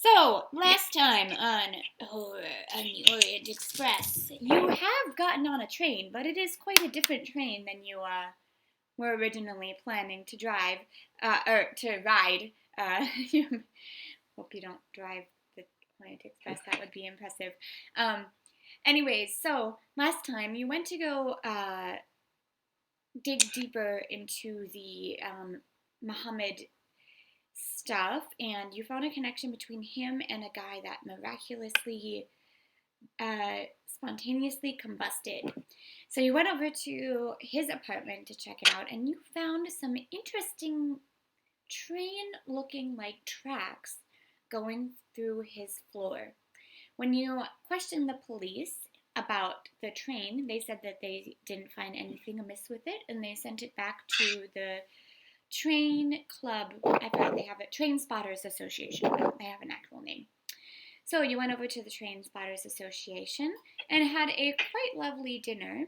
So, last time on the Orient Express, you have gotten on a train, but it is quite a different train than you were originally planning to drive, or to ride. Hope you don't drive the Orient Express, that would be impressive. Um, Anyways, so last time you went to go dig deeper into the Muhammad stuff, and you found a connection between him and a guy that miraculously, spontaneously combusted. So you went over to his apartment to check it out, and you found some interesting train looking like tracks going through his floor. When you questioned the police about the train, they said that they didn't find anything amiss with it, and they sent it back to the train club. I forgot they have it. Train Spotters Association. They have an actual name. So you went over to the Train Spotters Association and had a quite lovely dinner.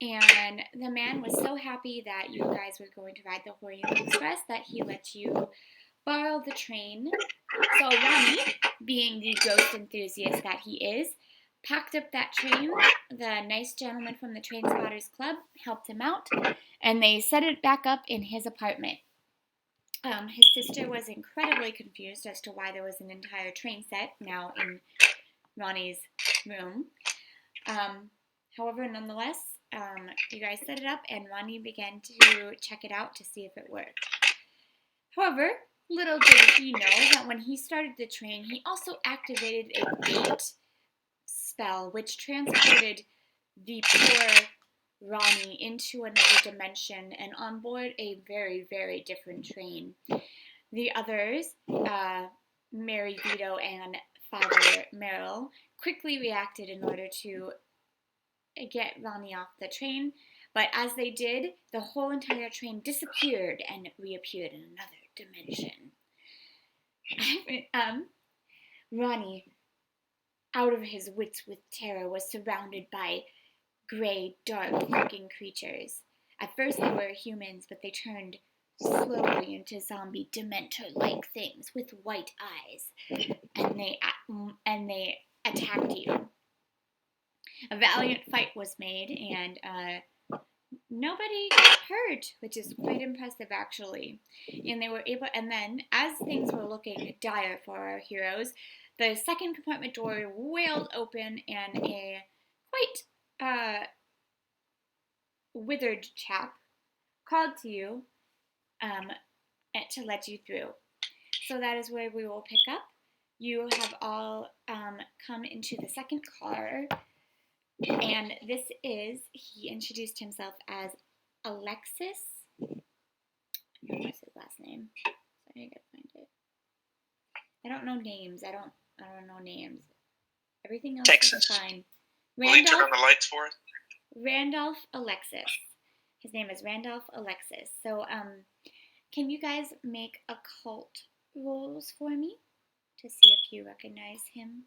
And the man was so happy that you guys were going to ride the Orient Express that he let you borrow the train. So Ronnie, being the ghost enthusiast that he is, packed up that train. The nice gentleman from the Train Spotters Club helped him out, and they set it back up in his apartment. His sister was incredibly confused as to why there was an entire train set now in Ronnie's room. However, nonetheless, you guys set it up, and Ronnie began to check it out to see if it worked. However, little did he know that when he started the train, he also activated a gate spell, which transported the poor Ronnie into another dimension and on board a very, very different train. The others, Mary Vito and Father Merrill, quickly reacted in order to get Ronnie off the train, but as they did, the whole entire train disappeared and reappeared in another dimension. Ronnie, out of his wits with terror, was surrounded by gray, dark-looking creatures. At first they were humans, but they turned slowly into zombie dementor-like things with white eyes, and they attacked you. A valiant fight was made, and nobody got hurt, which is quite impressive, actually. And they were able. And then, as things were looking dire for our heroes, the second compartment door wailed open, and a quite withered chap called to you to let you through. So that is where we will pick up. You have all come into the second car, and he introduced himself as Alexis. What's his last name? Sorry, I gotta find it. I don't know names. I don't know names. Everything else is fine. Will you turn on the lights for us? Randolph Alexis. His name is Randolph Alexis. So, can you guys make occult rolls for me to see if you recognize him?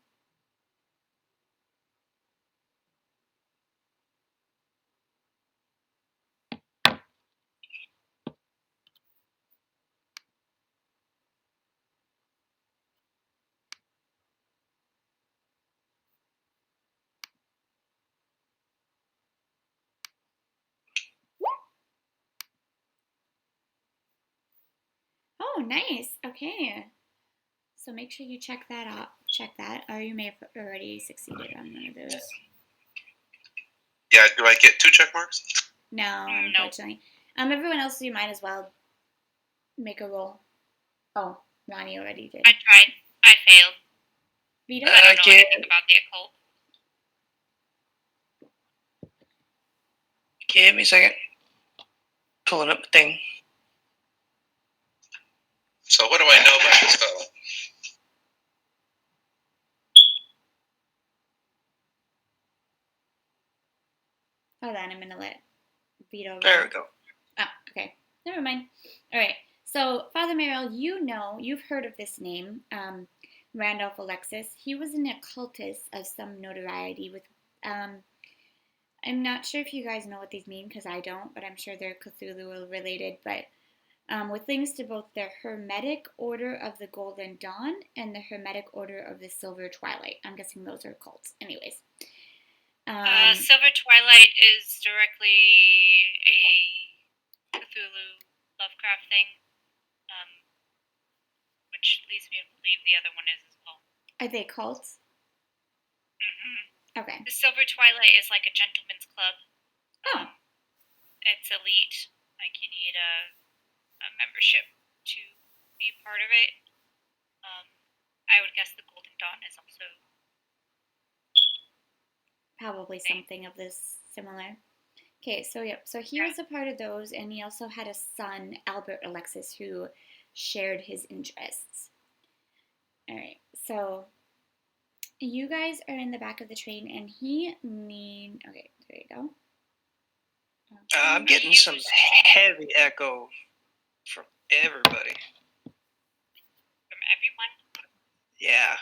Oh, nice. Okay. So make sure you check that out. Check that, or you may have already succeeded on one of those. Yeah, do I get 2 check marks? No, unfortunately. Everyone else, you might as well make a roll. Oh, Ronnie already did. I tried. I failed. Vito? I don't know anything about the occult. Give me a second. Pulling up the thing. So what do I know about this fellow? Hold on, I'm going to let Vito roll. There we go. Oh, okay. Never mind. All right. So, Father Merrill, you've heard of this name, Randolph Alexis. He was an occultist of some notoriety with, I'm not sure if you guys know what these mean, because I don't, but I'm sure they're Cthulhu related, but with links to both the Hermetic Order of the Golden Dawn and the Hermetic Order of the Silver Twilight. I'm guessing those are cults. Anyways. Silver Twilight is directly a Cthulhu Lovecraft thing, which leads me to believe the other one is as well. Are they cults? Mm-hmm. Okay. The Silver Twilight is like a gentleman's club. Oh. It's elite. Like you need a membership to be part of it. I would guess the Golden Dawn is also probably something of this similar. Okay, so yep, so he was a part of those, and he also had a son, Albert Alexis, who shared his interests. All right, so you guys are in the back of the train, and okay, there you go. I'm getting some heavy echo from everybody. From everyone? Yeah,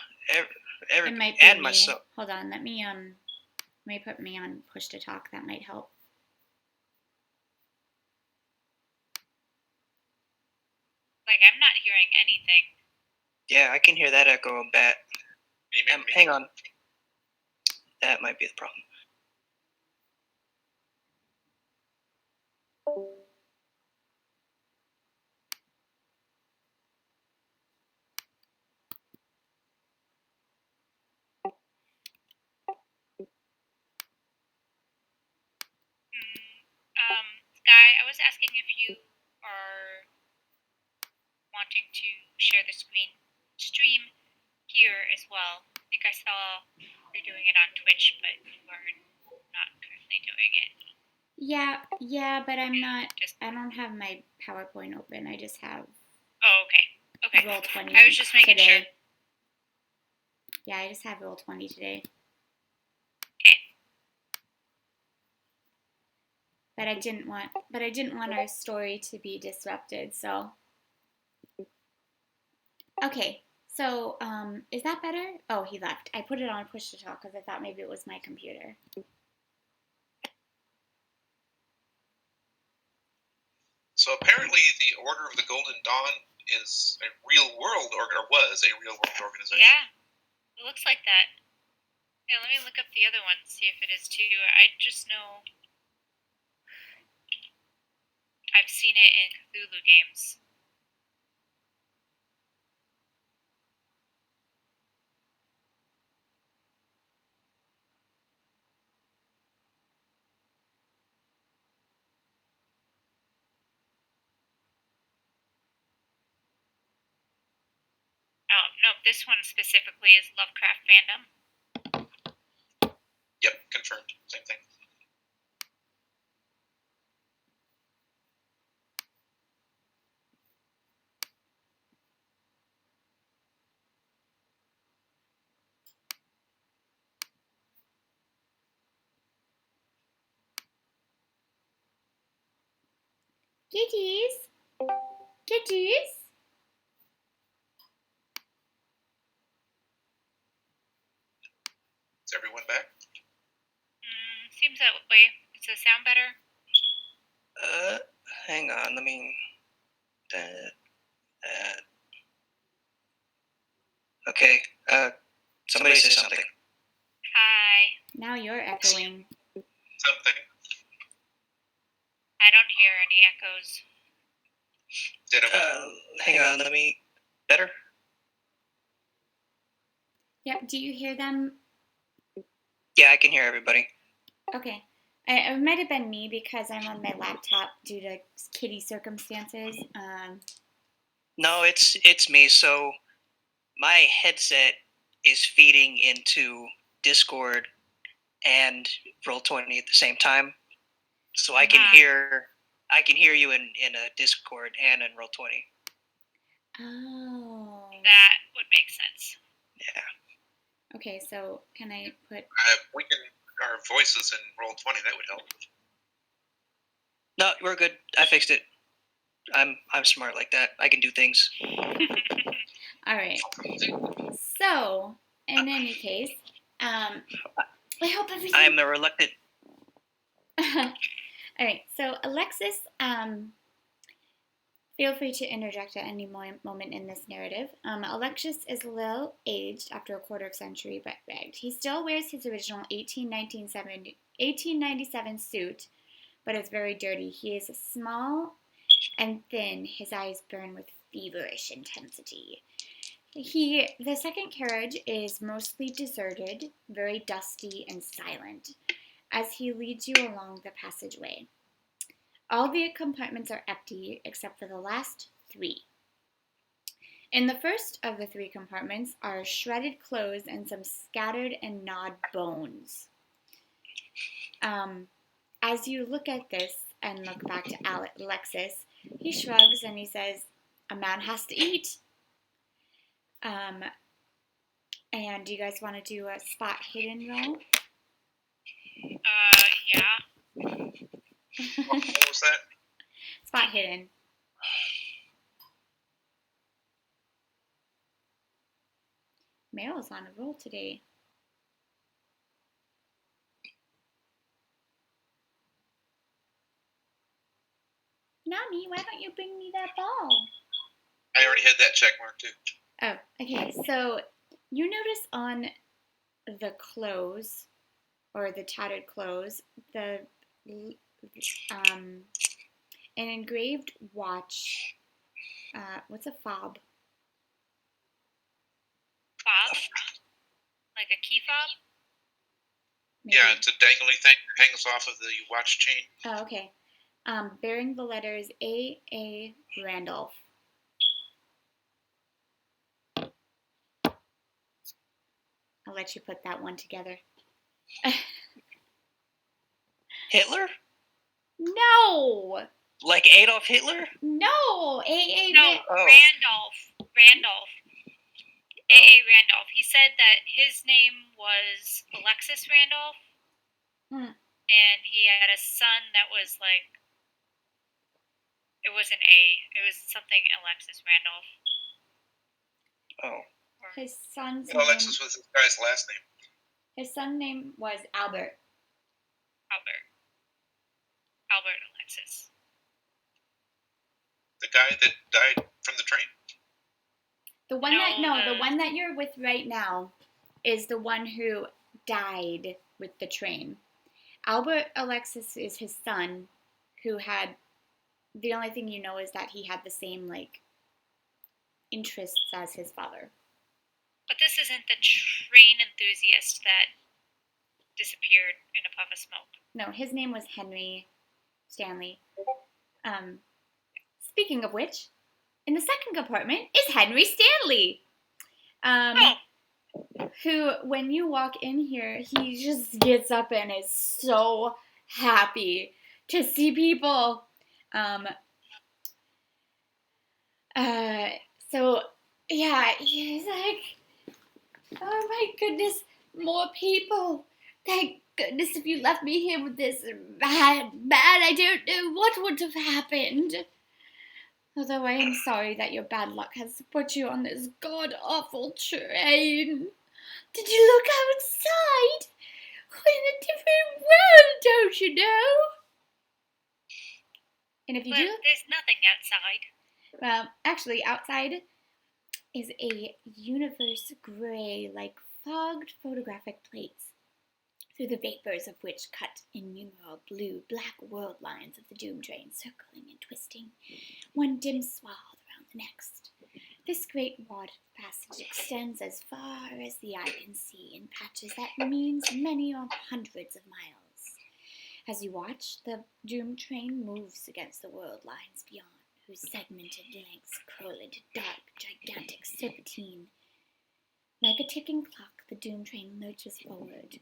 everybody, it might be and me. myself. Hold on, let me put me on push to talk. That might help. Like I'm not hearing anything. Yeah, I can hear that echo a bit. Hang on. That might be the problem. Sky, I was asking if you are wanting to share the stream here as well. I think I saw you're doing it on Twitch, but you are not currently doing it. Yeah, but I'm not. I don't have my PowerPoint open. I just have. Oh, okay. Roll20. I was just making today. sure. Yeah, I just have Roll20 today. Okay. But I didn't want our story to be disrupted, so. Okay, so is that better? Oh, he left. I put it on push to talk because I thought maybe it was my computer. So apparently, the Order of the Golden Dawn is a real world or was a real world organization. Yeah, it looks like that. Yeah, let me look up the other one, see if it is too. I just know I've seen it in Cthulhu games. Oh, no, this one specifically is Lovecraft fandom. Yep, confirmed. Same thing. Kitties! Kitties! Is everyone back? Seems that way. Does it sound better? Hang on. Let me. Okay. Somebody say something. Hi. Now you're echoing. Something. I don't hear any echoes. Hang on. Let me. Better? Yep, do you hear them? Yeah, I can hear everybody. Okay. It might have been me because I'm on my laptop due to kitty circumstances. No, it's me. So my headset is feeding into Discord and Roll20 at the same time, so I can hear you in a Discord and in Roll20. Oh. That would make sense. Yeah. Okay, so can I put? We can our voices in Roll20. That would help. No, we're good. I fixed it. I'm smart like that. I can do things. All right. So, in any case, I hope everything. I'm the reluctant. All right. So Alexis Feel free to interject at any moment in this narrative. Alexis is a little aged after a quarter of century, but ragged. He still wears his original 1897 suit, but is very dirty. He is small and thin. His eyes burn with feverish intensity. The second carriage is mostly deserted, very dusty and silent, as he leads you along the passageway. All the compartments are empty except for the last 3. In the first of the 3 compartments are shredded clothes and some scattered and gnawed bones. As you look at this and look back to Alexis, he shrugs and he says, "A man has to eat." And do you guys want to do a spot hidden roll? Yeah. What was that? Spot hidden. Meryl's on a roll today. Nami, why don't you bring me that ball? I already had that check mark too. Oh, okay. So you notice on the clothes, or the tattered clothes, an engraved watch. What's a fob? Fob? Like a key fob? Maybe. Yeah, it's a dangly thing that hangs off of the watch chain. Oh, okay. Bearing the letters A.A. Randolph. I'll let you put that one together. Hitler? No! Like Adolf Hitler? No! A.A. No, Oh. Randolph. A.A. Randolph. He said that his name was Alexis Randolph. And he had a son that was like, it wasn't it was something Alexis Randolph. Oh. His son's Well, name. Alexis was this guy's last name. His son's name was Albert. Albert Alexis. The guy that died from the train? The one that you're with right now is the one who died with the train. Albert Alexis is his son, who had, the only thing you know is that he had the same, like, interests as his father. But this isn't the train enthusiast that disappeared in a puff of smoke. No, his name was Henry Stanley. Speaking of which, in the second compartment is Henry Stanley. Who, when you walk in here, he just gets up and is so happy to see people. So, yeah, he's like, "Oh my goodness, more people. Thank goodness if you left me here with this bad, I don't know what would have happened. Although I am sorry that your bad luck has put you on this god-awful train. Did you look outside? We're in a different world, don't you know?" And if you do... There's nothing outside. Well, actually, outside is a universe gray, like fogged photographic plates, through the vapors of which cut innumerable blue, black world lines of the doom train, circling and twisting, one dim swath around the next. This great watered passage extends as far as the eye can see in patches that means many or hundreds of miles. As you watch, the doom train moves against the world lines beyond, whose segmented lengths curl into dark, gigantic serpentine. Like a ticking clock, the doom train lurches forward,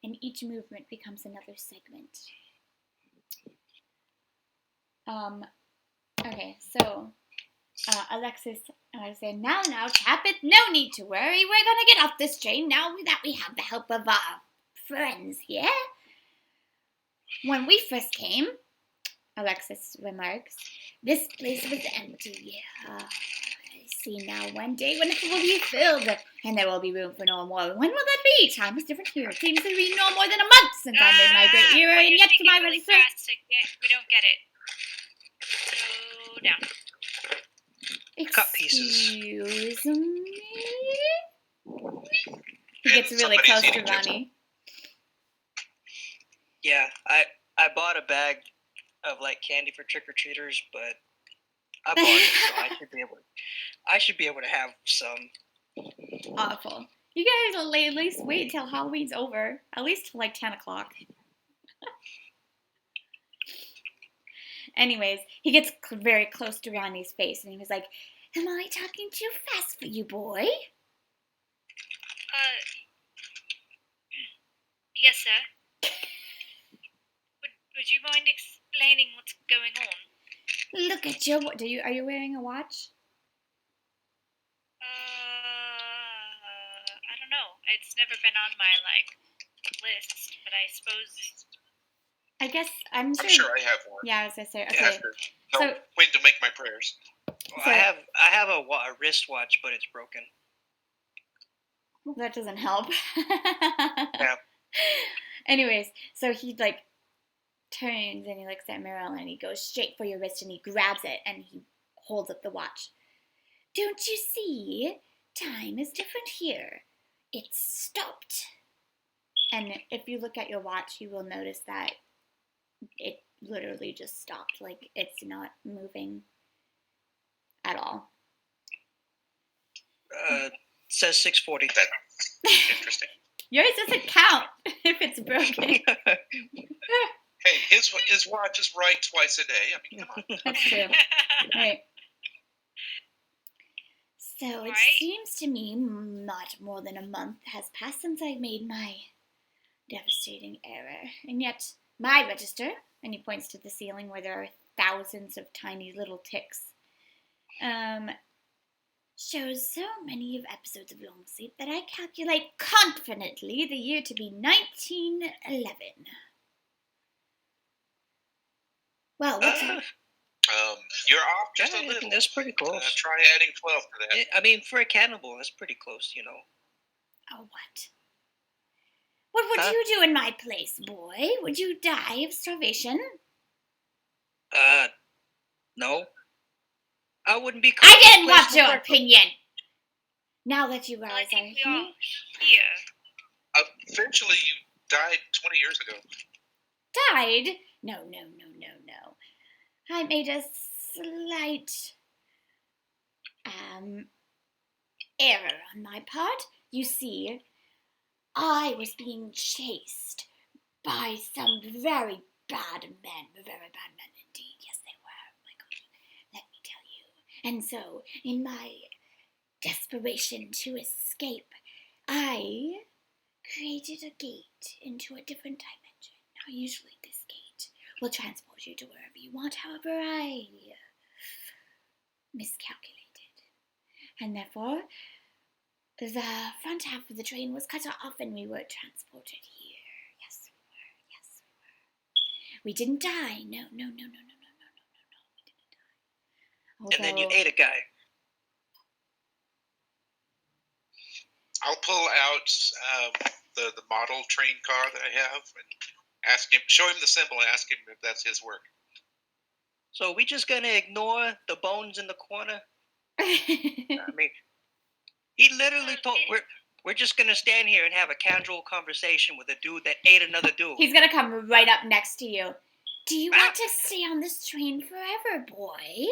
and each movement becomes another segment. Okay, so, Alexis, I say, now, Tappet, no need to worry. We're gonna get off this train now that we have the help of our friends here. When we first came, Alexis remarks, this place was empty. I see now one day when it will be filled, and there will be room for no more. When will that be? Time is different here. It seems to be no more than a month since I made my great era, and yet to my really fast, we don't get it. Slow down. cut pieces. Excuse me? He And gets really somebody's close to eating chips. Ronnie. Yeah, I bought a bag of like candy for trick or treaters, but I bought it, so I should be able to have some. Awful. You guys will at least wait till Halloween's over. At least till like 10 o'clock. Anyways, he gets very close to Ronnie's face and he was like, "Am I talking too fast for you, boy?" Yes, sir. Would you mind explaining what's going on? Look at your... Are you wearing a watch? I don't know. It's never been on my, lists, but I suppose... I guess, I'm I'm sure I have one. Yeah, I was going to say, Yeah, okay. no, wait to make my prayers. Well, I have a wristwatch, but it's broken. Well, that doesn't help. Yeah. Anyways, so he, turns and he looks at Meryl and he goes straight for your wrist and he grabs it and he holds up the watch. "Don't you see? Time is different here. It's stopped." And if you look at your watch, you will notice that it literally just stopped. Like, it's not moving at all. It says 6:40. Interesting. Yours doesn't count if it's broken. Hey, his watch is right twice a day. I mean, come on. That's true. Right. So it Right. seems to me not more than a month has passed since I made my devastating error. And yet my register, and he points to the ceiling where there are thousands of tiny little ticks, shows so many of episodes of Long Sleep that I calculate confidently the year to be 1911. Well, what's You're off just a little. That's pretty close. Try adding 12 to that. I mean, for a cannibal, that's pretty close, you know. Oh, what? What would you do in my place, boy? Would you die of starvation? No. I wouldn't be. I didn't want your opinion. Now that you Well, guys I are think we here. are here. Eventually, you died 20 years ago. Died? No. I made a slight error on my part. You see, I was being chased by some very bad men. Very bad men indeed. Yes, they were. Oh my God. Let me tell you. And so, in my desperation to escape, I created a gate into a different dimension. Now, usually this gate will transport you to wherever you want. However, I miscalculated. And therefore, the front half of the train was cut off and we were transported here. Yes, we were. We didn't die. No. We didn't die. And then you ate a guy. I'll pull out the model train car that I have and ask him, show him the symbol and ask him if that's his work. So are we just gonna ignore the bones in the corner? I mean, he literally told we're just gonna stand here and have a casual conversation with a dude that ate another dude. He's gonna come right up next to you. Do you want to stay on this train forever, boy?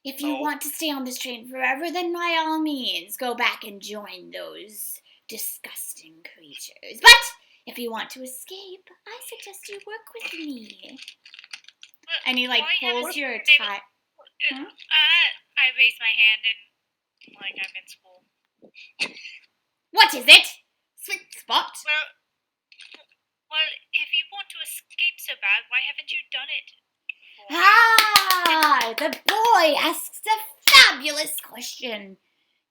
If you want to stay on this train forever, then by all means, go back and join those disgusting creatures. But if you want to escape, I suggest you work with me. And he pulls your tie. I raise my hand and I'm in school. What is it? Sweet spot. Well, if you want to escape so bad, why haven't you done it before? Ah, the boy asks a fabulous question.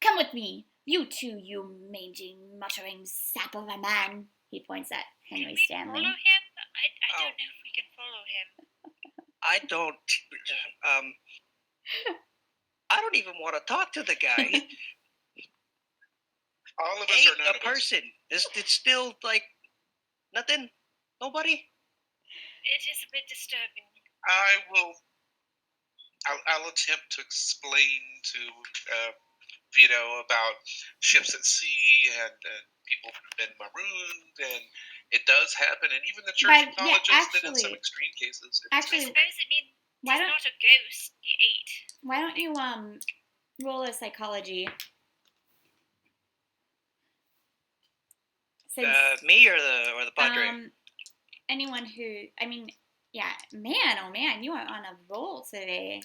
Come with me, you two, you mangy, muttering sap of a man. He points at Henry Stanley. Follow him? I don't know if we can follow him. I don't even want to talk to the guy. All of us are none a person. It's still nothing. Nobody. It is a bit disturbing. I'll attempt to explain to Vito about ships at sea and people who've been marooned, and it does happen, and even the church But, yeah, acknowledges that in some actually- extreme cases. I Actually, suppose it means why it's don't not a ghost you ate. why don't you roll a psychology? Since Me or the Padre? anyone who, I mean, yeah, man, oh man, you are on a roll today.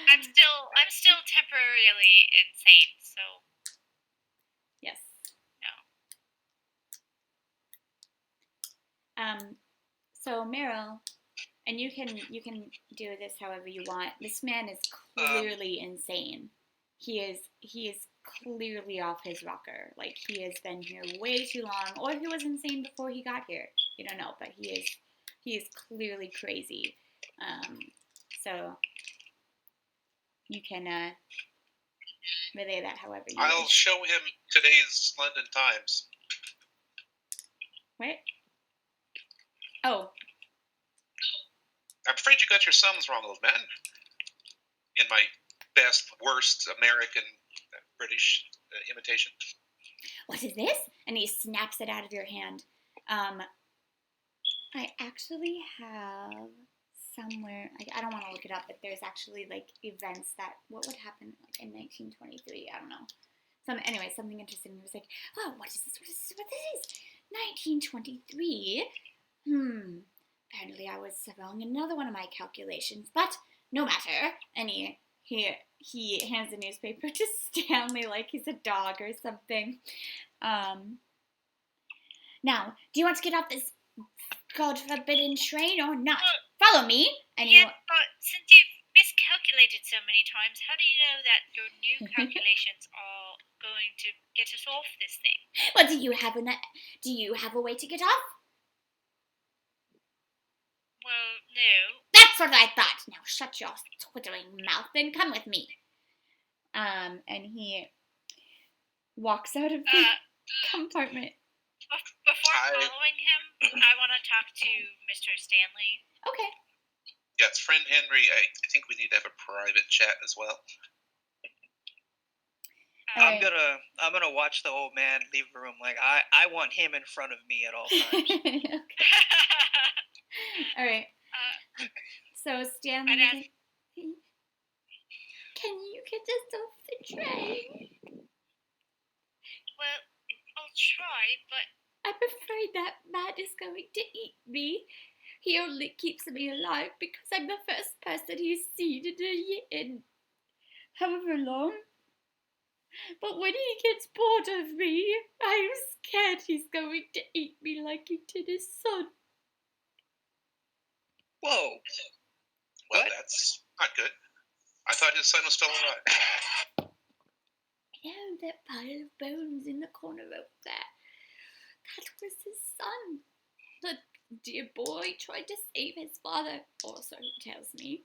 I'm still temporarily insane, so Yes. no. So Meryl, and you can do this however you want. This man is clearly insane. He is clearly off his rocker. Like, he has been here way too long, or he was insane before he got here. You don't know, but he is clearly crazy. So you can relay that however you I'll wish. show him today's London Times. What? Oh, I'm afraid you got your sums wrong, old man. In my best, worst American British imitation. what is this? And he snaps it out of your hand. I actually have somewhere, I don't want to look it up, but there's actually like events that, what would happen like in 1923? I don't know. Something interesting. It was like, oh, what is this? What is this? What is this? 1923? Apparently I was wrong in another one of my calculations, but no matter. And he hands the newspaper to Stanley like he's a dog or something. Now, do you want to get off this God forbidden train or not? Follow me. And Yeah, but since you've miscalculated so many times, how do you know that your new calculations are going to get us off this thing? Well, do you have a way to get off? Well, no. That's what I thought. Now shut your twittering mouth and come with me. And he walks out of the compartment. Before following him, I want to talk to Mr. Stanley. Okay. Yes, friend Henry, I think we need to have a private chat as well. I'm gonna watch the old man leave the room. Like, I want him in front of me at all times. Okay. All right. So Stanley, can you get us off the train? Well, I'll try, but I'm afraid that man is going to eat me. He only keeps me alive because I'm the first person he's seen in however long. But when he gets bored of me, I'm scared he's going to eat me like he did his son. Whoa. Well, What? that's not good. I thought his son was still alive. Oh, that pile of bones in the corner over there. That was his son. The dear boy tried to save his father, or so he tells me.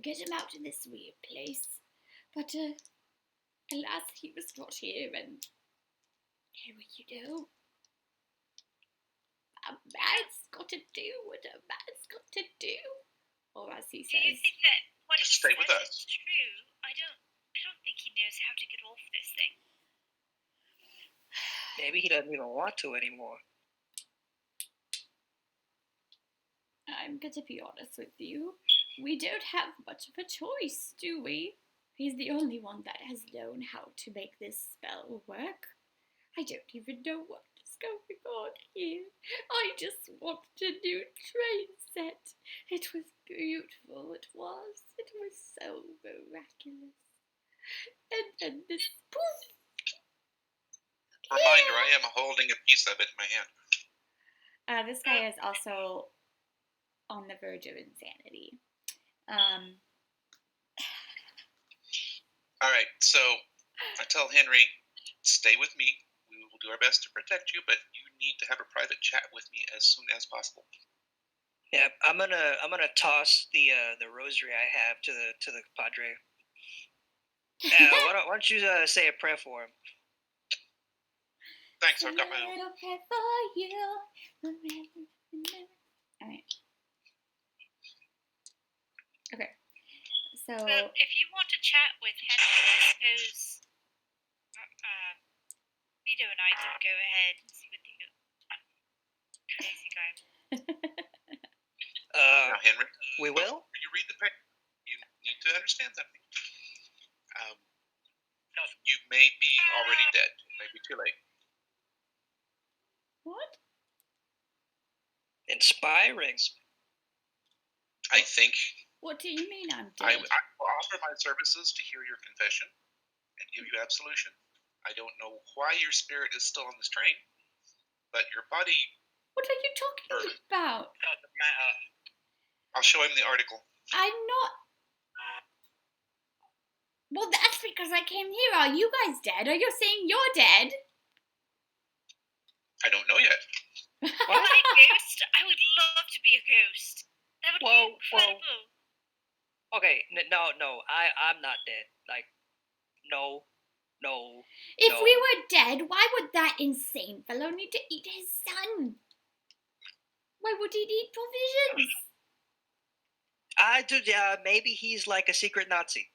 Get him out of this weird place. But, alas, he was not here, and here you go. A man's got to do what a man's got to do. Or as he do you says, think that what he Stay says with us. is true? I don't think he knows how to get off this thing. Maybe he doesn't even want to anymore. I'm going to be honest with you. We don't have much of a choice, do we? He's the only one that has known how to make this spell work. I don't even know what is going on here. I just wanted a new train set. It was beautiful, it was. It was so miraculous. And then this poof! Reminder, I am holding a piece of it in my hand. This guy is also on the verge of insanity. All right, so I tell Henry, stay with me. We will do our best to protect you, but you need to have a private chat with me as soon as possible. Yeah, I'm gonna toss the rosary I have to the Padre. Why don't you say a prayer for him? Thanks, I've got my own. Little prayer for you. All right. Okay. So if you want to chat with Henry, I suppose Vito and I can go ahead and see what the crazy guy. Now, Henry, We will? when you read the paper, you need to understand something. You may be already dead. It may be too late. what? Inspiring. I think What do you mean I'm I dead? will offer my services to hear your confession and give you absolution. I don't know why your spirit is still on this train, but your body. What are you talking about? Doesn't matter. I'll show him the article. I'm not. Well, that's because I came here. Are you guys dead? Are you saying you're dead? I don't know yet. Am I a ghost? I would love to be a ghost. That would be incredible. Okay, no, I'm not dead. Like, no. If No. we were dead, why would that insane fellow need to eat his son? Why would he eat provisions? Maybe he's like a secret Nazi.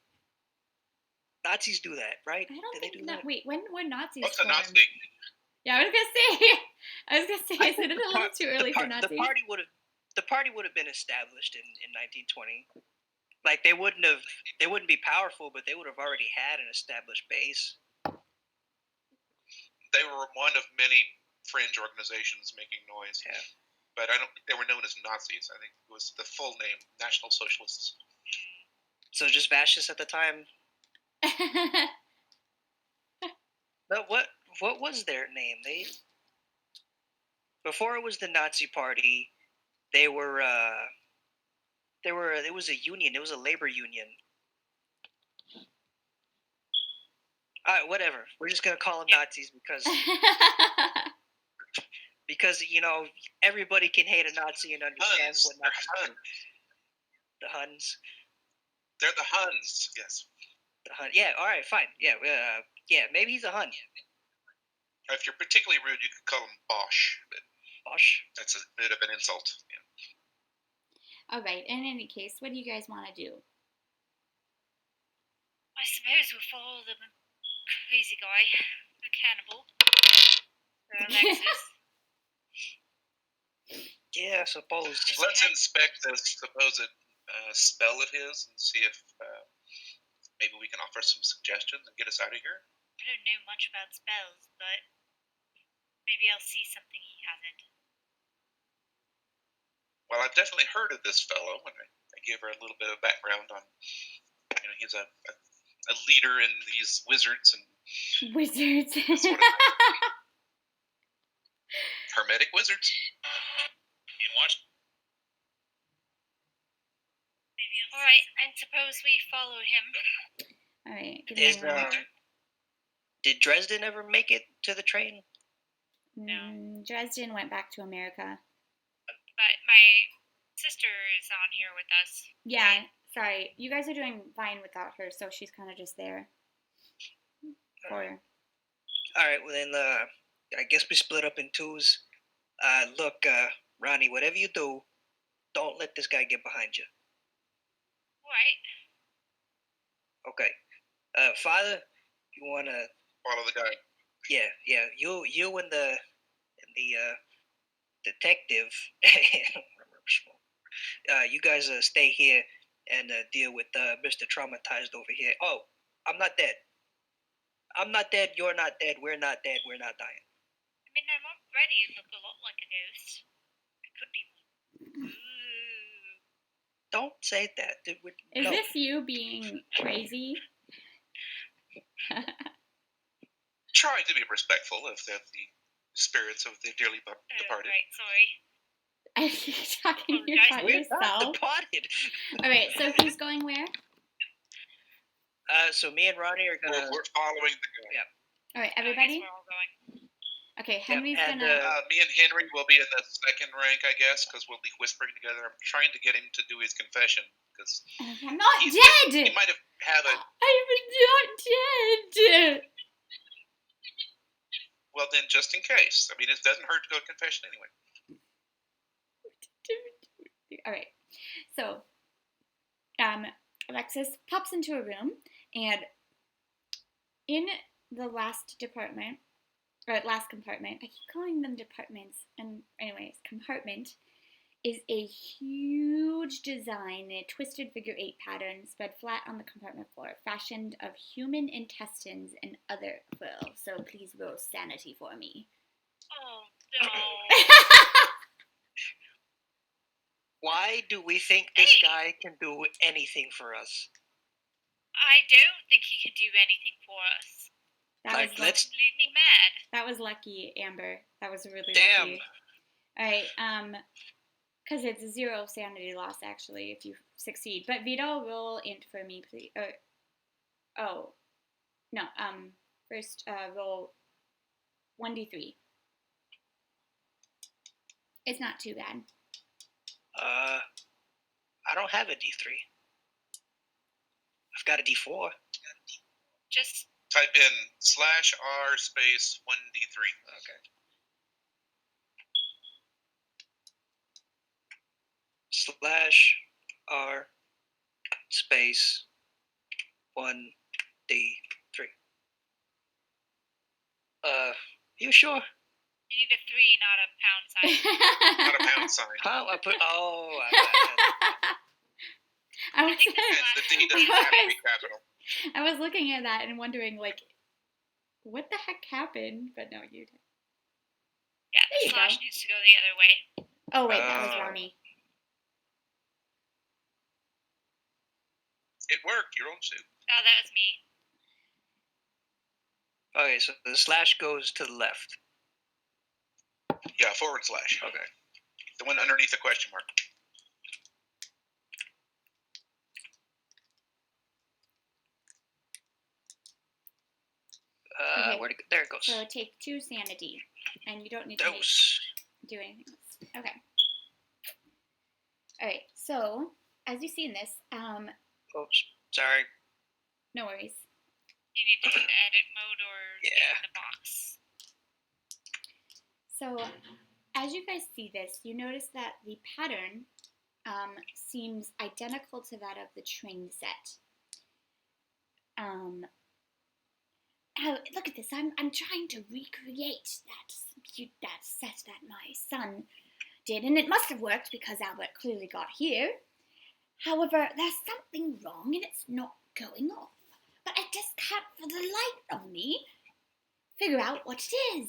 Nazis do that, right? I don't Do they think do that. Wait, when were Nazis What's a formed? Nazi? Yeah, I was gonna say, is it a little too early for Nazis? The party would have been established in 1920. Like they wouldn't be powerful, but they would have already had an established base. They were one of many fringe organizations making noise. Yeah. But I don't think they were known as Nazis. I think it was the full name, National Socialists. So just fascists at the time. But what was their name? Before it was the Nazi Party, it was a union. It was a labor union. All right, whatever. We're just gonna call them Nazis because everybody can hate a Nazi and understand what Nazis do. The Huns. They're the Huns. Yes. The Hun. Yeah. All right. Fine. Yeah. Maybe he's a Hun. If you're particularly rude, you could call him Bosch. But Bosch. that's a bit of an insult. Yeah. All right. In any case, what do you guys want to do? I suppose we'll follow the crazy guy, the cannibal, Alexis. Yeah, I suppose. Let's inspect this supposed spell of his and see if maybe we can offer some suggestions and get us out of here. I don't know much about spells, but maybe I'll see something he hasn't. Well, I've definitely heard of this fellow, and I gave her a little bit of background on, he's a leader in these wizards and Wizards. sort of hermetic wizards. All right, and suppose we follow him. All right. Give me a minute. Did Dresden ever make it to the train? No. Dresden went back to America. But my sister is on here with us. Yeah. Sorry. You guys are doing fine without her, so she's kind of just there. For her. All right. Well, then I guess we split up in twos. Look, Ronnie, whatever you do, don't let this guy get behind you. Right. Okay. Father, you wanna Follow the guy. Yeah. You and the detective. You guys stay here and deal with Mr. Traumatized over here. Oh, I'm not dead. I'm not dead. You're not dead. We're not dead. We're not dying. I mean, I'm already look a lot like a ghost. It could be one. Don't say that. Is this you being crazy? Try to be respectful of the spirits of the dearly departed. Right, sorry. Are you talking about We're yourself? not departed. All right. So who's going where? So me and Ronnie are gonna. We're following the guy. Yeah. All right, I guess everybody. we're all going. Okay, Henry's and, gonna. Me and Henry will be in the second rank, I guess, because we'll be whispering together. I'm trying to get him to do his confession because I'm not dead. he might have a. I'm not dead. Well, then, just in case. I mean, it doesn't hurt to go to confession anyway. All right. So, Alexis pops into a room, and in the last compartment, I keep calling them departments, and anyways, compartment, is a huge design in a twisted figure 8 pattern spread flat on the compartment floor, fashioned of human intestines and other foil. So please roll sanity for me. Oh, no. Why do we think this guy can do anything for us? I don't think he can do anything for us. Let's leave me mad. That was lucky, Amber. That was really damn. lucky. All right, because it's 0 sanity loss actually if you succeed. But Vito, roll int for me, please. First roll 1d3. It's not too bad. I don't have a D3. I've got a D4. Just type in /r space 1d3. Okay. /r space 1d3. You sure? You need a 3, not a pound sign. Not a pound sign. How I put? I was, The D doesn't have to be capital. I was looking at that and wondering, like, what the heck happened? But no, you did. Yeah, There the you slash go. needs to go the other way. Oh, wait, that was Ronnie. It worked. Your own suit. Oh, that was me. Okay, so the slash goes to the left. Yeah, /. Okay. The one underneath the question mark. Okay. There it goes. So take 2 sanity, and you don't need to do anything else. Okay. All right. So as you see in this, Oops, sorry. no worries. You need to go to edit mode or get in the box. So as you guys see this, you notice that the pattern seems identical to that of the train set. Look at this. I'm trying to recreate that set that my son did, and it must have worked because Albert clearly got here. However, there's something wrong and it's not going off. But I just can't, for the life of me, figure out what it is.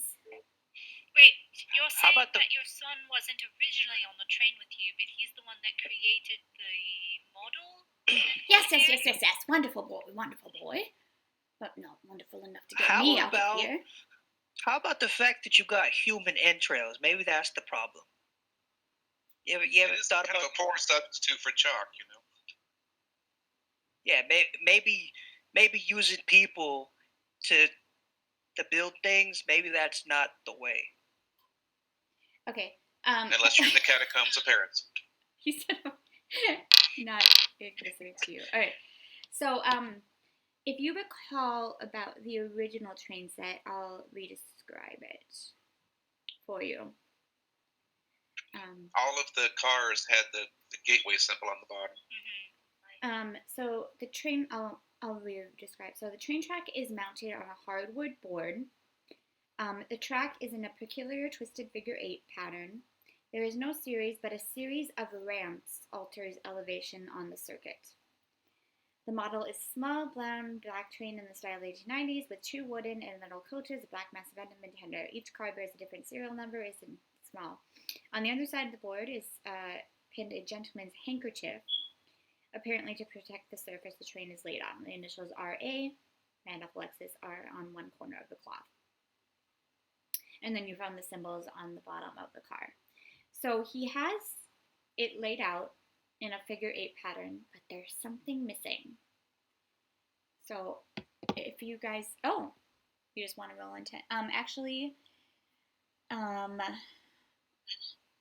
Wait, you're saying that your son wasn't originally on the train with you, but he's the one that created the model? Yes. Wonderful boy. But not wonderful enough to get me out of here. How about the fact that you got human entrails? Maybe that's the problem. You ever thought about a poor substitute for chalk, you know? Yeah, maybe using people to build things. Maybe that's not the way. Okay. Unless you're in the catacombs of Paris. He said, not listening to you. All right. So, if you recall about the original train set, I'll redescribe it for you. All of the cars had the gateway symbol on the bottom. So the train, I'll redescribe. So the train track is mounted on a hardwood board. The track is in a peculiar twisted figure 8 pattern. There is no series, but a series of ramps alters elevation on the circuit. The model is small, black train in the style of the 1890s with 2 wooden and metal coaches, a black massive end and tender. Each car bears a different serial number, is small. On the other side of the board is pinned a gentleman's handkerchief, apparently to protect the surface the train is laid on. The initials RA and Alexis are on one corner of the cloth. And then you found the symbols on the bottom of the car. So he has it laid out in a figure 8 pattern, but there's something missing. So if you guys, you just want to roll into,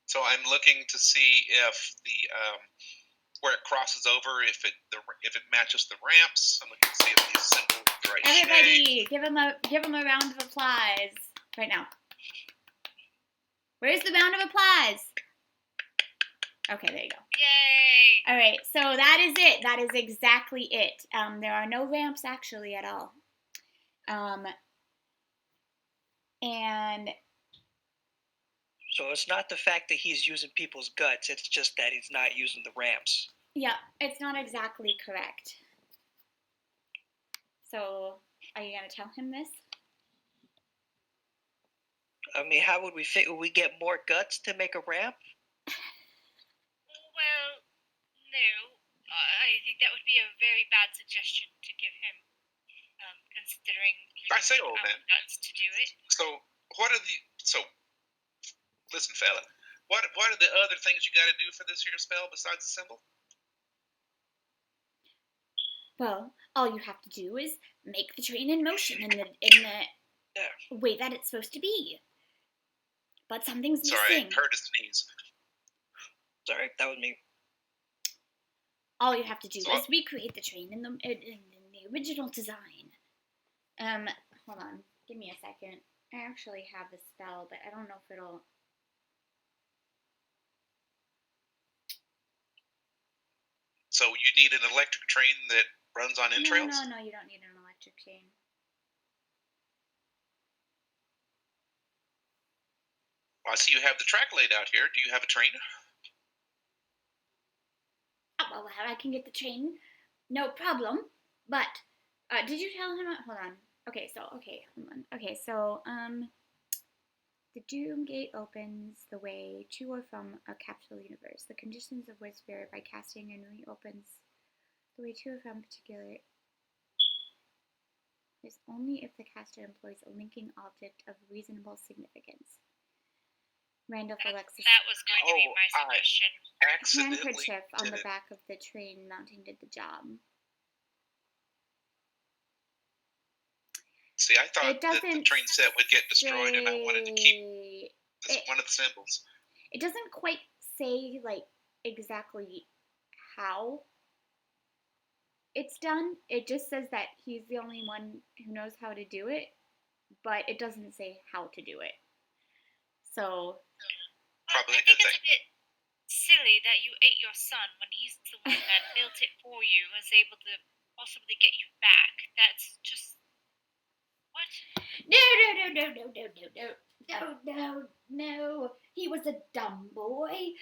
so I'm looking to see if the where it crosses over, if it matches the ramps. I'm looking to see if these symbols are the right everybody, shape. give him a round of applause. Right now. Where's the round of applause? Okay, there you go. Yay! All right, so that is it. That is exactly it. There are no ramps actually at all. And So it's not the fact that he's using people's guts, it's just that he's not using the ramps. yeah, it's not exactly correct. So, are you going to tell him this? I mean, how would we figure we get more guts to make a ramp? Well, no. I think that would be a very bad suggestion to give him, considering I say, old man. nuts to do it. So, listen, fella. What are the other things you got to do for this here spell besides the symbol? Well, all you have to do is make the train in motion in the way that it's supposed to be. But something's missing. Sorry, I heard his sneeze. Sorry, that was me. All you have to do is recreate the train in the original design. Hold on. Give me a second. I actually have the spell, but I don't know if it'll... So you need an electric train that runs on entrails? No, you don't need an electric train. Well, I see you have the track laid out here. Do you have a train? Oh, well, I can get the train. No problem. But, did you tell him? Hold on. Okay, hold on. Okay, so, the Doom Gate opens the way to or from a capsule universe, the conditions of which vary by casting, and reopens the way to or from particular is only if the caster employs a linking object of reasonable significance. Randolph Alexis. That was going to be my suggestion. Handkerchief on the back of the train mounting did the job. See, I thought that the train set would get destroyed, and I wanted to keep one of the symbols. It doesn't quite say, like, exactly how it's done. It just says that he's the only one who knows how to do it, but it doesn't say how to do it. So... Probably I think it's a bit silly that you ate your son when he's the one that built it for you and was able to possibly get you back. That's just... What? No. He was a dumb boy.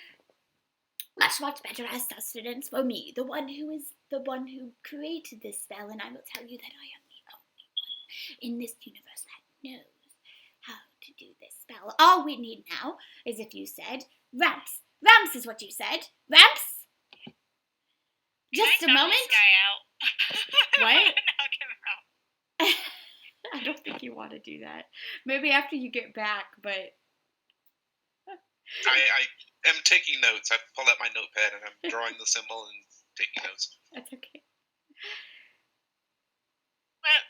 Much better as sustenance for me, the one who created this spell, and I will tell you that I am the only one in this universe that knows how to do this spell. All we need now is, if you said, ramps. Ramps is what you said. Ramps? Just a moment. This guy out. What? Knock him out. I don't think you want to do that. Maybe after you get back, but... I am taking notes. I've pulled out my notepad and I'm drawing the symbol and taking notes. That's okay. Well,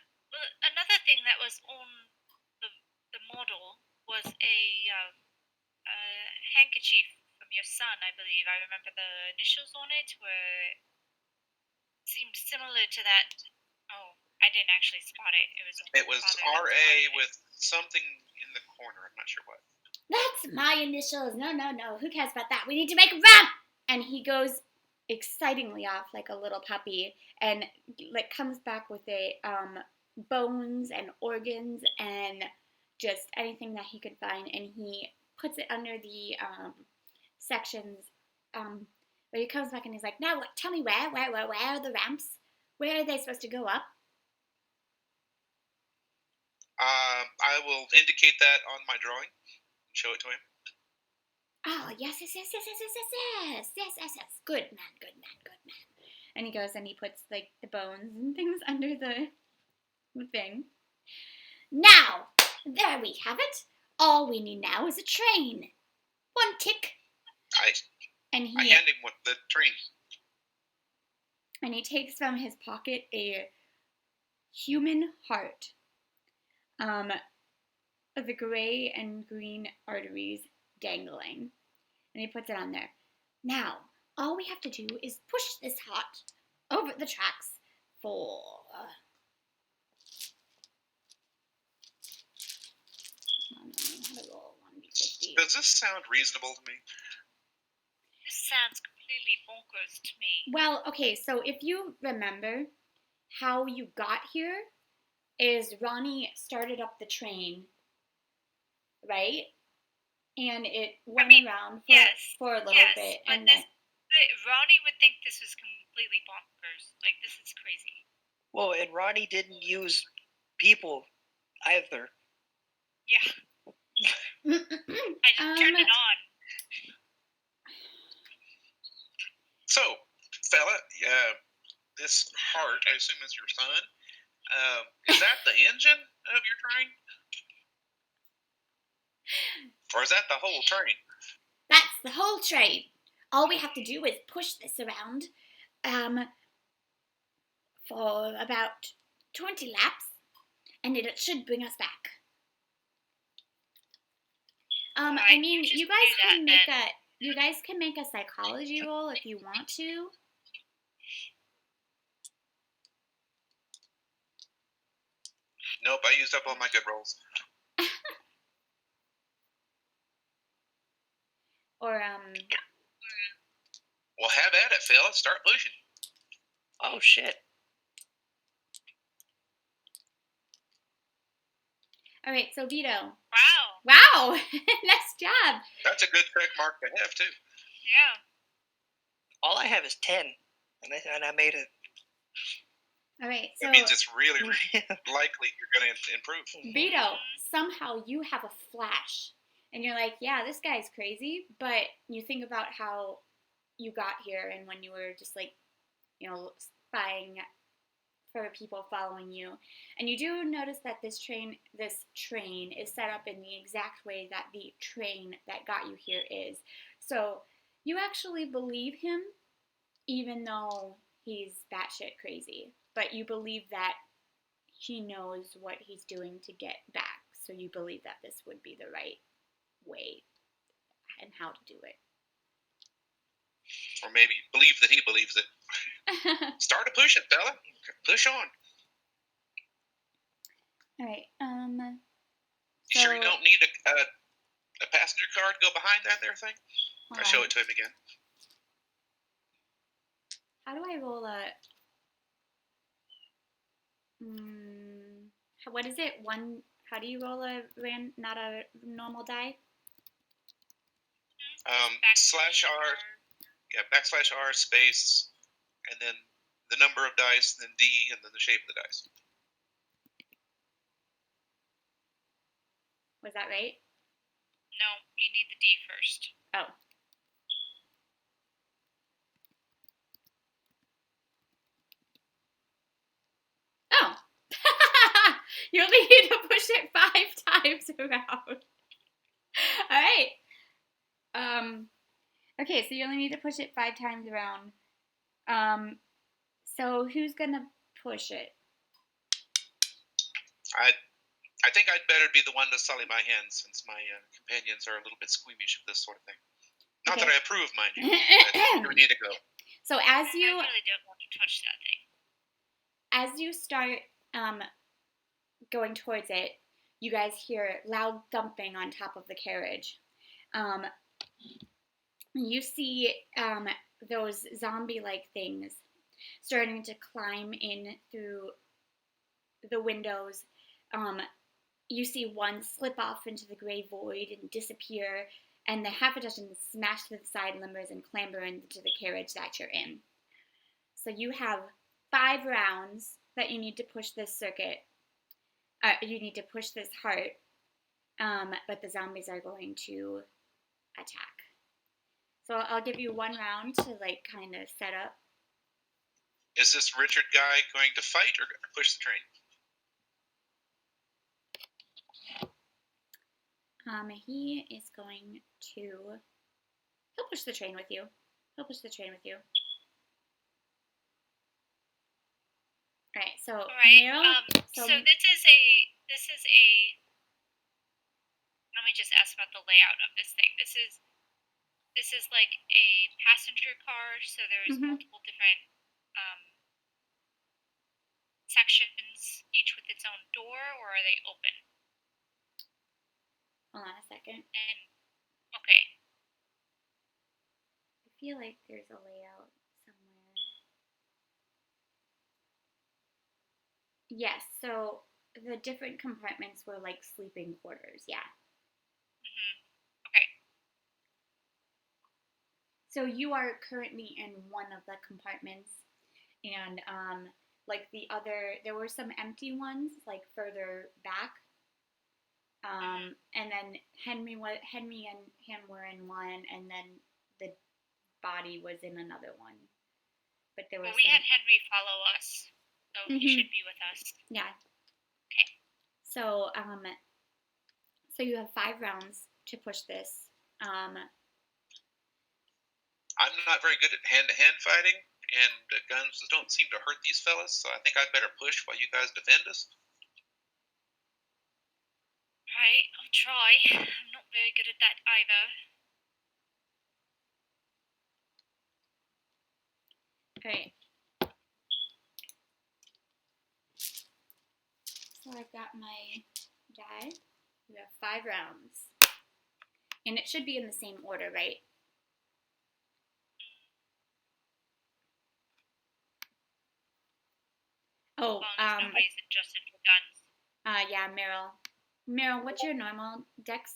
another thing that was on the model was a handkerchief from your son, I believe. I remember the initials on it seemed similar to that. Oh, I didn't actually spot it. It was RA with something in the corner. I'm not sure what. That's my initials. No. Who cares about that? We need to make a ramp! And he goes excitingly off like a little puppy and like comes back with a bones and organs and just anything that he could find, and he puts it under the sections. But he comes back and he's like, "Now, tell me where are the ramps? Where are they supposed to go up?" I will indicate that on my drawing and show it to him. Oh, yes. Good man. And he goes and he puts like the bones and things under the thing. Now, there we have it. All we need now is a train. One tick. I hand him the train. And he takes from his pocket a human heart. The gray and green arteries dangling. And he puts it on there. Now, all we have to do is push this heart over the tracks for... crazy. Does this sound reasonable to me? This sounds completely bonkers to me. Well, okay, so if you remember how you got here is Ronnie started up the train, right? And it went around for a little bit. But And then Ronnie would think this was completely bonkers. Like, this is crazy. Well, and Ronnie didn't use people either. Yeah. I just turned it on. So, fella, this heart, I assume is your son. Is that the engine of your train? Or is that the whole train? That's the whole train. All we have to do is push this around for about 20 laps, and it should bring us back. I mean, you guys can make a psychology roll if you want to. Nope, I used up all my good rolls. Or Well, have at it, fella. Start pushing. Oh shit! All right, so Vito. Wow. Nice job. That's a good check mark to have too. Yeah. All I have is 10, and I made it. All right, so That means it's really, really likely you're going to improve. Vito, somehow you have a flash, and you're like, yeah, this guy's crazy, but you think about how you got here and when you were just like, spying for people following you, and you do notice that this train is set up in the exact way that the train that got you here is. So you actually believe him, even though he's batshit crazy. But you believe that he knows what he's doing to get back. So you believe that this would be the right way and how to do it. Or maybe believe that he believes it. Start to push it, fella. Push on. All right. You sure you don't need a passenger car to go behind that there thing? I'll show it to him again. How do I roll what is it? How do you roll not a normal die? /R, \R space, and then the number of dice, then D, and then the shape of the dice. Was that right? No, you need the D first. Oh. Oh. You only need to push it 5 times around. All right. Okay, so you only need to push it 5 times around. So who's gonna push it? I think I'd better be the one to sully my hands, since my companions are a little bit squeamish of this sort of thing. Not that I approve, mind you. But we need to go. So as you I really don't want to touch that thing. As you start going towards it, you guys hear loud thumping on top of the carriage. You see those zombie-like things starting to climb in through the windows. You see one slip off into the gray void and disappear, and the half a dozen smash to the side limbers and clamber into the carriage that you're in. So you have 5 rounds that you need to push this circuit. You need to push this heart, but the zombies are going to attack. So I'll give you 1 round to kind of set up. Is this Richard guy going to fight or push the train? He is going to. He'll push the train with you. All right. So Meryl. So this is a. Let me just ask about the layout of this thing. This is like a passenger car, so there's multiple different sections, each with its own door, or are they open? Hold on a second. And feel like there's a layout somewhere. Yes, so the different compartments were like sleeping quarters, yeah. Okay. So you are currently in one of the compartments, and like the other, there were some empty ones like further back. And then Henry and him were in one, and then the body was in another one. But there was we had Henry follow us, so he should be with us. Yeah. Okay. So so you have 5 rounds to push this. I'm not very good at hand-to-hand fighting, and guns don't seem to hurt these fellas, so I think I'd better push while you guys defend us. Right, I'll try. I'm not very good at that either. Okay. So I've got my die. You have 5 rounds. And it should be in the same order, right? Oh, nobody's adjusted for guns. Yeah, Meryl. Meryl, what's your normal dex?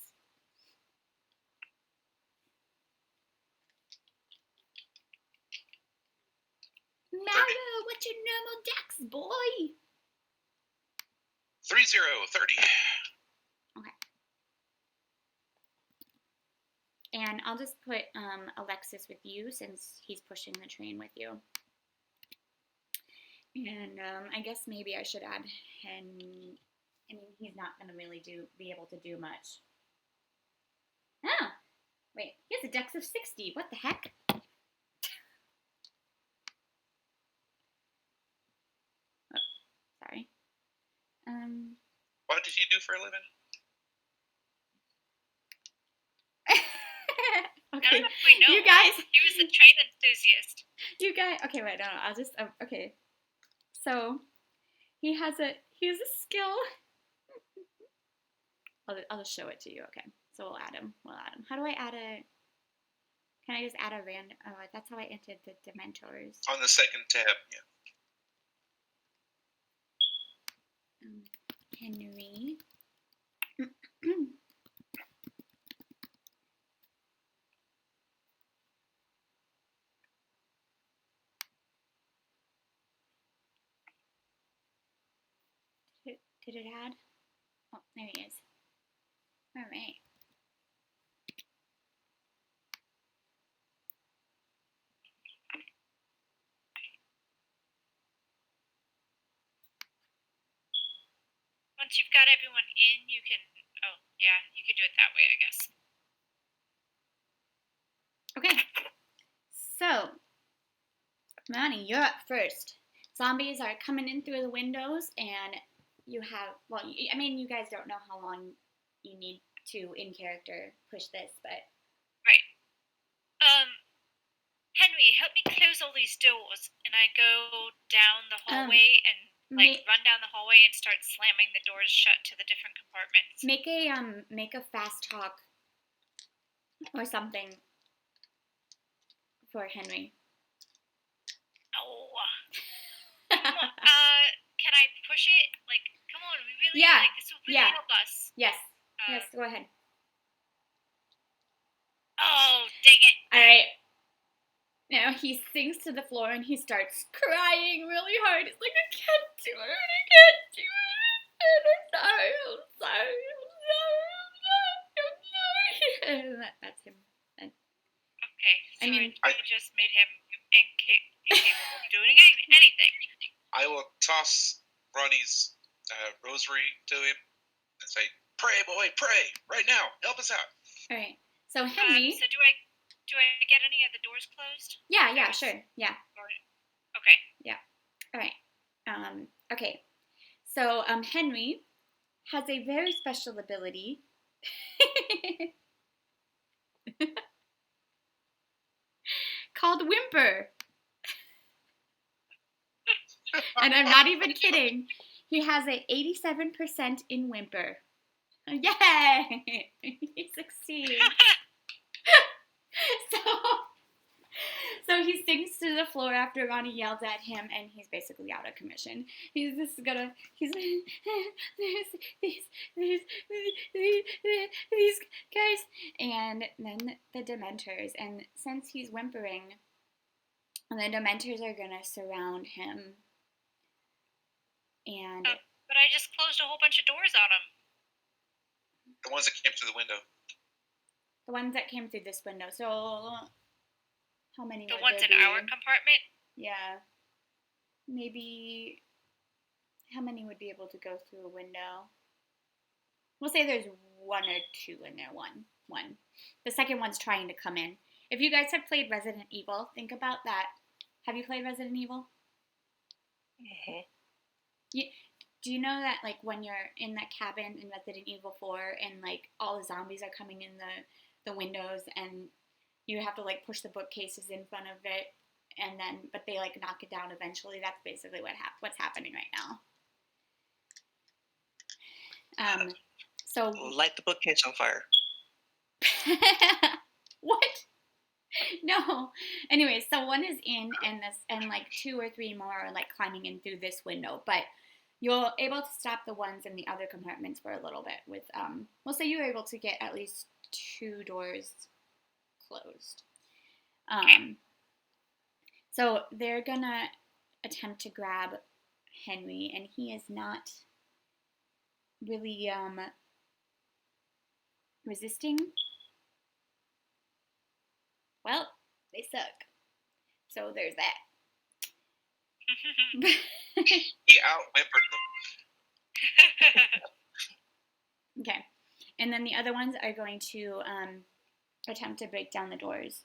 Meryl, what's your normal dex, boy? 30. Okay. And I'll just put Alexis with you since he's pushing the train with you. And I guess maybe I should add Henry. I mean, he's not going to really be able to do much. Oh, wait, he has a dex of 60. What the heck? Oh, sorry. What did you do for a living? Okay. I don't know if we know. You guys. He was a train enthusiast. You guys. Okay, wait, no, I'll just. Okay. So, he has a skill. I'll just show it to you. Okay. So we'll add him. How do I add a? Can I just add a random? Oh, that's how I entered the Dementors. On the second tab, yeah. Henry. Did it add? Oh, there he is. All right. Once you've got everyone in, you can. Oh, yeah, you could do it that way, I guess. Okay. So, Manny, you're up first. Zombies are coming in through the windows, and you have, well, I mean, you guys don't know how long you need to, in character, push this, but... Right. Henry, help me close all these doors, and I go down the hallway and, run down the hallway and start slamming the doors shut to the different compartments. Make a fast talk or something for Henry. Oh. Can I push it? Like, come on, we really, this will really help us. Yes. Yes, go ahead. Oh, dang it. All right. Now he sinks to the floor and he starts crying really hard. He's like, I can't do it. I can't do it. I'm sorry. And that's him. Okay, so I just made him incapable of doing anything. I will toss Ronnie's rosary to him and say, "Pray, boy, pray right now. Help us out." All right. So Henry. So do I get any of the doors closed? Yeah, sure. Yeah. Okay. Yeah. All right. Okay. So Henry has a very special ability. Called Whimper. And I'm not even kidding. He has a 87% in Whimper. Yay! He succeeds. So he sinks to the floor after Ronnie yelled at him, and he's basically out of commission. He's just gonna, he's, there's these guys, and then the Dementors, and since he's whimpering, the Dementors are gonna surround him, and... But I just closed a whole bunch of doors on him. The ones that came through the window. The ones that came through this window, so... How many The would ones there in be? our compartment? Yeah. Maybe... How many would be able to go through a window? We'll say there's one or two in there. One. The second one's trying to come in. If you guys have played Resident Evil, think about that. Have you played Resident Evil? Mm-hmm. Do you know that, like, when you're in that cabin in Resident Evil 4 and, like, all the zombies are coming in the windows and you have to, like, push the bookcases in front of it and then, but they, like, knock it down eventually? That's basically what's happening right now. So... Light the bookcase on fire. What? No. Anyway, so one is in and like two or three more are like climbing in through this window, but you're able to stop the ones in the other compartments for a little bit with we'll say you were able to get at least two doors closed. So they're gonna attempt to grab Henry, and he is not really resisting. Well, they suck. So there's that. He out-whimpered them. Okay. And then the other ones are going to attempt to break down the doors.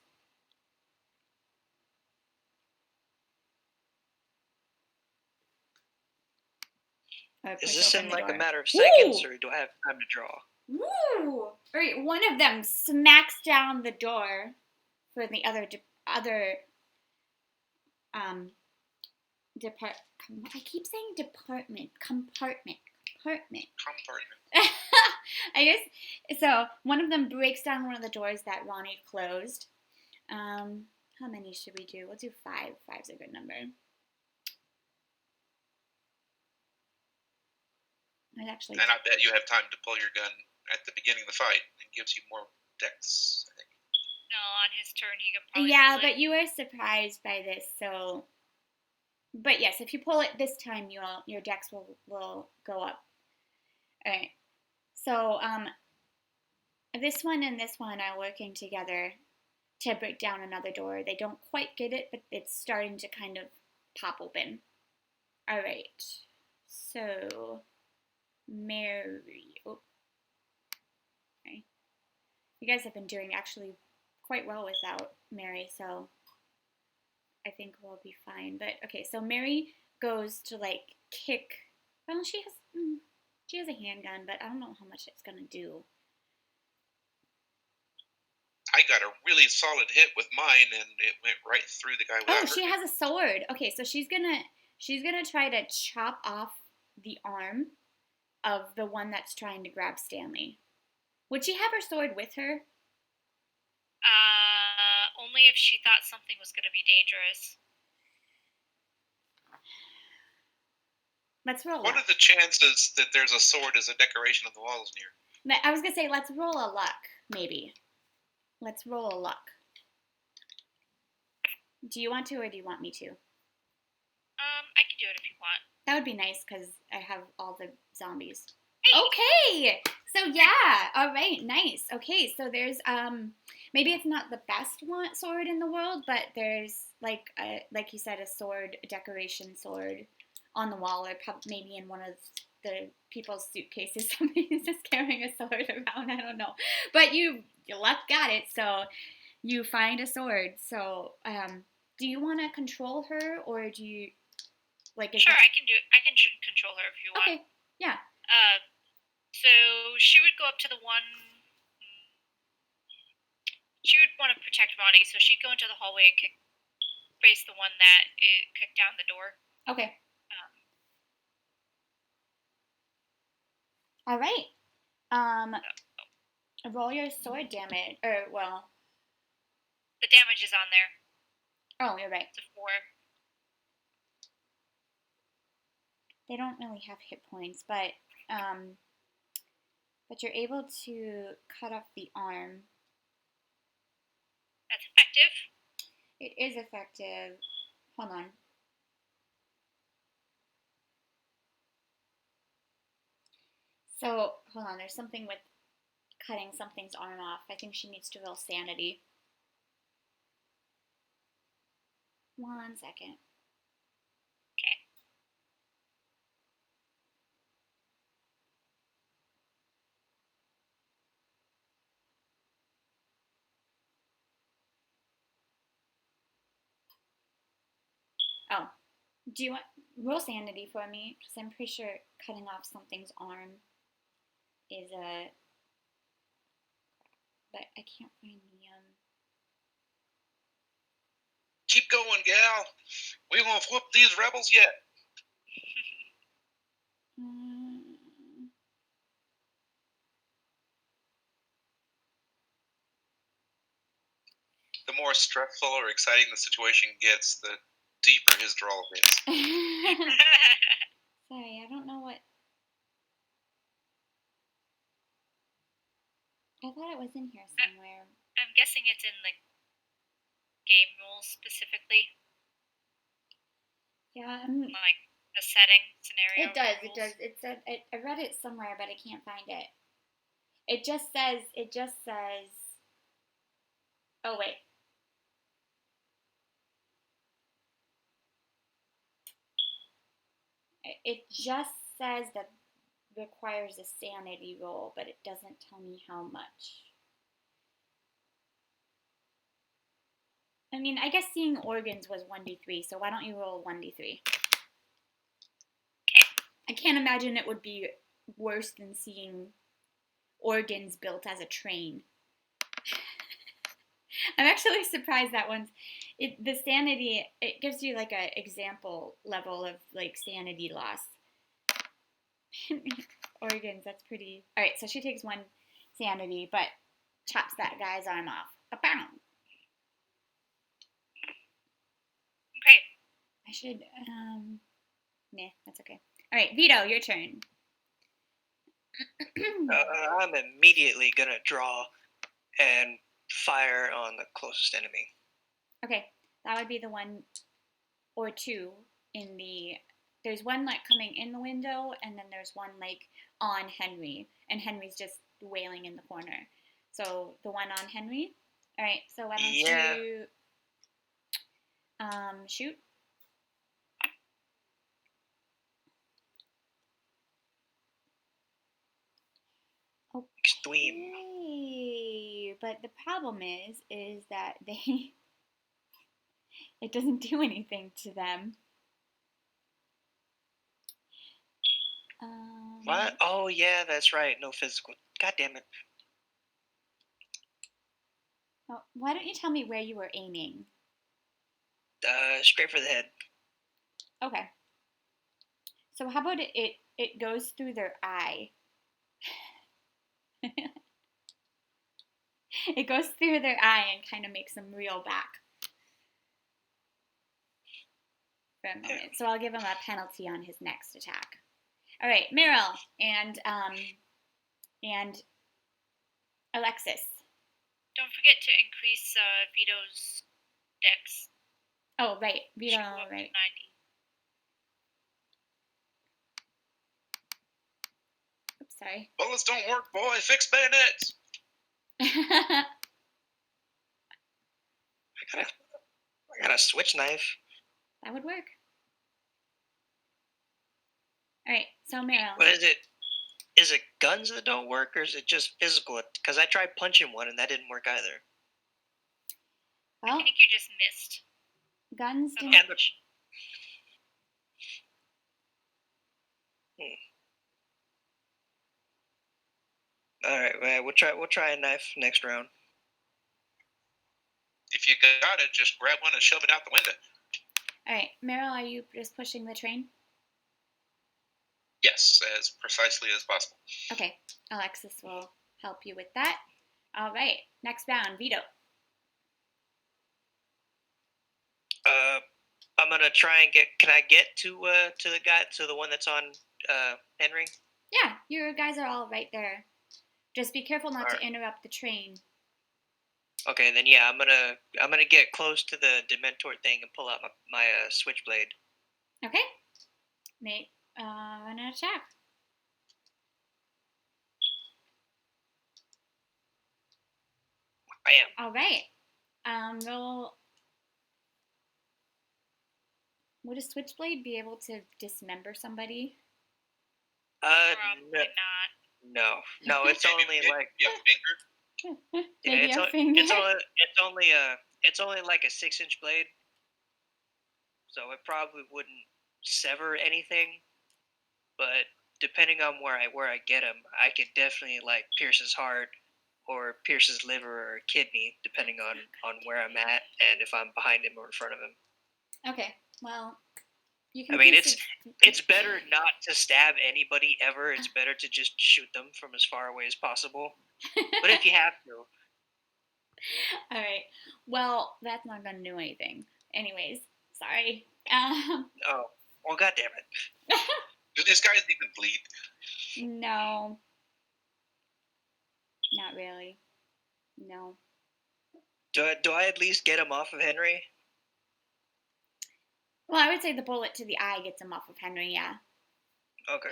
Is this in like a matter of seconds, or do I have time to draw? Woo! All right, one of them smacks down the door for the other I keep saying compartment. I guess so. One of them breaks down one of the doors that Ronnie closed. How many should we do? We'll do 5. 5's a good number. And I bet you have time to pull your gun at the beginning of the fight. It gives you more dex, I think. No, on his turn he can probably Yeah, but you were surprised by this, so... But yes, if you pull it this time, your dex will go up. Alright. So, this one and this one are working together to break down another door. They don't quite get it, but it's starting to kind of pop open. Alright. So... Mary. Oh. Okay. You guys have been doing actually quite well without Mary, so I think we'll be fine. But okay, so Mary goes to like kick. Well, she has a handgun, but I don't know how much it's gonna do. I got a really solid hit with mine, and it went right through the guy. Oh, she has a sword. Okay, so she's gonna try to chop off the arm of the one that's trying to grab Stanley. Would she have her sword with her? Only if she thought something was going to be dangerous. Let's roll. What are the chances that there's a sword as a decoration on the walls near? I was going to say, let's roll a luck, maybe. Let's roll a luck. Do you want to, or do you want me to? I can do it if you want. That would be nice, because I have all the zombies. Hey. Okay! So, yeah. All right, nice. Okay, so there's, maybe it's not the best sword in the world, but there's, like you said, a decoration sword on the wall, or maybe in one of the people's suitcases. Somebody's just carrying a sword around. I don't know. But your luck got it, so you find a sword. So, do you want to control her, or do you... Sure, I can do it. I can control her if you want. Okay, yeah. So she would go up to the one. She would want to protect Ronnie, so she'd go into the hallway and face the one that kicked down the door. Okay. All right. Roll your sword damage, or well. The damage is on there. Oh, you're right. It's a 4. They don't really have hit points, but you're able to cut off the arm. That's effective. It is effective. Hold on. So, hold on. There's something with cutting something's arm off. I think she needs to roll sanity. 1 second. Okay. Oh, do you want roll sanity for me? Because I'm pretty sure cutting off something's arm is a. But I can't find the Keep going, gal. We won't whoop these rebels yet. The more stressful or exciting the situation gets, the deeper his drawl gets. Sorry, I don't know what. I thought it was in here somewhere. I'm guessing it's in the game rules specifically. Yeah, like the setting scenario. It does. rules. It does. It said I read it somewhere, but I can't find it. It just says. Oh wait. It just says that requires a sanity roll, but it doesn't tell me how much. I mean, I guess seeing organs was 1d3, so why don't you roll 1d3? Okay. I can't imagine it would be worse than seeing organs built as a train. I'm actually surprised that one's the sanity. It gives you like a example level of like sanity loss. Organs, that's pretty. All right, so she takes 1 sanity, but chops that guy's arm off. Ba-bam! Okay. I should. Nah, that's okay. All right, Vito, your turn. I'm immediately gonna draw and fire on the closest enemy. Okay, that would be the 1 or 2 in the. There's one like coming in the window, and then there's one like on Henry, and Henry's just wailing in the corner. So the one on Henry. All right. So why don't you shoot? Extreme. Okay, but the problem is that they it doesn't do anything to them. What? Oh yeah, that's right. No physical. God damn it. Well, why don't you tell me where you were aiming? Straight for the head. Okay. So how about it goes through their eye? It goes through their eye and kind of makes them reel back for a moment. So I'll give him a penalty on his next attack. All right, Meryl and Alexis. Don't forget to increase Vito's dex. Oh, right, Vito, Should go up to right. 90. Oops, sorry. Bullets don't work, boy. Fix bayonets. I got a switch knife. That would work. All right, so Meryl. What is it? Is it guns that don't work, or is it just physical? Because I tried punching one, and that didn't work either. Well, I think you just missed. guns Okay. didn't. All right, well, we'll try a knife next round. If you got it, just grab one and shove it out the window. All right, Meryl, are you just pushing the train? Yes, as precisely as possible. Okay, Alexis will help you with that. All right, next round, Vito. I'm gonna try and get. Can I get to the guy, to the one that's on Henry? Yeah, your guys are all right there. Just be careful not to Alright. interrupt the train. Okay, then yeah, I'm gonna get close to the Dementor thing and pull out my switchblade. Okay. Make an attack. I am. All right. Roll. Would a switchblade be able to dismember somebody? Probably not. No. It's Maybe only a like finger. Maybe it's a o- finger. it's only like a 6-inch blade, so it probably wouldn't sever anything. But depending on where I get him, I could definitely like pierce his heart or pierce his liver or kidney, depending on where I'm at and if I'm behind him or in front of him. Okay. Well, you can. I mean, it's better not to stab anybody ever. It's better to just shoot them from as far away as possible. But if you have to. All right. Well, that's not gonna do anything. Anyways, sorry. Oh, well, goddamn it. Do these guys even bleed? No. Not really. No. Do I at least get him off of Henry? Well, I would say the bullet to the eye gets him off of Henry. Yeah. Okay.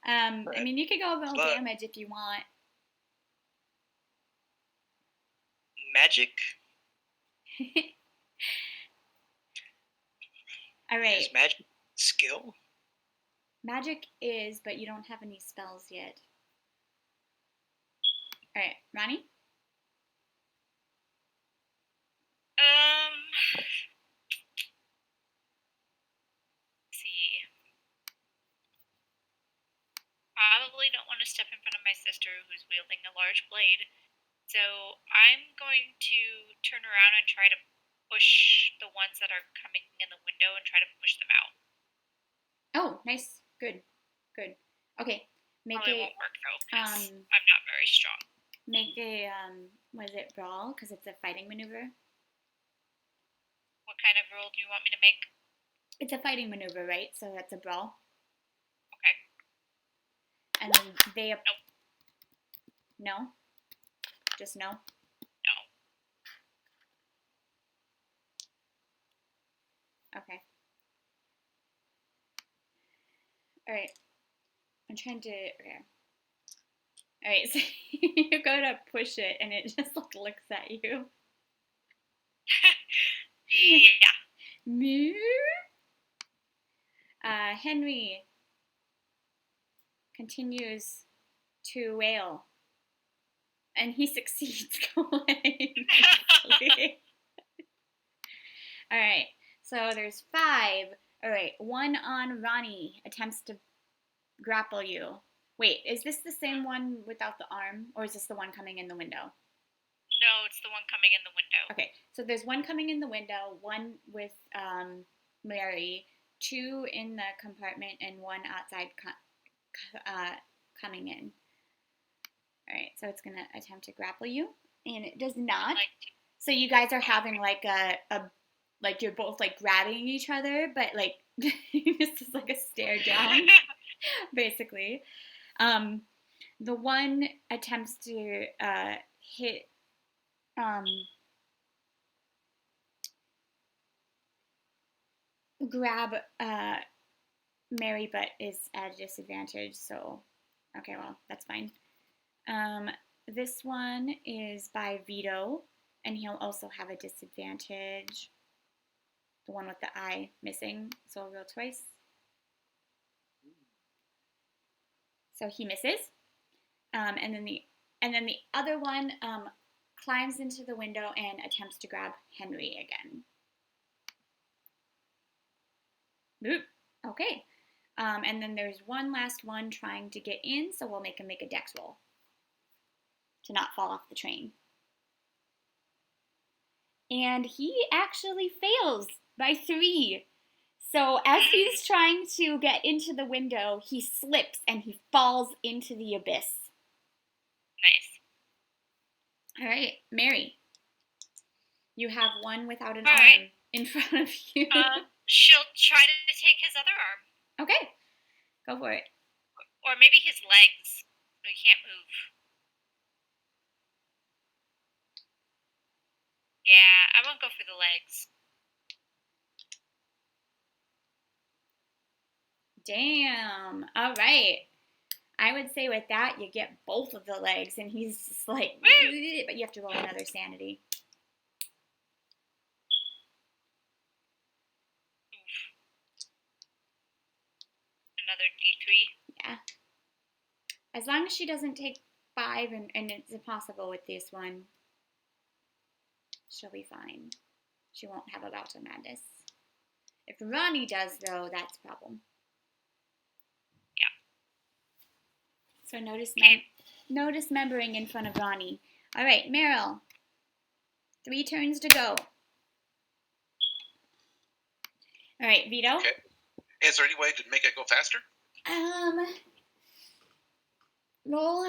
I mean, you could go roll But- damage if you want. Magic All right. is magic skill. Magic is, but you don't have any spells yet. All right, Ronnie. Let's see. Probably don't want to step in front of my sister who's wielding a large blade. So I'm going to turn around and try to push the ones that are coming in the window and try to push them out. Oh, nice. Good. Okay. Make Probably a won't work though because I'm not very strong. was it brawl? Because it's a fighting maneuver. What kind of roll do you want me to make? It's a fighting maneuver, right? So that's a brawl. Okay. And then they. Nope. No. Just no. No. Okay. All right. I'm trying to. Okay. All right. So you go to push it, and it just like looks at you. Yeah. Moo. Henry continues to wail, and he succeeds. Go away. All right. So there's 5. All right. One on Ronnie attempts to grapple you. Wait, is this the same one without the arm, or is this the one coming in the window? No, it's the one coming in the window. Okay, so there's one coming in the window, one with Mary, 2 in the compartment, and 1 outside coming in. All right, so it's going to attempt to grapple you, and it does not. So you guys are having like a like you're both like grabbing each other, but like this is like a stare down, basically. The one attempts to hit grab Mary, but is at a disadvantage. So, okay, well, that's fine. This one is by Vito, and he'll also have a disadvantage. The one with the eye missing, so I'll roll twice. So he misses, and then the other one climbs into the window and attempts to grab Henry again. Boop. Okay. And then there's one last one trying to get in, so we'll make him make a dex roll to not fall off the train. And he actually fails by 3. So as he's trying to get into the window, he slips and he falls into the abyss. Nice. All right, Mary. You have one without an All arm right. in front of you. She'll try to take his other arm. Okay, go for it. Or maybe his legs, so he can't move. Yeah, I won't go for the legs. Damn. All right. I would say with that, you get both of the legs, and he's just like, Woo! but you have to roll another sanity. Another D3. Yeah. As long as she doesn't take 5, and it's impossible with this one, she'll be fine. She won't have a bout of madness. If Ronnie does, though, that's a problem. Yeah. So no Okay. dismembering in front of Ronnie. All right, Meryl. 3 turns to go. All right, Vito. Okay. Is there any way to make it go faster? Roll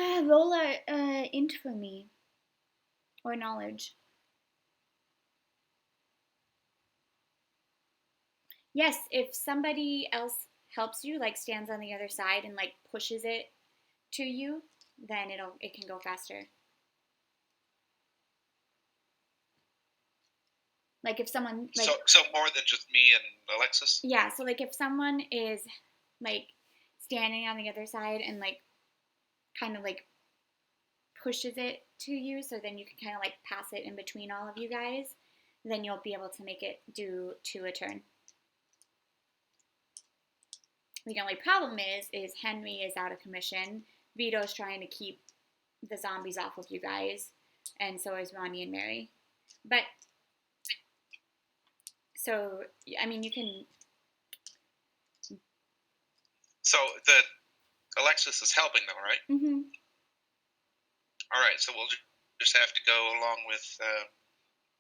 a int for me, or knowledge. Yes, if somebody else helps you, like stands on the other side and like pushes it to you, then it can go faster. Like if someone like So more than just me and Alexis? yeah, so like if someone is like standing on the other side and like kind of like pushes it to you, so then you can kind of like pass it in between all of you guys, then you'll be able to make it do 2 a turn. The only problem is Henry is out of commission. Vito's trying to keep the zombies off of you guys, and so is Ronnie and Mary. But so I mean, you can. So the Alexis is helping them, right? Mm-hmm. All right, so we'll just have to go along with.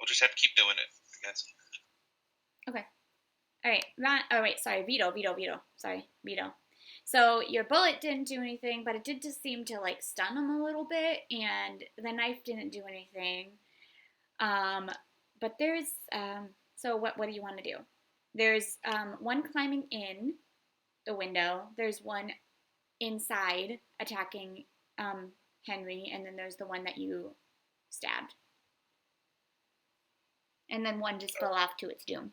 We'll just have to keep doing it, I guess. Okay. All right. Oh wait, sorry, Vito. Sorry, Vito. So your bullet didn't do anything, but it did just seem to like stun him a little bit, and the knife didn't do anything. But there's so what do you want to do? There's one climbing in the window. There's one inside attacking Henry, and then there's the one that you stabbed. And then one just fell off to its doom.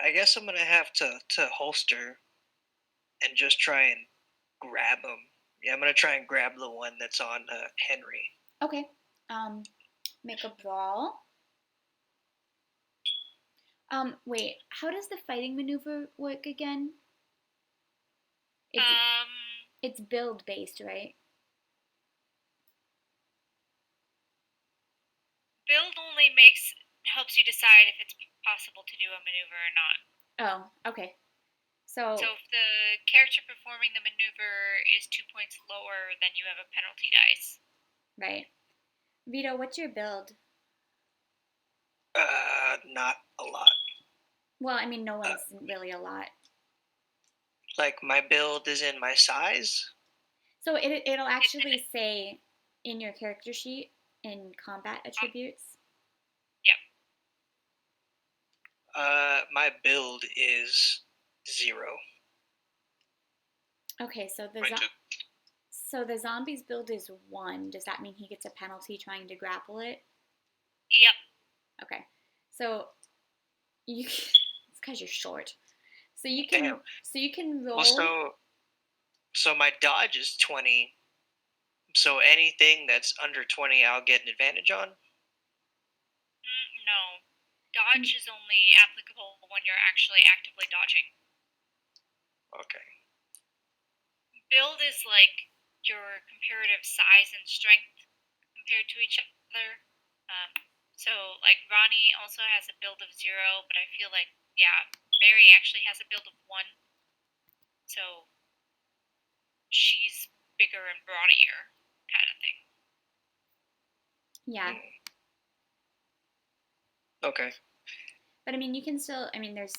I guess I'm gonna have to holster and just try and grab him. Yeah, I'm gonna try and grab the one that's on Henry. Okay. Make a brawl. Wait. How does the fighting maneuver work again? It's build based, right? Build only helps you decide if it's possible to do a maneuver or not. Oh, okay. So if the character performing the maneuver is 2 points lower, then you have a penalty dice. right. Vito, what's your build? Not a lot. Well, I mean, no one's really a lot. Like my build is in my size. So it'll actually say in your character sheet in combat attributes. Yep. My build is 0. Okay, so the zombie's build is 1. Does that mean he gets a penalty trying to grapple it? Yep. Okay, so it's because you're short. So you can roll. Well, so my dodge is 20. So anything that's under 20, I'll get an advantage on. No, dodge is only applicable when you're actually actively dodging. Okay. Build is like your comparative size and strength compared to each other. So like Ronnie also has a build of 0, but I feel like Mary actually has a build of 1. So she's bigger and brawnier, kind of thing. Yeah. Okay. But I mean, you can still. I mean, there's.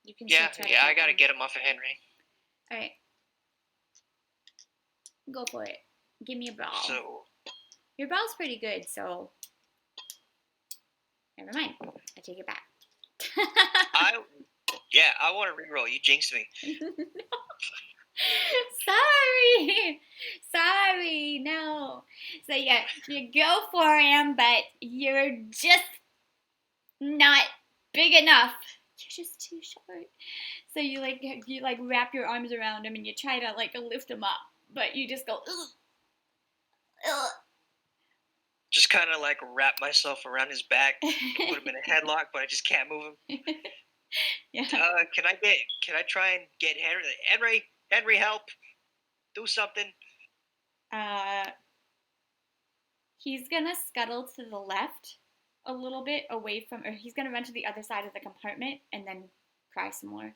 You can. Yeah, still try yeah. to I gotta get him off of Henry. All right. Go for it. Give me a brawl. So Your roll's pretty good, so never mind. I take it back. I want to reroll. You jinxed me. Sorry, no. So yeah, you go for him, but you're just not big enough. You're just too short. So you wrap your arms around him and you try to like lift him up, but you just go ugh, ugh. Just kind of like wrap myself around his back, put him in a headlock, but I just can't move him. Yeah. Can I try and get Henry, help! Do something. He's gonna scuttle to the left a little bit away from, or he's gonna run to the other side of the compartment and then cry some more.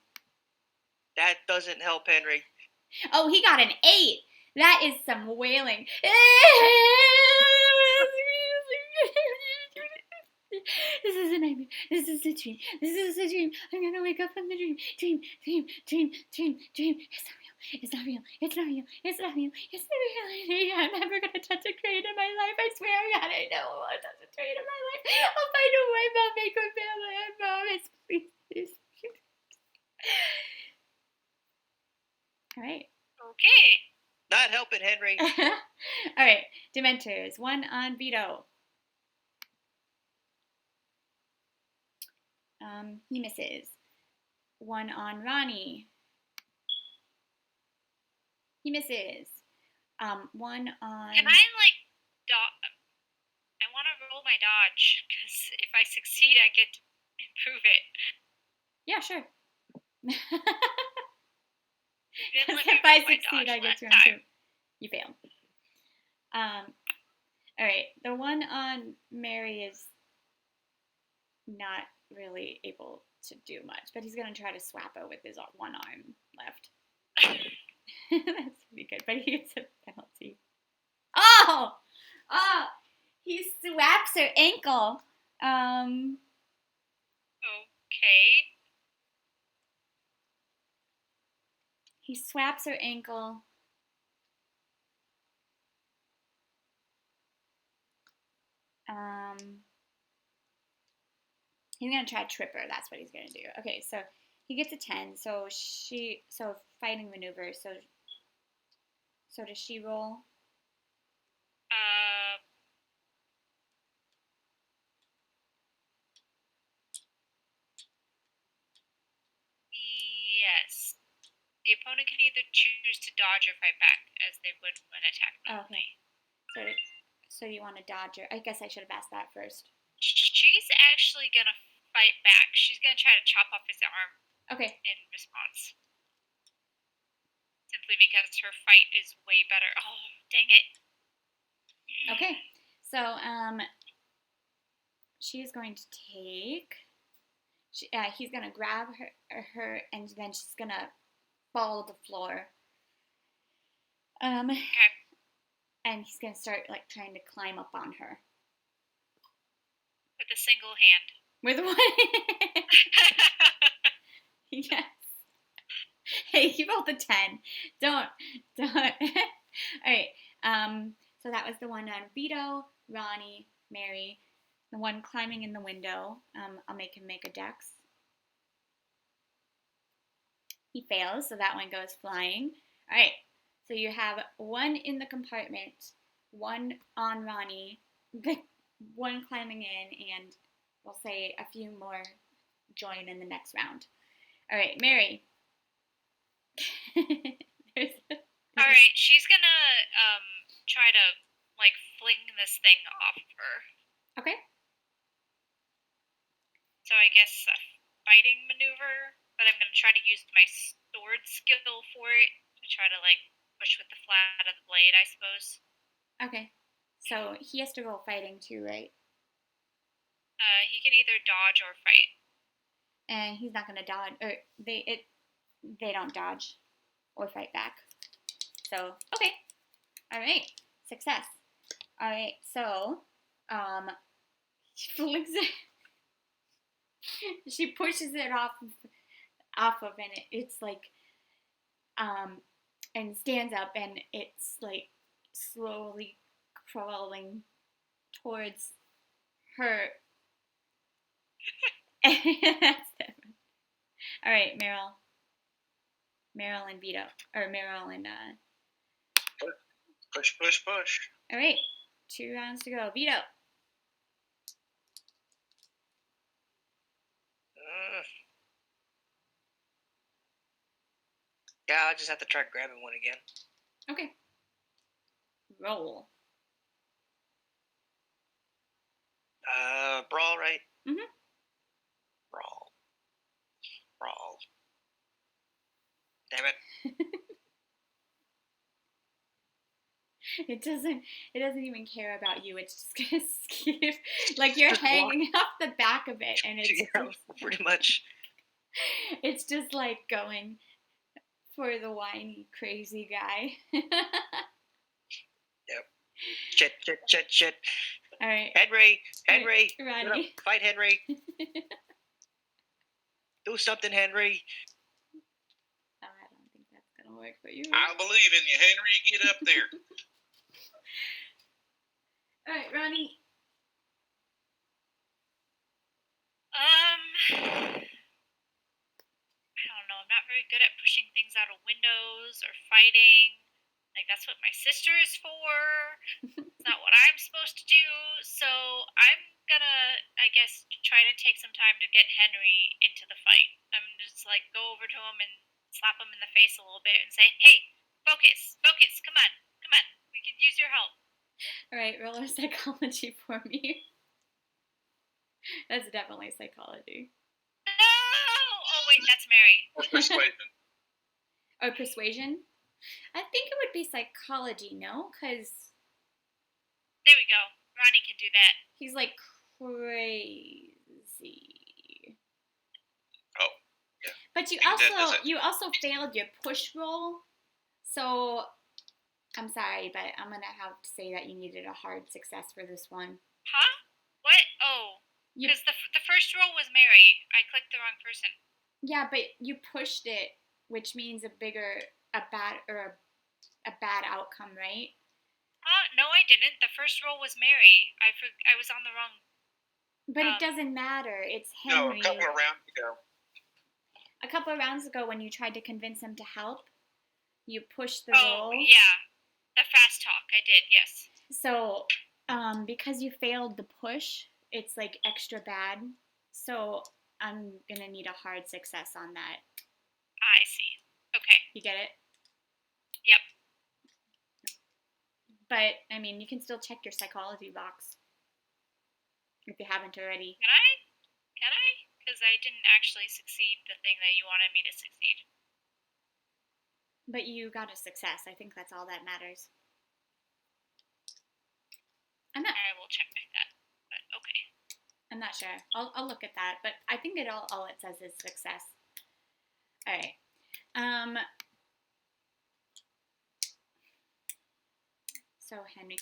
That doesn't help, Henry. Oh, he got an 8. That is some wailing. This is a nightmare. This is a dream. This is a dream. I'm gonna wake up from the dream. Dream. It's not real. It's not real. I'm never gonna touch a crane in my life. I swear to God, I never want to touch a crane in my life. I'll find a way. I'll make a family. I promise. Please. All right. Okay. Not helping, Henry. All right. Dementors. 1 on Vito. He misses. 1 on Ronnie. He misses. 1 on. Can I I want to roll my dodge because if I succeed, I get to improve it. Yeah, sure. Didn't let If me I roll my succeed, dodge I get last to time. improve. You fail. All right. The 1 on Mary is not really able to do much, but he's gonna try to swap it with his 1 arm left. That's pretty good, but he gets a penalty. Oh! He swaps her ankle. Okay. He swaps her ankle. He's gonna try to trip her. That's what he's gonna do. Okay, so he gets a 10. So fighting maneuver. So does she roll? Yes. The opponent can either choose to dodge or fight back, as they would when attacked normally. Okay. So you want to dodge her? I guess I should have asked that first. She's actually gonna fight back. She's gonna try to chop off his arm. Okay. In response. Simply because her fight is way better. Oh, dang it. Okay. So she's going to take. He's gonna grab her, and then she's gonna fall to the floor. Okay. And he's gonna start like trying to climb up on her with a single hand. With one. Yes. Hey, you rolled a 10. Don't. All right. So that was the 1 on Vito, Ronnie, Mary. The 1 climbing in the window. I'll make him make a dex. He fails, so that 1 goes flying. All right. So you have 1 in the compartment, 1 on Ronnie, 1 climbing in, and we'll say a few more join in the next round. All right, Mary. All right, she's gonna try to fling this thing off her. Okay. So I guess a fighting maneuver, but I'm gonna try to use my sword skill for it to try to push with the flat of the blade, I suppose. Okay. So he has to roll fighting too, right? He can either dodge or fight. And he's not gonna dodge, or they don't dodge or fight back. So okay. All right. Success. All right. So she flings it. She pushes it off of, and it's and stands up, and it's slowly crawling towards her. That's different. All right, Meryl and Vito, or Meryl and Push, push, push. All right, 2 rounds to go. Vito. Yeah, I'll just have to try grabbing one again. Okay. Roll. Brawl, right? Mhm. Brawl. Damn it. It doesn't even care about you. It's just gonna skip. Like you're Just walk. hanging off the back of it, and it's Yeah, pretty much. it's just like going for the whiny, crazy guy. Yep. Shit. All right, Henry! Ronnie. Get up. Fight, Henry! Do something, Henry! Oh, I don't think that's gonna work for you. I believe in you, Henry. Get up there. All right, Ronnie. I don't know. I'm not very good at pushing things out of windows or fighting. Like, that's what my sister is for. It's not what I'm supposed to do. So I'm gonna, I guess, try to take some time to get Henry into the fight. I'm just like go over to him and slap him in the face a little bit and say, "Hey, focus, come on, we could use your help." All right, roll a psychology for me. That's definitely psychology. No! Oh wait, that's Mary. Or persuasion. Or persuasion? I think it would be psychology, no? Because There we go. Ronnie can do that. he's like crazy. Oh, yeah. But you That also doesn't- you also failed your push roll, so I'm sorry, but I'm gonna have to say that you needed a hard success for this one. Huh? What? Oh, You because the first roll was Mary. I clicked the wrong person. yeah, but you pushed it, which means a bad outcome, right? No, I didn't. The first roll was Mary. I was on the wrong. But it doesn't matter. It's No, Henry. a couple of rounds ago. A couple of rounds ago, when you tried to convince him to help, you pushed the Oh, roll. yeah. The fast talk. I did, yes. So, because you failed the push, it's like extra bad. So I'm gonna need a hard success on that. I see. Okay. You get it? Yep. But I mean, you can still check your psychology box if you haven't already. Can I? Because I didn't actually succeed the thing that you wanted me to succeed. But you got a success. I think that's all that matters. I'm not check that. But okay. I'm not sure. I'll look at that, but I think all it says is success. All right. So Henry,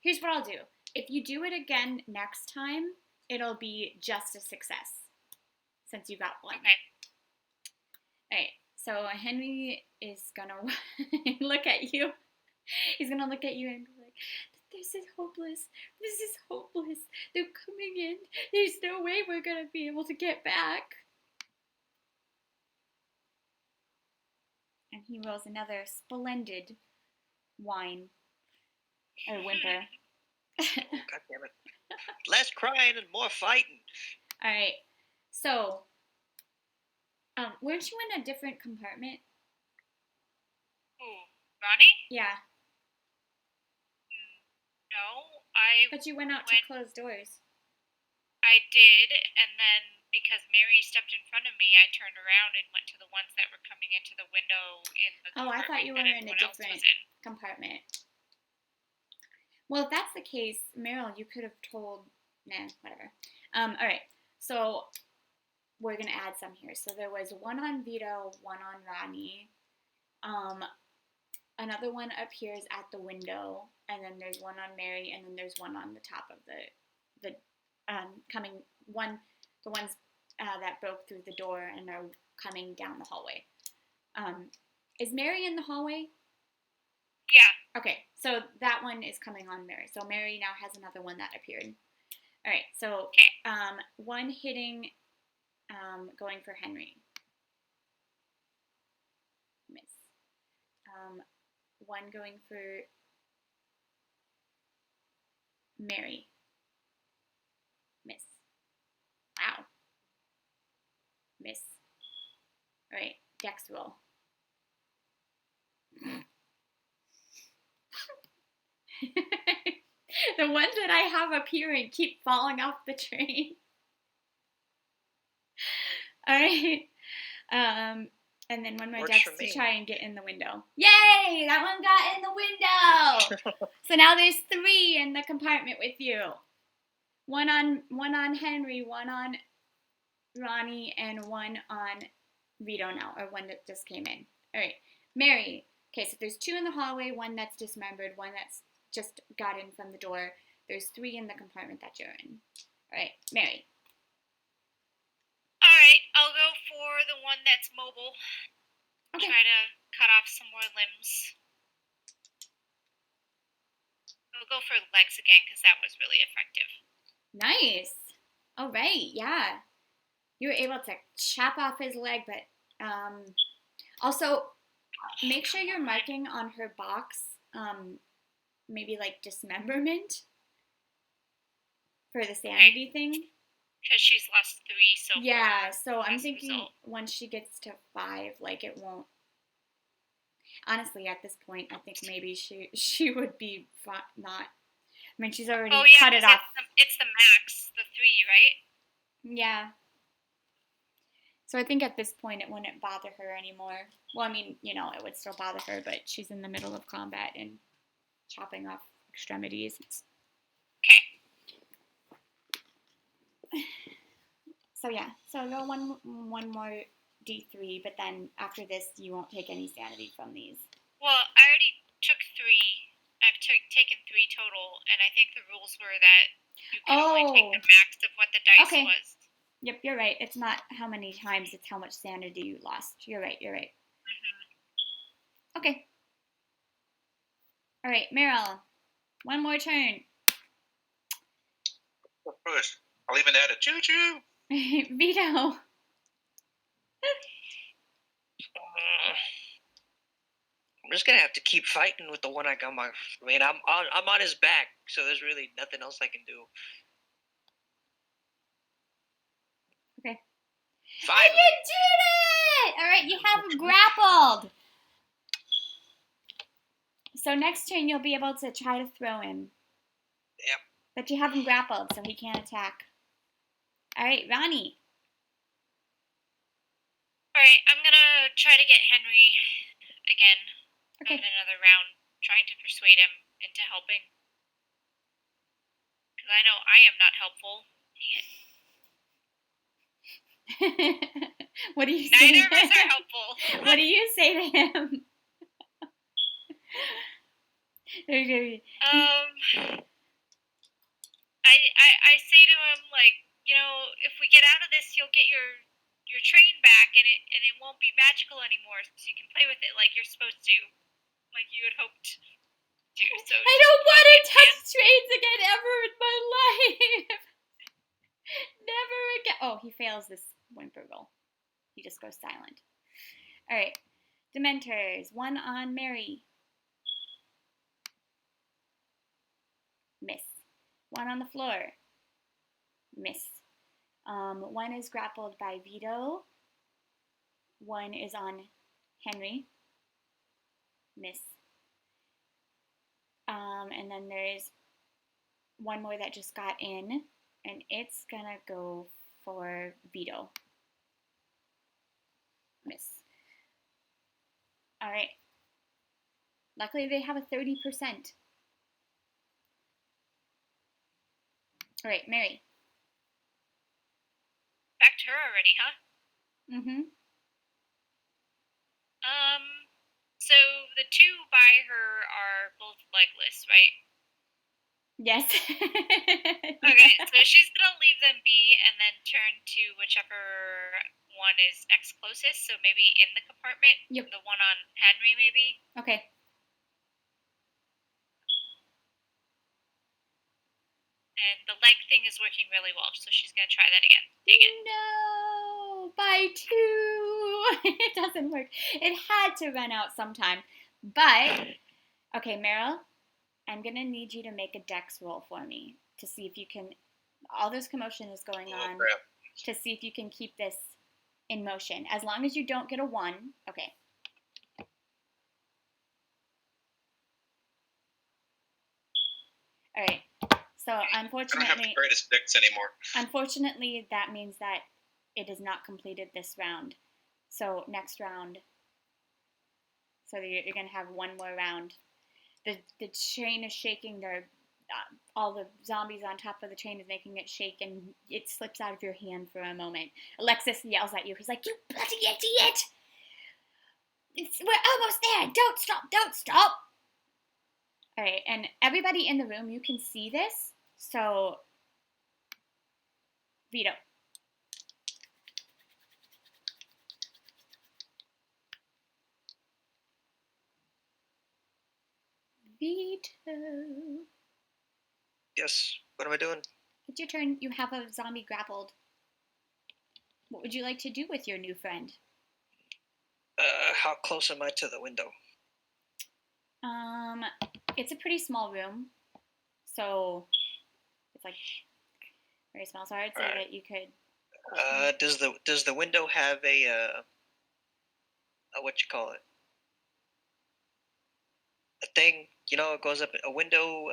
here's what I'll do. If you do it again next time, it'll be just a success, since you got one. Okay. All right. So Henry is gonna look at you. He's gonna look at you and be like, "This is hopeless. This is hopeless. They're coming in. There's no way we're gonna be able to get back." And he rolls another splendid whine or whimper. God damn it. Less crying and more fighting. All right. So, weren't you in a different compartment? Ooh, Ronnie? Yeah, No, I but you went out to close doors. did, and then because Mary stepped in front of me, I turned around and went to the ones that were coming into the window in the Oh, I thought you were compartment in a that everyone else different was in. compartment. Well, if that's the case, Meryl, you could have told. Nah, whatever. All right. So we're gonna add some here. So there was one on Vito, one on Ronnie. Another one appears at the window, and then there's one on Mary, and then there's one on the top of the ones that broke through the door and are coming down the hallway. Is Mary in the hallway? Yeah. Okay, so that one is coming on Mary. So Mary now has another one that appeared. All right, so one hitting, going for Henry. Miss. One going for Mary. Miss. Wow. Miss. All right, Dex roll. The ones that I have appearing keep falling off the train. All right. And then one more Works Dex for to me. try and get in the window. Yay! That one got in the window. So now there's 3 in the compartment with you. One on Henry, one on Ronnie, and one on Vito now, or one that just came in. All right, Mary. Okay, so there's 2 in the hallway, one that's dismembered, one that's just got in from the door. There's 3 in the compartment that you're in. All right, Mary. All right, I'll go for the one that's mobile. Okay. Try to cut off some more limbs. I'll go for legs again because that was really effective. Nice. All right, yeah. You were able to chop off his leg, but also make sure you're marking on her box, maybe like dismemberment for the sanity thing. Because she's lost 3 so far. Yeah, so I'm as a thinking result. once she gets to 5, like it won't. Honestly, at this point, I think maybe she would be not. I mean, she's already cut it off. It's the max, the 3, right? Yeah. So I think at this point it wouldn't bother her anymore. Well, I mean, you know, it would still bother her, but she's in the middle of combat and chopping off extremities. Okay. So yeah, so go one more D3, but then after this you won't take any sanity from these. Well, I already took 3. I've taken 3 total, and I think the rules were that you could only take the max of what the dice was. Yep, you're right. It's not how many times, it's how much sanity you lost. You're right. Mm-hmm. Okay. All right, Meryl. One more turn. Push. I'll even add a choo-choo. Vito. I'm just gonna have to keep fighting with the one I got my. I mean, I'm on his back, so there's really nothing else I can do. Okay. Finally. You did it! All right, you have him grappled. So next turn you'll be able to try to throw him. Yep. But you have him grappled, so he can't attack. All right, Ronnie. All right, I'm gonna try to get Henry again. Okay. In another round, trying to persuade him into helping. Because I know I am not helpful. What do you say? Neither of us are helpful. What do you say to him? I say to him, like, you know, if we get out of this, you'll get your train back, and it won't be magical anymore, so you can play with it like you're supposed to, like you had hoped to. So I don't want to touch trains again ever in my life. Never again. Oh, he fails this whimper roll. He just goes silent. All right, Dementors. One on Mary. Miss. One on the floor. Miss. One is grappled by Vito. One is on Henry. Miss. And then there's one more that just got in, and it's gonna go for Vito. Miss. All right. Luckily, they have a 30%. All right, Mary. Back to her already, huh? Mm-hmm. So the 2 by her are both legless, right? Yes. Okay, so she's gonna leave them be and then turn to whichever one is next closest. So maybe in the compartment. Yep. The one on Henry, maybe. Okay. And the leg thing is working really well, so she's gonna try that again. Dang it. No, by 2. It doesn't work. It had to run out sometime. But, okay, Meryl, I'm going to need you to make a dex roll for me to see if you can, all this commotion is going on, crap. to see if you can keep this in motion. As long as you don't get a 1, okay. All right. So I don't have the unfortunately, greatest dex anymore. that means that it has not completed this round. So next round, so you're going to have one more round. The train is shaking. All the zombies on top of the train is making it shake, and it slips out of your hand for a moment. Alexis yells at you. He's like, "You bloody idiot! We're almost there. Don't stop! Don't stop!" All right, and everybody in the room, you can see this. So, Vito. Vito. Yes. What am I doing? It's your turn. You have a zombie grappled. What would you like to do with your new friend? How close am I to the window? It's a pretty small room, so it's like very small. So I would say that you could. Does the window have a what you call it? A thing, it goes up a window,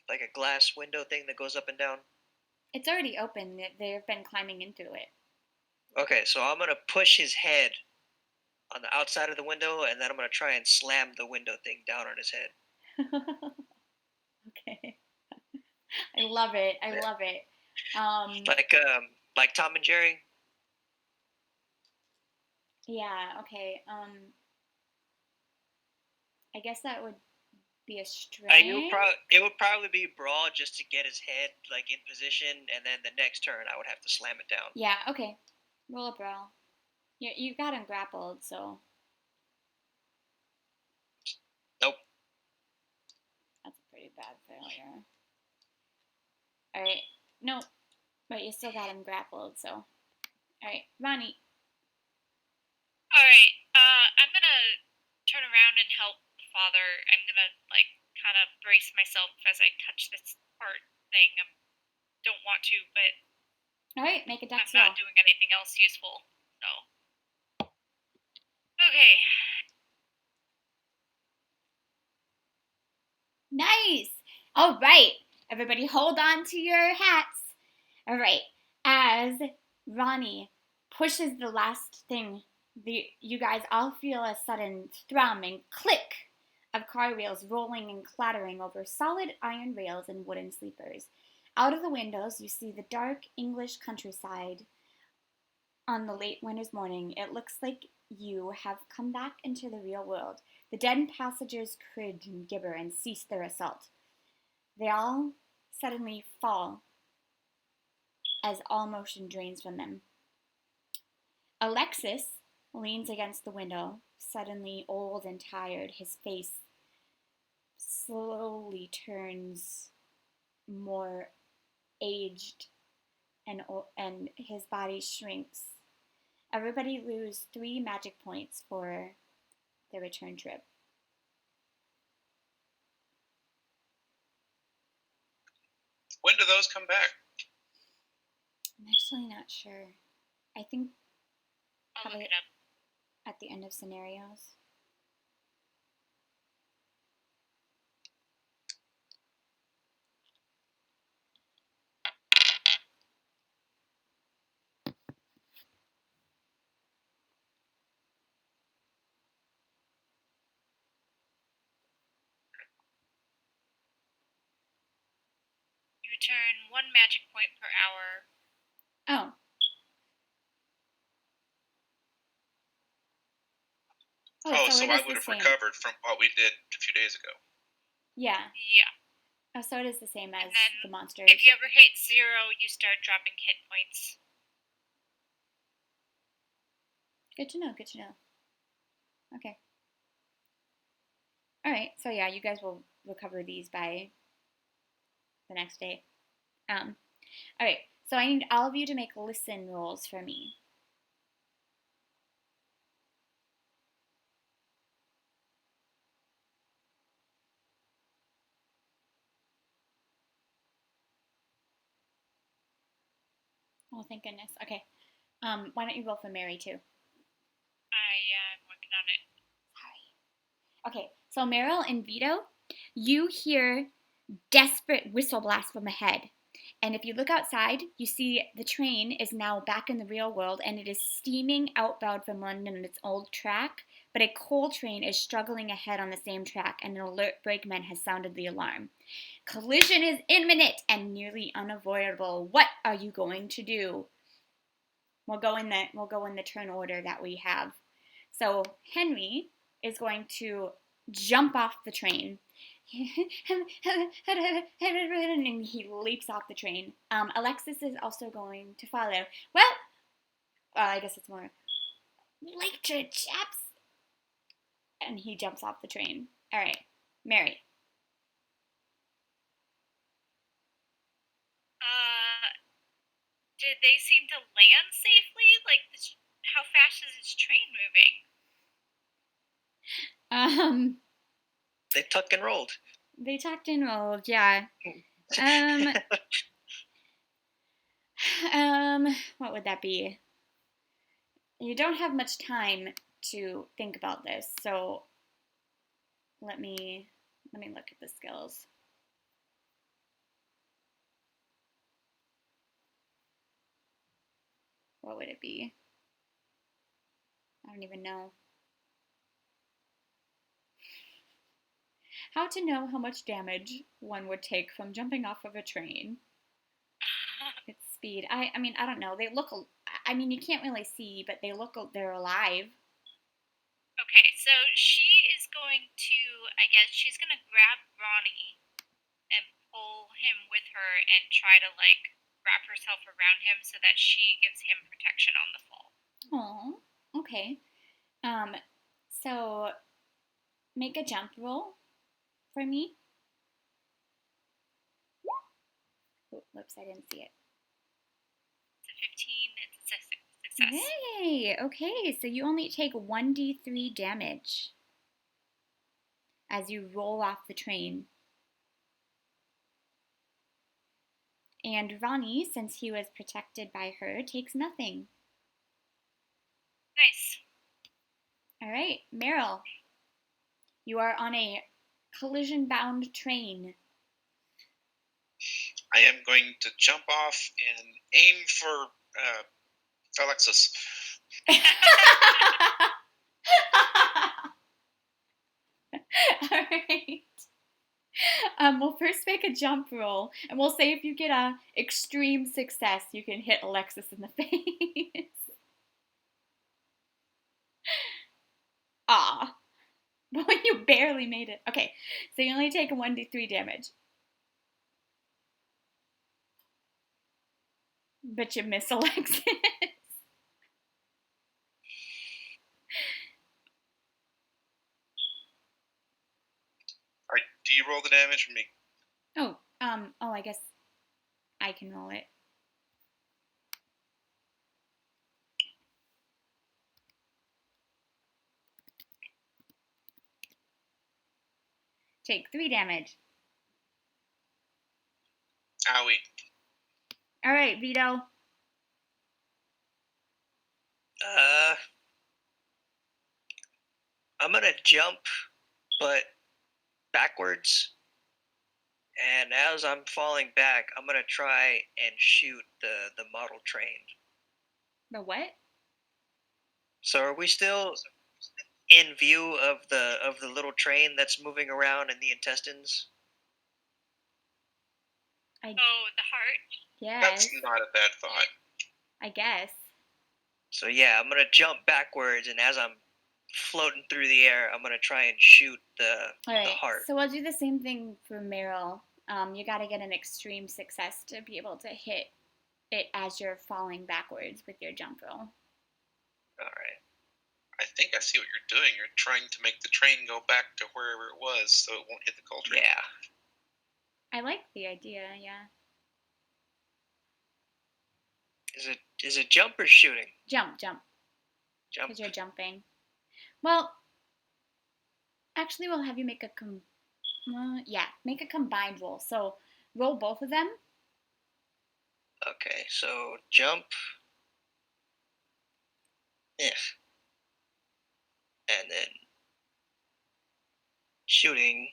like a glass window thing that goes up and down. It's already open. They've been climbing in through it. Okay, so I'm gonna push his head on the outside of the window, and then I'm gonna try and slam the window thing down on his head. Okay. I love it. I love it. Like Tom and Jerry. Yeah. Okay. I guess that would be a strength. It would probably be brawl just to get his head like in position, and then the next turn I would have to slam it down. Yeah. Okay. Roll a brawl. You got him grappled, so. Nope. That's a pretty bad failure. All right. No, but you still got him grappled, so. All right, Ronnie. All right. I'm gonna turn around and help Father. I'm gonna kind of brace myself as I touch this part thing. I don't want to, but All right, make a dex I'm roll. not doing anything else useful. So. Okay. Nice. All right, everybody, hold on to your hats. All right, as Ronnie pushes the last thing, you guys all feel a sudden thrum and click of car wheels rolling and clattering over solid iron rails and wooden sleepers. Out of the windows, you see the dark English countryside. On the late winter's morning, it looks like you have come back into the real world. The dead passengers cringe and gibber and cease their assault. They all suddenly fall as all motion drains from them. Alexis leans against the window, suddenly old and tired. His face slowly turns more aged, and his body shrinks. Everybody lose 3 magic points for the return trip. When do those come back? I'm actually not sure. I think I'll look probably it up. at the end of scenarios. You return 1 magic point per hour. Oh. So I would have recovered from what we did a few days ago. Yeah. Yeah. Oh, so it is the same as the monsters. If you ever hit 0, you start dropping hit points. Good to know, good to know. Okay. All right, so yeah, you guys will recover these by the next day. All right. So I need all of you to make listen rolls for me. Oh, thank goodness. Okay. Why don't you roll for Mary too? I'm working on it. Sorry. Okay. So Meryl and Vito, you hear desperate whistle blast from ahead. And if you look outside, you see the train is now back in the real world and it is steaming outbound from London on its old track. But a coal train is struggling ahead on the same track, and an alert brakeman has sounded the alarm. Collision is imminent and nearly unavoidable. What are you going to do? We'll go in the turn order that we have. So Henry is going to jump off the train. And he leaps off the train. Alexis is also going to follow. Well, I guess it's more later, chaps. And he jumps off the train. All right, Mary. Did they seem to land safely? Like, how fast is this train moving? They tucked and rolled. They tucked and rolled, yeah. What would that be? You don't have much time to think about this, so let me look at the skills. What would it be? I don't even know. How to know how much damage one would take from jumping off of a train. It's speed. I mean, I don't know. They look, I mean, you can't really see, but they're alive. Okay, so she is going to, I guess, she's going to grab Ronnie and pull him with her and try to, like, wrap herself around him so that she gives him protection on the fall. Oh, okay. So make a jump roll for me. Oh, whoops, I didn't see it. It's a 15, it's a success. Yay! Okay, so you only take 1d3 damage as you roll off the train. And Ronnie, since he was protected by her, takes nothing. Nice. All right, Meryl, you are on a collision-bound train. I am going to jump off and aim for Alexis. All right. We'll first make a jump roll, and we'll say if you get a extreme success, you can hit Alexis in the face. Ah, boy, you barely made it. Okay, so you only take a 1d3 damage. But you miss Alexis. Alright, do you roll the damage for me? I guess I can roll it. Take 3 damage. Owie. All right, Vito. I'm gonna jump, but backwards. And as I'm falling back, I'm gonna try and shoot the model train. The what? So are we still in view of the little train that's moving around in the intestines? Oh, the heart? Yes. That's not a bad thought. I guess. So yeah, I'm gonna jump backwards, and as I'm floating through the air, I'm gonna try and shoot the heart. So we'll do the same thing for Meryl. You got to get an extreme success to be able to hit it as you're falling backwards with your jump roll. All right. I think I see what you're doing. You're trying to make the train go back to wherever it was so it won't hit the coal train. Yeah. I like the idea, yeah. Is it jump or shooting? Jump. Jump. Because you're jumping. Well, actually, we'll have you make a make a combined roll. So roll both of them. Okay, so jump. If. And then shooting.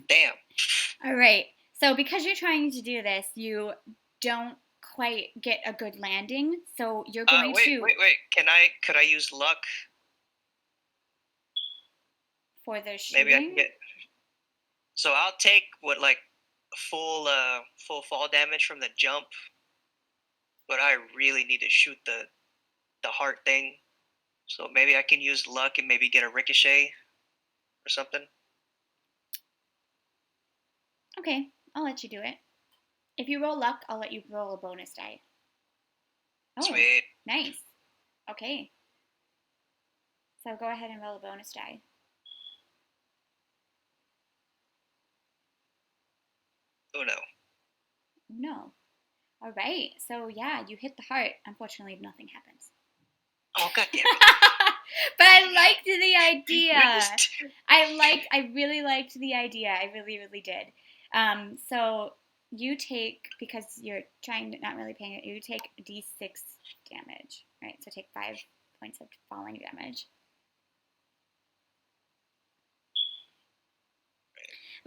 Damn. All right. So because you're trying to do this, you don't quite get a good landing. So you're going wait, to wait. Could I use luck? For the shooting. Maybe I can get. So I'll take like full fall damage from the jump, but I really need to shoot the heart thing. So maybe I can use luck and maybe get a ricochet or something. Okay, I'll let you do it. If you roll luck, I'll let you roll a bonus die. Oh, Sweet. Nice. Okay. So go ahead and roll a bonus die. Oh no. No. All right. So yeah, you hit the heart. Unfortunately, nothing happens. Oh god damn it. But I liked the idea. I really liked the idea. I really, really did. So you take, because you're trying to not really paying it, you take d6 damage. Right. So take 5 points of falling damage.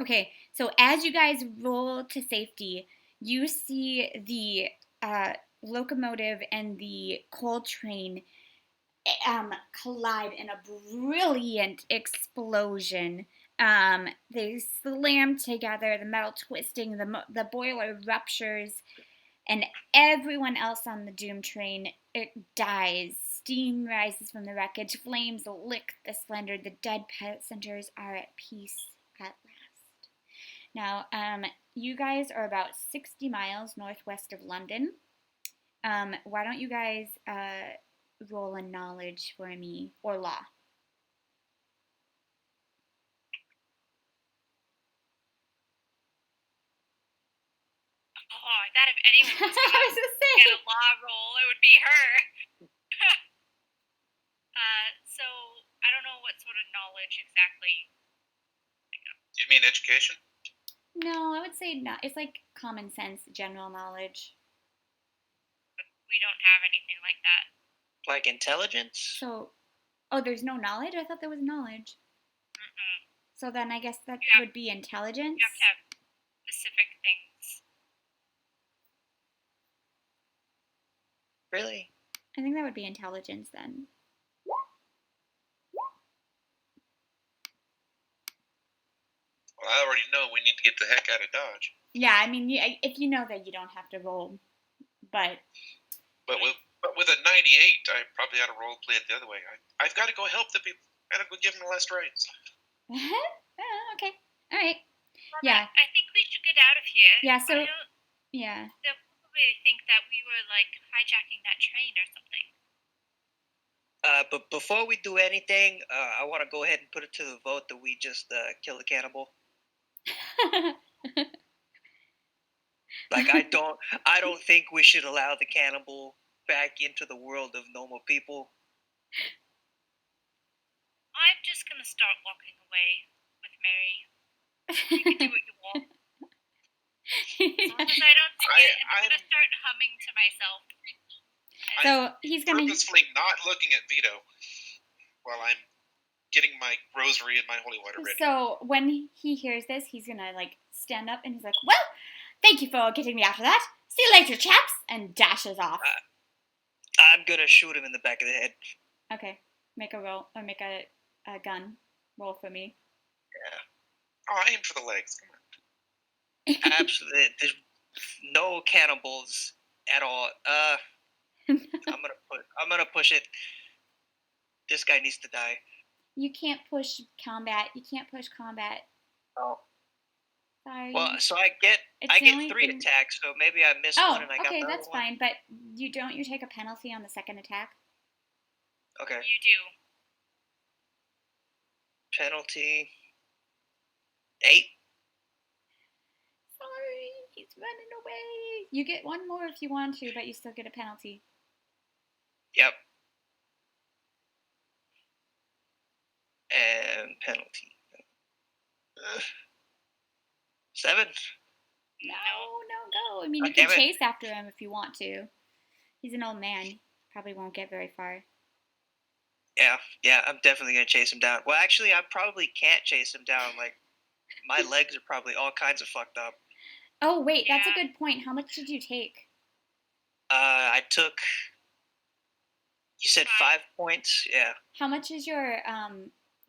Okay, so as you guys roll to safety, you see the locomotive and the coal train collide in a brilliant explosion. They slam together, the metal twisting, the boiler ruptures, and everyone else on the doom train dies. Steam rises from the wreckage, flames lick the slender, the dead passengers are at peace at last. Now, you guys are about 60 miles northwest of London. Why don't you guys roll a knowledge for me, or law? Oh, I thought if anyone was going to get a law roll, it would be her. So I don't know what sort of knowledge exactly. Do you mean education? No, I would say not. It's like common sense, general knowledge. But we don't have anything like that. Like intelligence? So, there's no knowledge? I thought there was knowledge. Mm-mm. So then I guess that would be intelligence. You have to have specific things. Really? I think that would be intelligence then. Well, I already know we need to get the heck out of Dodge. Yeah, I mean, if you know that, you don't have to roll, but with a 98, I probably ought to role play it the other way. I've got to go help the people. I gotta go give them the last rites. Okay, all right. Well, Yeah. I think we should get out of here. Yeah. So yeah. They'll probably think that we were like hijacking that train or something. But before we do anything, I want to go ahead and put it to the vote that we just kill the cannibal. Like I don't think we should allow the cannibal back into the world of normal people. I'm just gonna start walking away with Mary. You can do what you want. As long as I don't see it, I'm gonna start humming to myself. So he's gonna purposefully not looking at Vito while I'm getting my rosary and my holy water ready. So when he hears this, he's gonna like stand up and he's like, "Well, thank you for getting me out of that. See you later, chaps," and dashes off. I'm gonna shoot him in the back of the head. Okay, make a roll or make a gun roll for me. Yeah. Oh, I aim for the legs. Come on. Absolutely, there's no cannibals at all. I'm gonna push it. This guy needs to die. You can't push combat. You can't push combat. Oh. Sorry. Well, so I get 3 attacks, so maybe I missed one and I got the other one. Okay, that's fine. But you take a penalty on the second attack? Okay. You do. Penalty 8. Sorry. He's running away. You get one more if you want to, but you still get a penalty. Yep. And penalty. 7. No, go. I mean, Oh, you can damn it. chase after him if you want to. He's an old man. Probably won't get very far. Yeah, I'm definitely gonna chase him down. Well, actually, I probably can't chase him down. Like, my legs are probably all kinds of fucked up. Oh, wait, that's a good point. How much did you take? I took. You said 5 points. Yeah. How much is your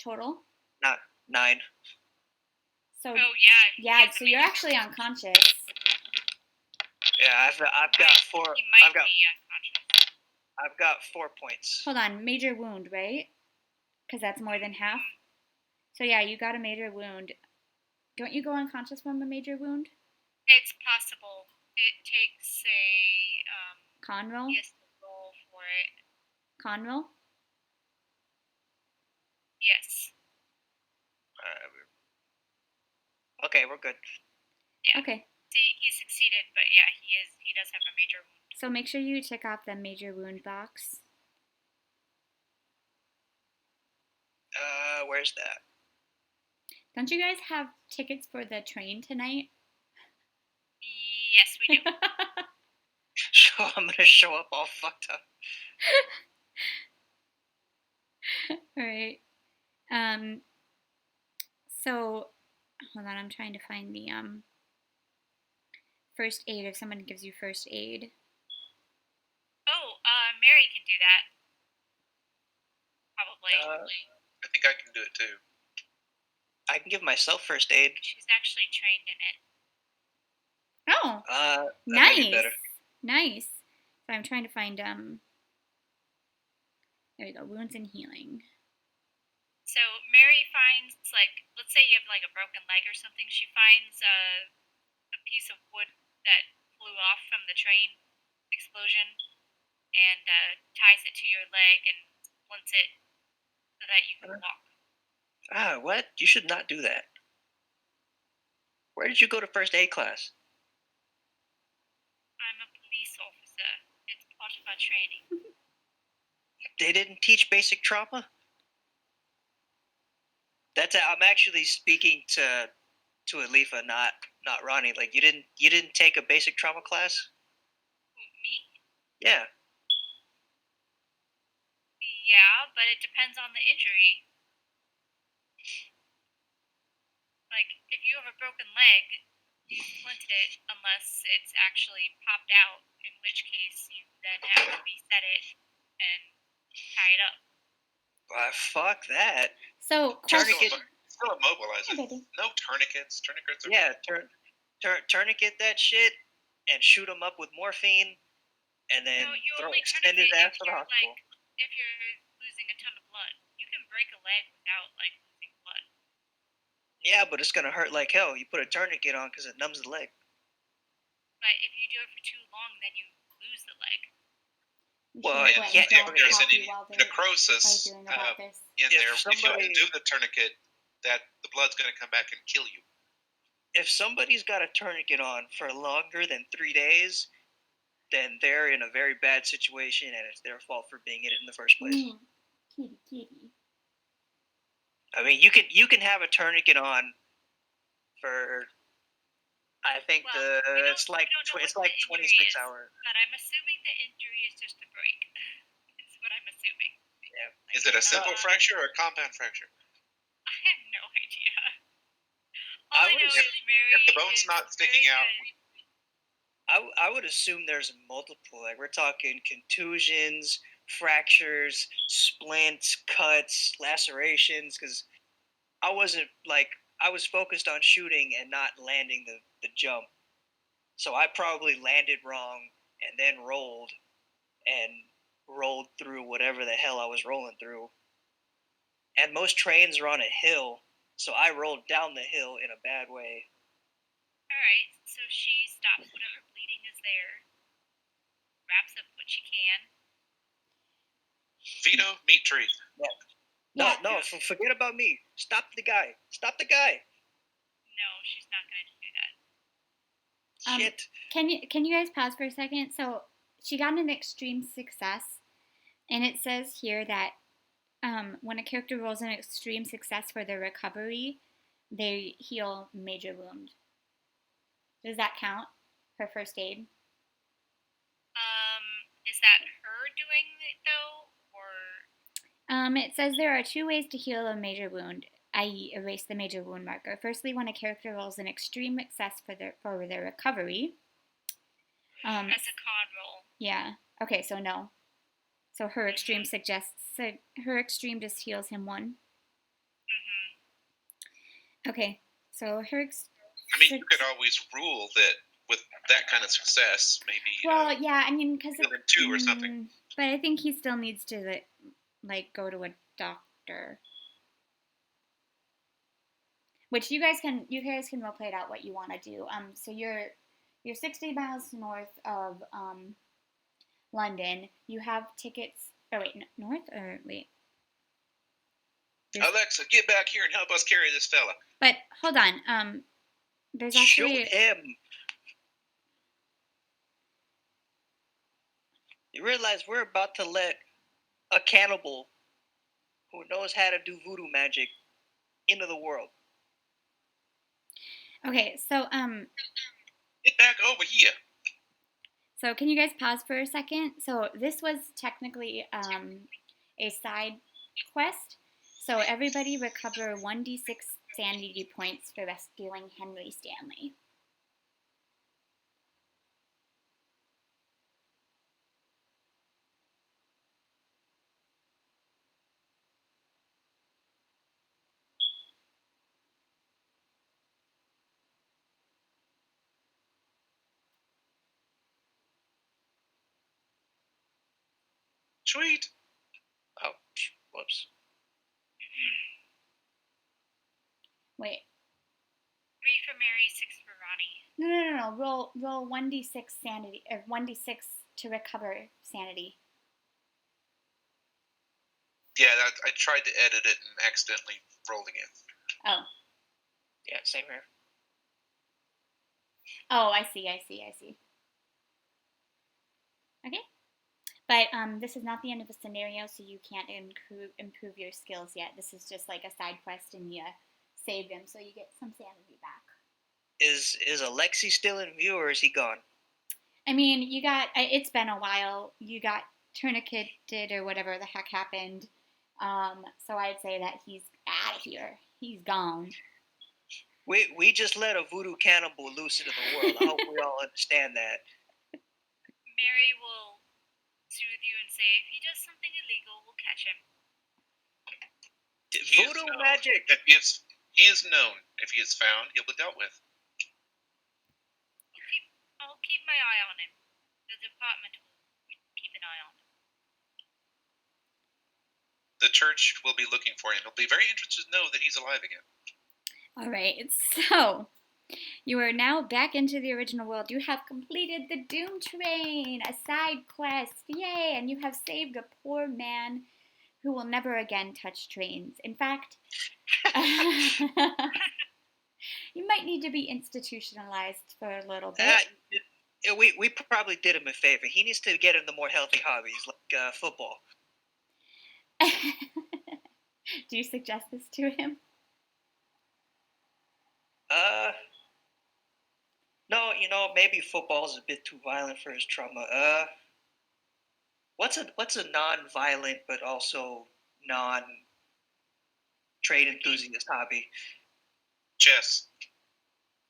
total? Not 9. So Oh yeah. yeah, so you're actually unconscious. Yeah, I've got 4. He might I've got be unconscious. I've got 4 points. Hold on, major wound, right? Because that's more than half. So yeah, you got a major wound. Don't you go unconscious from a major wound? It's possible. It takes a Con roll? yes roll for it. Con roll? Yes. Okay, we're good. Yeah. Okay. See, he succeeded, but yeah, he does have a major wound. So make sure you check off the major wound box. Where's that? Don't you guys have tickets for the train tonight? Yes, we do. So I'm gonna show up all fucked up. All right. So hold on, I'm trying to find the first aid if someone gives you first aid. Oh, Mary can do that. Probably. I think I can do it too. I can give myself first aid. She's actually trained in it. Oh, That might be better. Nice. So I'm trying to find there we go, wounds and healing. So Mary finds, like, let's say you have like a broken leg or something. She finds a piece of wood that flew off from the train explosion and ties it to your leg and splints it so that you can walk. What? You should not do that. Where did you go to first aid class? I'm a police officer. It's part of our training. They didn't teach basic trauma? I'm actually speaking to Alifa, not Ronnie. Like, you didn't take a basic trauma class? Me? Yeah. Yeah, but it depends on the injury. Like, if you have a broken leg, you splint it unless it's actually popped out, in which case you then have to reset it and tie it up. Fuck that. So Tourniquet. Still immobilize it. Baby. No tourniquets. Tourniquets are Tourniquet that shit and shoot him up with morphine, and then No, you throw only extend his tourniquet ass if to the you're hospital. like if you're losing a ton of blood. You can break a leg without like losing blood. Yeah, but it's gonna hurt like hell. You put a tourniquet on because it numbs the leg. But if you do it for too long, then you lose the leg. Well, yeah, yeah, if there's copy any while they're necrosis arguing about this. in If there, if you somebody- undo the tourniquet, that the blood's going to come back and kill you. If somebody's got a tourniquet on for longer than 3 days, then they're in a very bad situation, and it's their fault for being in it in the first place. Kitty. I mean, you can have a tourniquet on for, I think it's like 26 hours. But I'm assuming the injury is just a break. Is what I'm assuming. Yeah. Is it a simple fracture or a compound fracture? I have no idea. I All I would know assume- is Mary. if the bone's is not sticking very out. good. I would assume there's multiple. Like, we're talking contusions, fractures, splints, cuts, lacerations. Because I was focused on shooting and not landing the jump. So I probably landed wrong and then rolled through whatever the hell I was rolling through. And most trains are on a hill, so I rolled down the hill in a bad way. Alright, so she stops whatever bleeding is there, wraps up what she can. Vito, meat tree. No, forget about me. Stop the guy. No, she's not going to do that. Shit. Can you guys pause for a second? So she got an extreme success, and it says here that when a character rolls an extreme success for their recovery, they heal major wound. Does that count for first aid? Is that her doing it though, or? It says there are 2 ways to heal a major wound, i.e., erase the major wound marker. Firstly, when a character rolls an extreme success for their recovery. As a con roll. Yeah. Okay, so no. So her extreme her extreme just heals him 1. Okay, so her. I mean, you could always rule that with that kind of success, maybe. Well, yeah, I mean, because heal him 2 or something. But I think he still needs to like go to a doctor. Which you guys can role play it out what you want to do. So you're 60 miles north of London. You have tickets. Oh wait, north or wait. Alexa, get back here and help us carry this fella. But hold on. There's actually. Shoot him. You realize we're about to let a cannibal who knows how to do voodoo magic into the world. Okay, so get back over here. So can you guys pause for a second? So this was technically a side quest. So everybody recover 1d6 sanity points for rescuing Henry Stanley. Sweet. Oh, whoops. Wait. 3 for Mary, 6 for Ronnie. No. Roll 1d6 sanity, or 1d6 to recover sanity. Yeah, I tried to edit it and accidentally rolled again. Oh. Yeah, same here. Oh, I see. Okay. But this is not the end of the scenario, so you can't improve your skills yet. This is just like a side quest, and you save him, so you get some sanity back. Is Alexi still in view, or is he gone? I mean, it's been a while. You got tourniqueted or whatever the heck happened. So I'd say that he's out of here. He's gone. We just let a voodoo cannibal loose into the world. I hope we all understand that. Mary will soothe you and say, if he does something illegal, we'll catch him. Voodoo magic! He is known. If he is found, he'll be dealt with. I'll keep my eye on him. The department will keep an eye on him. The church will be looking for him. They'll be very interested to know that he's alive again. All right, so you are now back into the original world. You have completed the Doom Train, a side quest. Yay! And you have saved a poor man who will never again touch trains. In fact, you might need to be institutionalized for a little bit. We probably did him a favor. He needs to get into more healthy hobbies, like football. Do you suggest this to him? No, maybe football is a bit too violent for his trauma. What's a non-violent but also non-trade enthusiast hobby? Chess.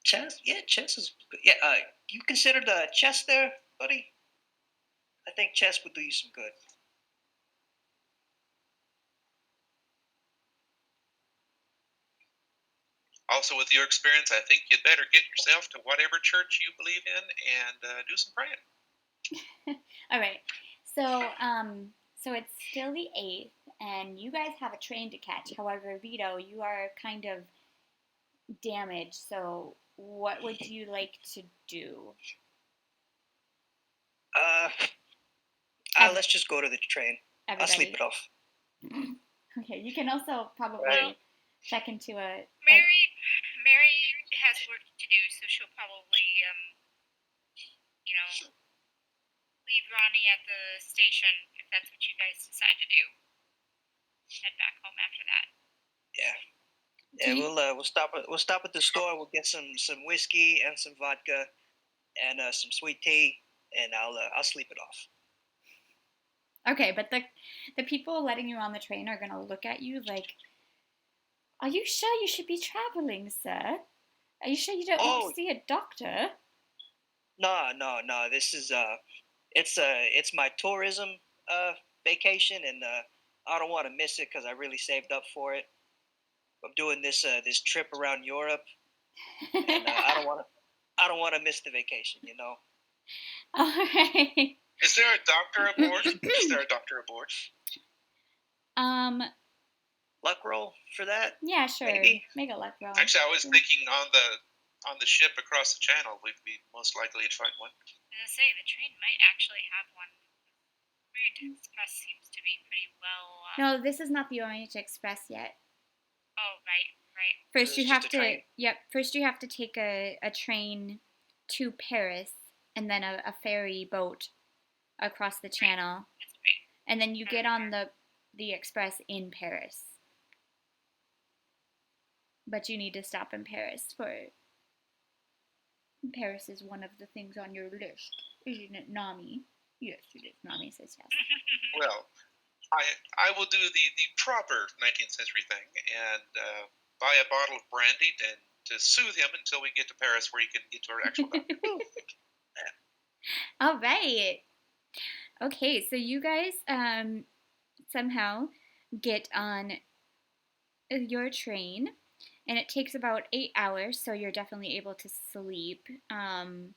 Chess? Yeah, chess is good. Yeah, you consider the chess there, buddy? I think chess would do you some good. Also, with your experience, I think you'd better get yourself to whatever church you believe in and do some praying. All right. So it's still the 8th, and you guys have a train to catch. However, Vito, you are kind of damaged. So what would you like to do? Let's just go to the train. Everybody. I'll sleep it off. Okay, you can also probably check into a... Mary has work to do, so she'll probably leave Ronnie at the station if that's what you guys decide to do. Head back home after that. Yeah. Yeah, we'll stop at the store. We'll get some whiskey and some vodka and some sweet tea, and I'll sleep it off. Okay, but the people letting you on the train are gonna look at you like, are you sure you should be traveling, sir? Are you sure you don't want to see a doctor? No. This is it's my tourism vacation, and I don't want to miss it because I really saved up for it. I'm doing this trip around Europe, and I don't want to miss the vacation. All right. Is there a doctor aboard? Luck roll for that? Yeah, sure. Maybe. Make a luck roll. Actually, I was thinking on the ship across the channel, we'd be most likely to find one. I was gonna say the train might actually have one. Orient Express seems to be pretty well. No, this is not the Orient Express yet. Oh, right. First you have to. Yep. First you have to take a train to Paris, and then a ferry boat across the channel. That's right. And then you get on the express in Paris. But you need to stop in Paris Paris is one of the things on your list, isn't it, Nami? Yes, it is. Nami says yes. Well, I will do the proper 19th century thing and buy a bottle of brandy and to soothe him until we get to Paris, where he can get to our actual doctor. All right. Okay, so you guys somehow get on your train, and it takes about 8 hours, so you're definitely able to sleep. And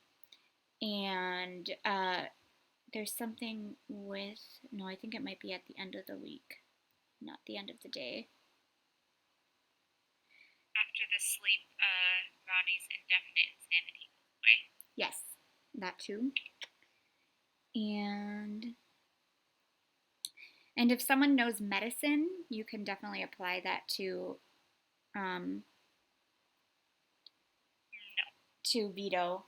there's something with, no, I think it might be at the end of the week, not the end of the day. After the sleep, Ronnie's indefinite insanity goes away. Yes, that too. And if someone knows medicine, you can definitely apply that to to Vito.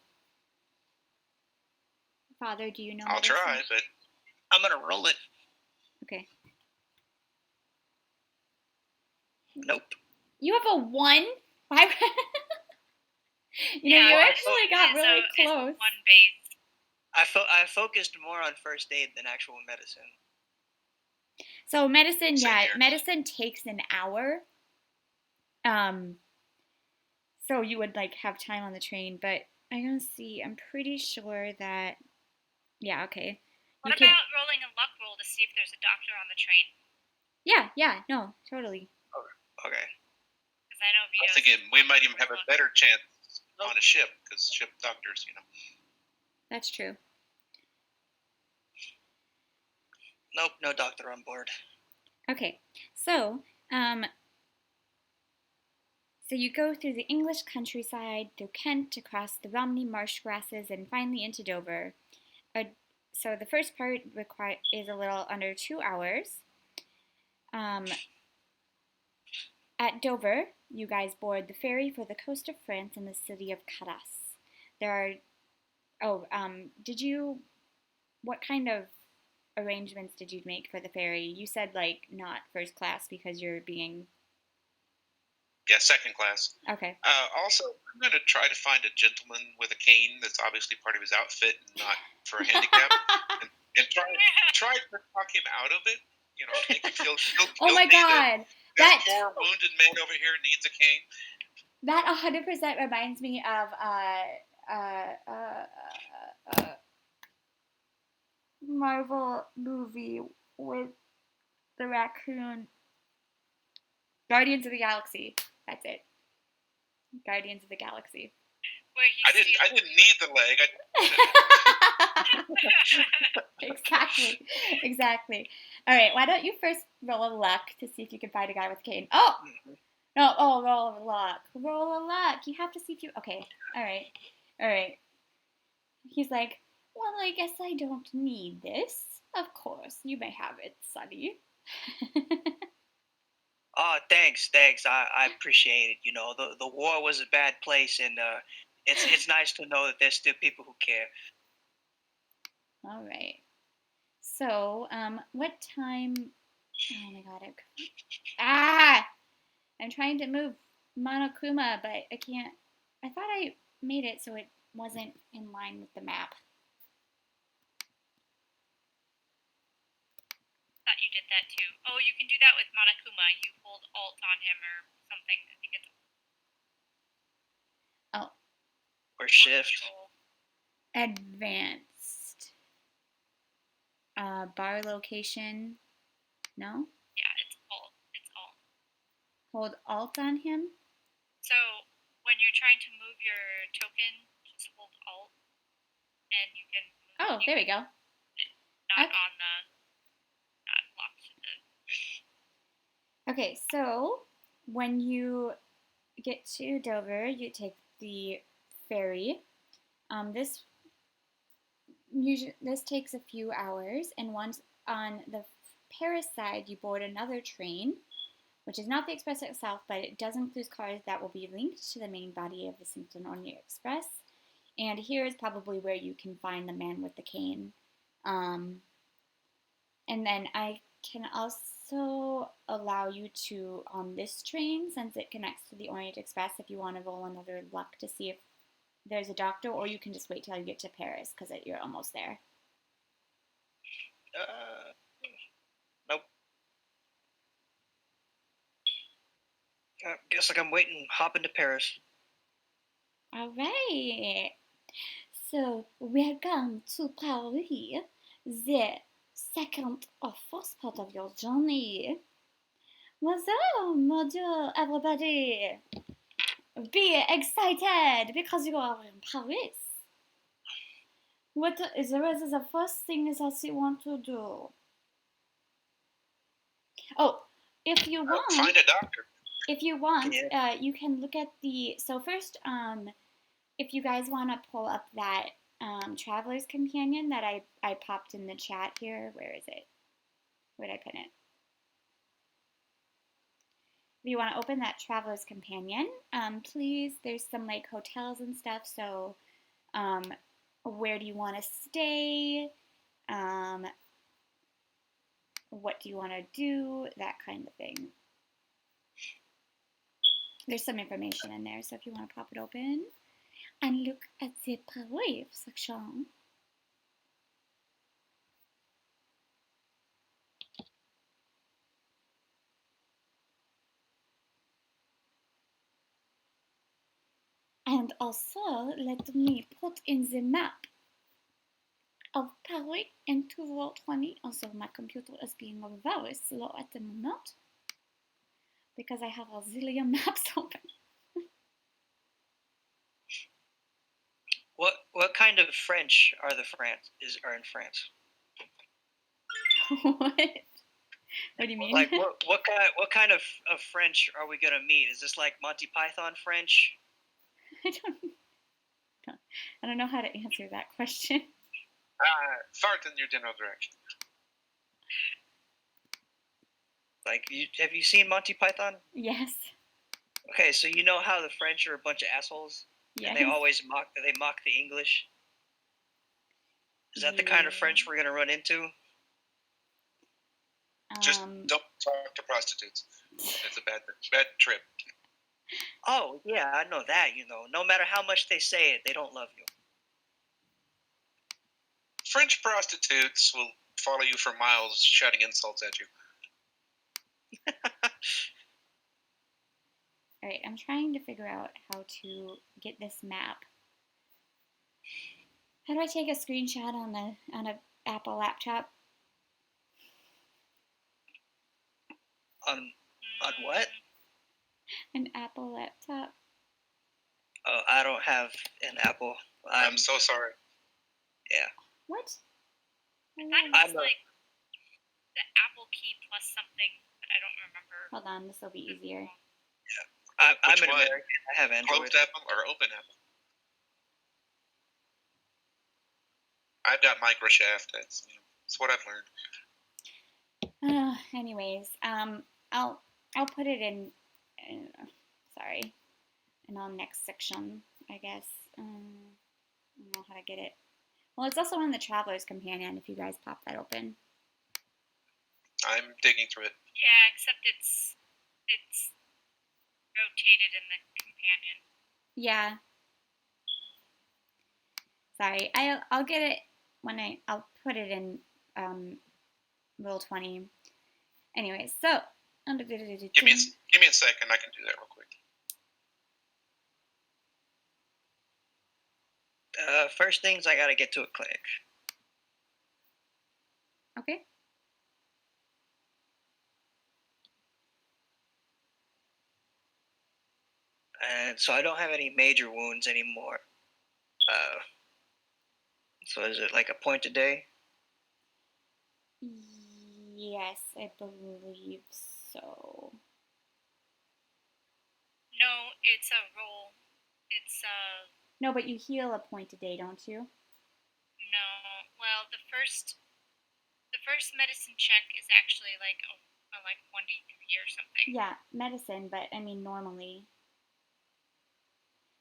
Father, do you know I'll medicine? try, but I'm gonna roll it. Okay. Nope. You have a 1? Why? You actually got really close. It's 1 base. I focused more on first aid than actual medicine. So medicine, medicine takes an hour. So you would have time on the train, but I'm gonna see. I'm pretty sure that. Yeah. Okay. What about rolling a luck roll to see if there's a doctor on the train? Yeah. No. Totally. Okay. Because I know Vito's. I'm thinking we might even have a better chance on a ship, because ship doctors, That's true. Nope, no doctor on board. Okay, so you go through the English countryside, through Kent, across the Romney marsh grasses, and finally into Dover. So the first part is a little under 2 hours. At Dover, you guys board the ferry for the coast of France in the city of Caras. What kind of arrangements did you make for the ferry? You said not first class because you're being... Yeah, second class. Okay. Also, I'm going to try to find a gentleman with a cane that's obviously part of his outfit and not for a handicap, and try to talk him out of it. Make him feel oh my God! That poor wounded man over here needs a cane. That 100% reminds me of Marvel movie with the raccoon. Guardians of the Galaxy. That's it. Guardians of the Galaxy. I didn't need the leg. Exactly. All right. Why don't you first roll a luck to see if you can find a guy with a cane? Oh no! Oh, roll a luck. Roll a luck. You have to see if you. Okay. All right. He's like, well, I guess I don't need this. Of course, you may have it, Sonny. Oh, thanks. I appreciate it. The war was a bad place, and it's nice to know that there's still people who care. All right. So, what time? Oh my God! I'm trying to move Monokuma, but I can't. I thought I made it so it wasn't in line with the map. Thought you did that too. Oh, you can do that with Monokuma. You hold Alt on him or something. I think it's Oh, Or shift. control. advanced. Bar location. No. Yeah, it's Alt. It's Alt. Hold Alt on him. So when you're trying to move your token, just hold Alt, and you can. Oh, there we go. Not Okay. on the. Not locked to the. Okay, so when you get to Dover, you take the ferry. This takes a few hours, and once on the Paris side, you board another train, which is not the express itself, but it does include cars that will be linked to the main body of the Symphonia Express. And here is probably where you can find the man with the cane. And then I can also allow you to, on this train, since it connects to the Orient Express, if you want to roll another luck to see if there's a doctor, or you can just wait till you get to Paris because you're almost there. Nope. Guess like I'm waiting, hopping to Paris. All right. So, welcome to Paris, the second or first part of your journey. Mon Dieu, everybody. Be excited because you are in Paris. What is the first thing that you want to do? Oh, if you want, Find a doctor. if you want, you can look at the. So first, if you guys want to pull up that Traveler's Companion that I popped in the chat here, where is it? Where did I put it? If you want to open that Traveler's Companion, please. There's some like hotels and stuff. So, where do you want to stay? What do you want to do? That kind of thing. There's some information in there, so if you want to pop it open and look at the Paris section. And also, let me put in the map of Paris into Roll 20. Also, my computer is being very slow at the moment because I have a zillion maps open. What kind of French are in France? What? What do you mean? Like what kind of French are we gonna meet? Is this like Monty Python French? I don't know how to answer that question. Fart in your general direction. Like, have you seen Monty Python? Yes. Okay, so you know how the French are a bunch of assholes? Yes. And they always mock the English? Is that the kind of French we're gonna run into? Just don't talk to prostitutes. It's a bad trip. Oh, yeah, I know that, No matter how much they say it, they don't love you. French prostitutes will follow you for miles shouting insults at you. Alright, I'm trying to figure out how to get this map. How do I take a screenshot on an Apple laptop? On what? An Apple laptop. Oh, I don't have an Apple. I'm so sorry. Yeah. What? I thought it was like the Apple key plus something, but I don't remember. Hold on, this will be easier. Yeah. I'm an one? American. I have Android. Closed Apple or open Apple? I've got Microshaft. That's what I've learned. Anyways, I'll put it in sorry, in our next section, I guess. I don't know how to get it. Well, it's also on the Traveler's Companion if you guys pop that open. I'm digging through it. Yeah, except it's rotated in the companion. Yeah. Sorry, I'll get it when I'll put it in Roll20. Anyway, so Give me a second. I can do that real quick. First things, I gotta get to a clinic. Okay. And so I don't have any major wounds anymore. So is it like a point a day? Yes, I believe so. No, it's a roll. It's No, but you heal a point a day, don't you? no. Well, the first medicine check is actually like a like 1d3 or something. Yeah, medicine, but I mean normally.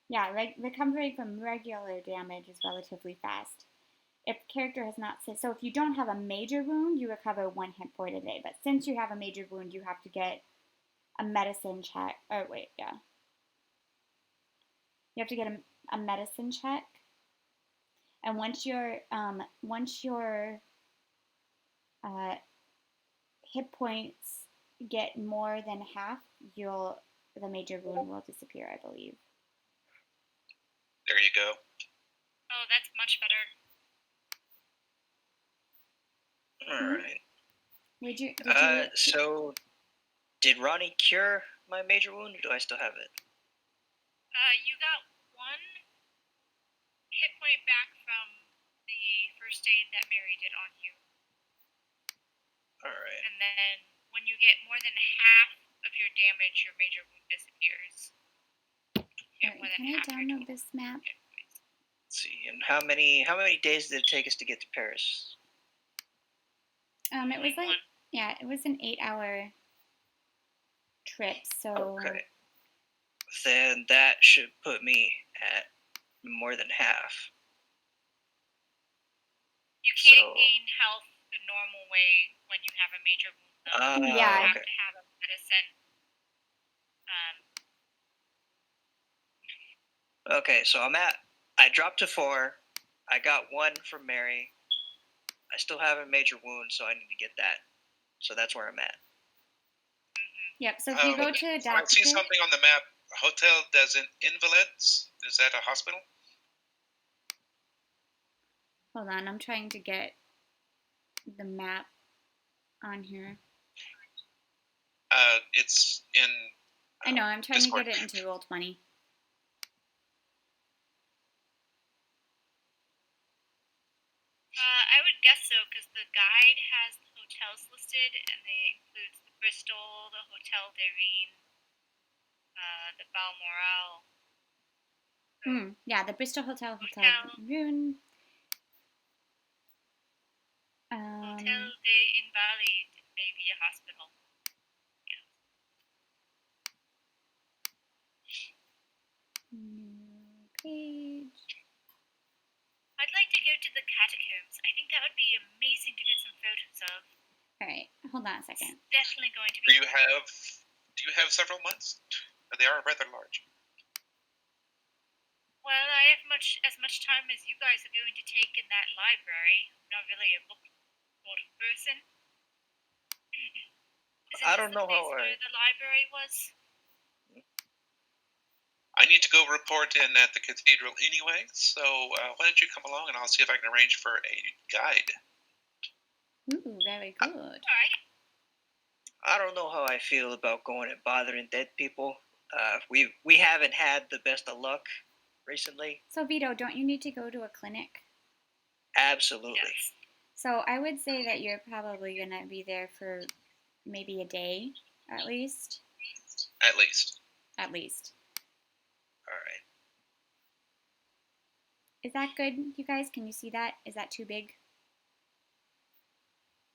Yeah, recovery from regular damage is relatively fast. If the character has not so if you don't have a major wound, you recover 1 hit point a day. But since you have a major wound, you have to get a medicine check. Oh wait, yeah. You have to get a medicine check, and once your hit points get more than half, the major wound will disappear, I believe. There you go. Oh, that's much better. All right. So, did Ronnie cure my major wound, or do I still have it? You got 1 hit point back from the first aid that Mary did on you. All right. And then when you get more than half of your damage, your major wound disappears. Right, can I download this map? Let's see. And how many days did it take us to get to Paris? It was like it was an 8-hour trip, so okay. Then that should put me at more than half. You can't gain health the normal way when you have a major wound, though. You have to have a medicine. Okay, so I dropped to 4. I got 1 from Mary. I still have a major wound, so I need to get that. So that's where I'm at. Yep, so if you go to a doctor... I see something on the map. Hotel des Invalides. Is that a hospital? Hold on, I'm trying to get the map on here. It's in... I know, I'm trying Discord. to get it into Roll20. I would guess so, because the guide has the hotels listed, and they includes the Bristol, the Hotel de Rennes, the Balmoral. Yeah, the Bristol Hotel Rune. Hotel de Invalides may be a hospital. Yeah. New page. I'd like to go to the catacombs. I think that would be amazing to get some photos of. Alright, hold on a second. It's definitely going to be. Do you have several months? They are rather large. Well, I have as much time as you guys are going to take in that library. I'm not really a book sort of person. I don't know how where the library was. I need to go report in at the cathedral anyway, so why don't you come along and I'll see if I can arrange for a guide. Ooh, very good. All right. I don't know how I feel about going and bothering dead people. We haven't had the best of luck recently. So Vito, don't you need to go to a clinic? Absolutely. Yes. So I would say that you're probably going to be there for maybe a day, at least. At least. At least. All right. Is that good, you guys? Can you see that? Is that too big?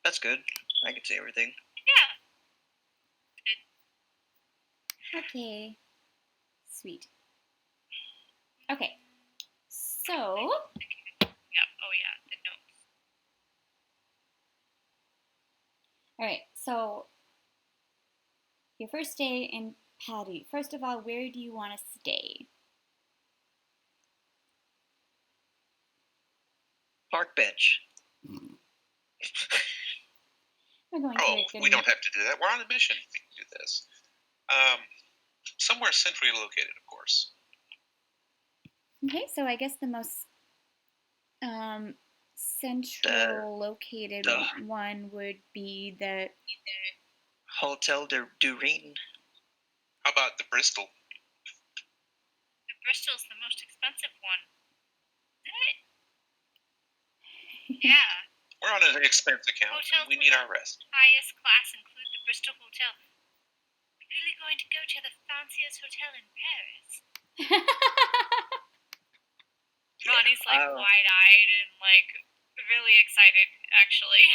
That's good. I can see everything. Yeah. Okay. Sweet. Okay. So. Yeah. Oh yeah. All right, so your first day in Paris. First of all, where do you want to stay? Park bench. We're going Oh, to we don't have to do that. We're on a mission. We can do this. Somewhere centrally located, of course. Okay, so I guess the most central located one would be the Hotel du Rhin. How about the Bristol? The Bristol's the most expensive one. Isn't it? Yeah. We're on an expense account. Hotels We need our rest. Highest class include the Bristol Hotel. We're really going to go to the fanciest hotel in Paris. Ronnie's like wide-eyed and like really excited, actually.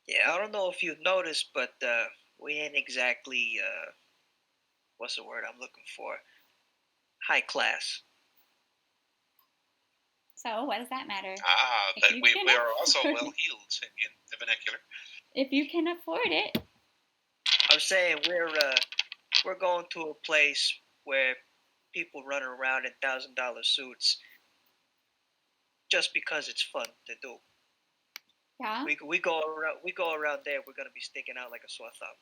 Yeah, I don't know if you've noticed, but we ain't exactly what's the word I'm looking for? High class. So what does that matter? But we are also well-heeled in the vernacular. If you can afford it. I'm saying we're going to a place where people run around in $1,000 suits just because it's fun to do. Yeah. We go around there. We're gonna be sticking out like a sore thumb.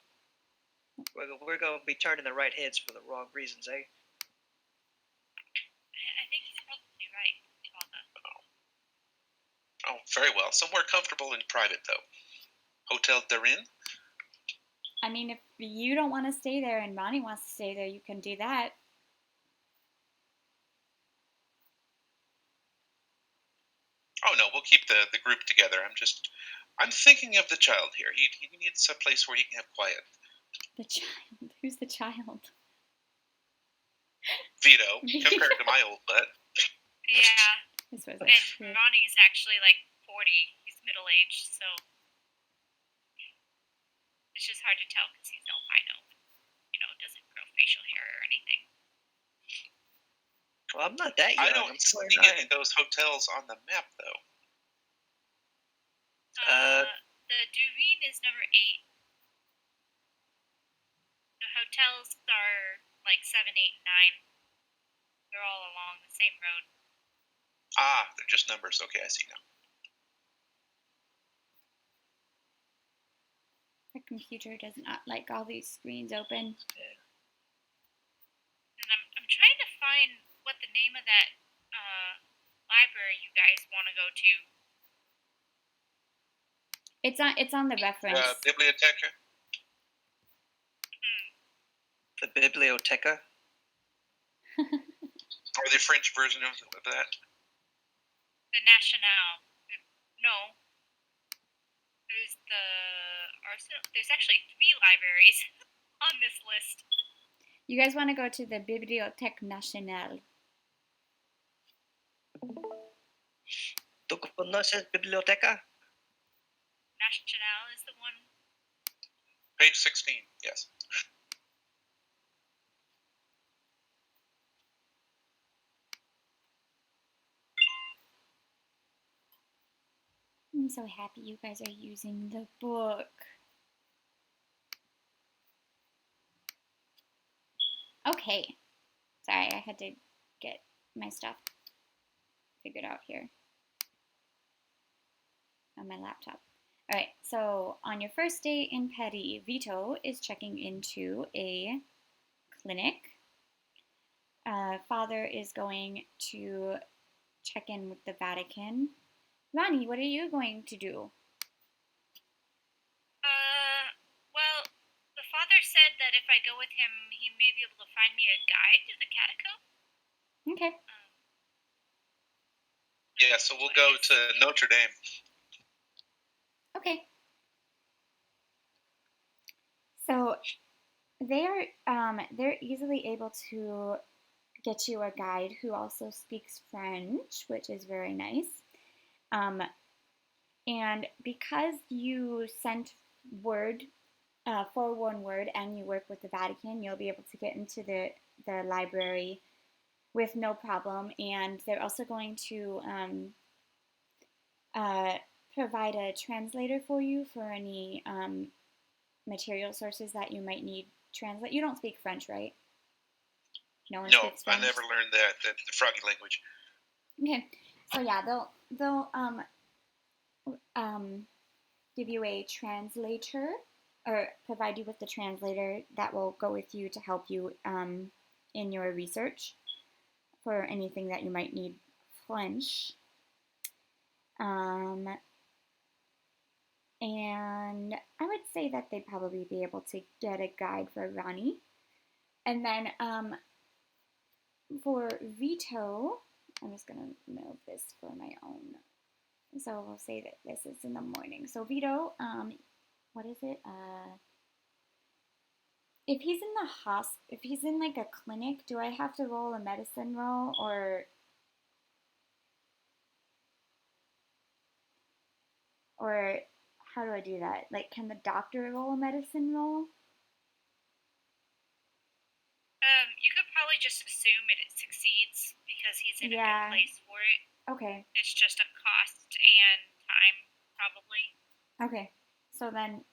We're gonna be turning the right heads for the wrong reasons, eh? I think he's probably right, Father. Oh, very well. Somewhere comfortable and private, though. Hotel du Rhin? I mean, if you don't want to stay there and Ronnie wants to stay there, you can do that. Oh, no, we'll keep the group together. I'm thinking of the child here. He needs a place where he can have quiet. The child? Who's the child? Vito, compared to my old butt. Yeah. I suppose And that's true. Ronnie's actually like 40. He's middle-aged, so it's just hard to tell because he's albino. Doesn't grow facial hair or anything. Well, I'm not that young. I don't see any of those hotels on the map, though. The Dureen is number 8. The hotels are like 7, 8, and 9. They're all along the same road. They're just numbers. Okay, I see now. The computer does not like all these screens open. Yeah. And I'm trying to find what the name of that library you guys want to go to. It's on the reference. Biblioteca? The Biblioteca? Or the French version of that? The Nationale. No. There's actually 3 libraries on this list. You guys want to go to the Bibliothèque Nationale. ¿Tú conoces Biblioteca? Nationale is the one. Page 16, yes. I'm so happy you guys are using the book. Okay. Sorry, I had to get my stuff figured out here on my laptop. All right, so on your first day in Paris, Vito is checking into a clinic. Father is going to check in with the Vatican. Ronnie, what are you going to do? Well, the father said that if I go with him, he may be able to find me a guide to the catacomb. Okay. Yeah, so we'll go to Notre Dame. Okay. So they're easily able to get you a guide who also speaks French, which is very nice. And because you sent word, 411 word, and you work with the Vatican, you'll be able to get into the library with no problem. And they're also going to provide a translator for you for any material sources that you might need translate. You don't speak French, right? No one No, speaks I French. never learned that the froggy language. Okay, so yeah, they'll give you a translator or provide you with the translator that will go with you to help you in your research for anything that you might need French. And I would say that they'd probably be able to get a guide for Ronnie. And then for Vito, I'm just going to move this for my own. So we'll say that this is in the morning. So Vito, what is it? If he's in the if he's in like a clinic, do I have to roll a medicine roll or how do I do that? Like, can the doctor roll a medicine roll? You could probably just assume it succeeds because he's in a good place for it. Okay. It's just a cost and time, probably. Okay. So then,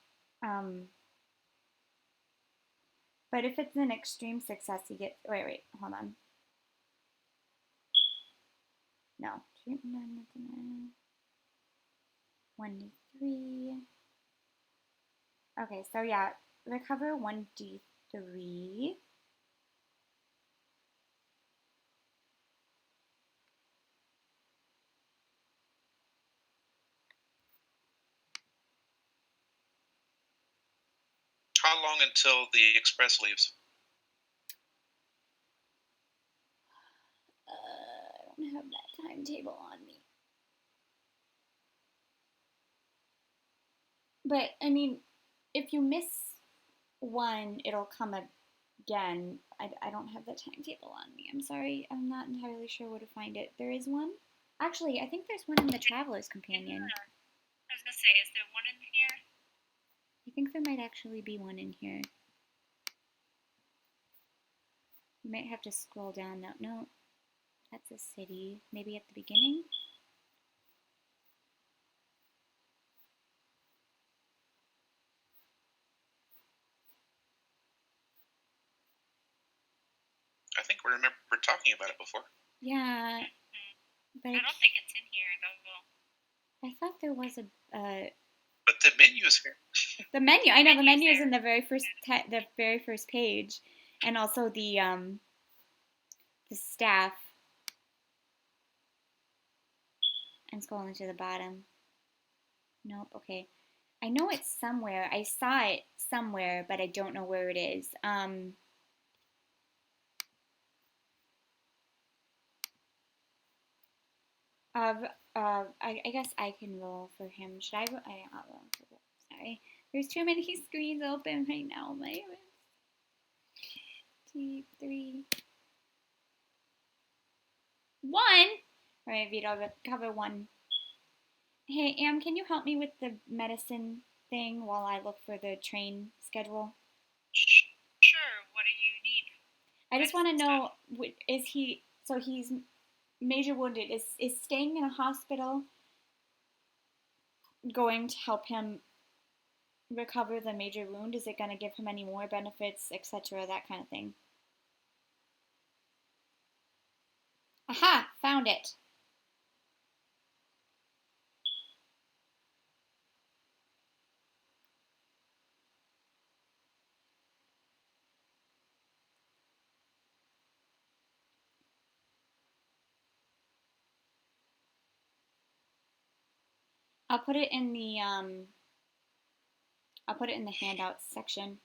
but if it's an extreme success, you get. Wait, hold on. No. 1d3. Okay, so yeah, recover 1d3. How long until the express leaves? I don't have that timetable on me. But, I mean, if you miss one, it'll come again. I don't have the timetable on me. I'm sorry. I'm not entirely sure where to find it. There is one? Actually, I think there's one in the Traveler's Companion. I was going to say, is there one in here? I think there might actually be one in here. You might have to scroll down now. No, that's a city. Maybe at the beginning? I think we remember talking about it before. Yeah. But I don't think it's in here, though. I thought there was a... But the menu is here. The menu, I know the menu is in the very first page, and also the staff. I'm scrolling to the bottom. Nope. Okay, I know it's somewhere. I saw it somewhere, but I don't know where it is. I guess I can roll for him. Should I? I'll roll. Sorry, there's too many screens open right now. My 2, 3, 1. All right, Vito, cover 1. Hey, Am, can you help me with the medicine thing while I look for the train schedule? Sure. What do you need? I just want to know, so he's major wounded. Is staying in a hospital going to help him recover the major wound? Is it going to give him any more benefits, etc., that kind of thing? Aha! Found it! I'll put it in the handouts section.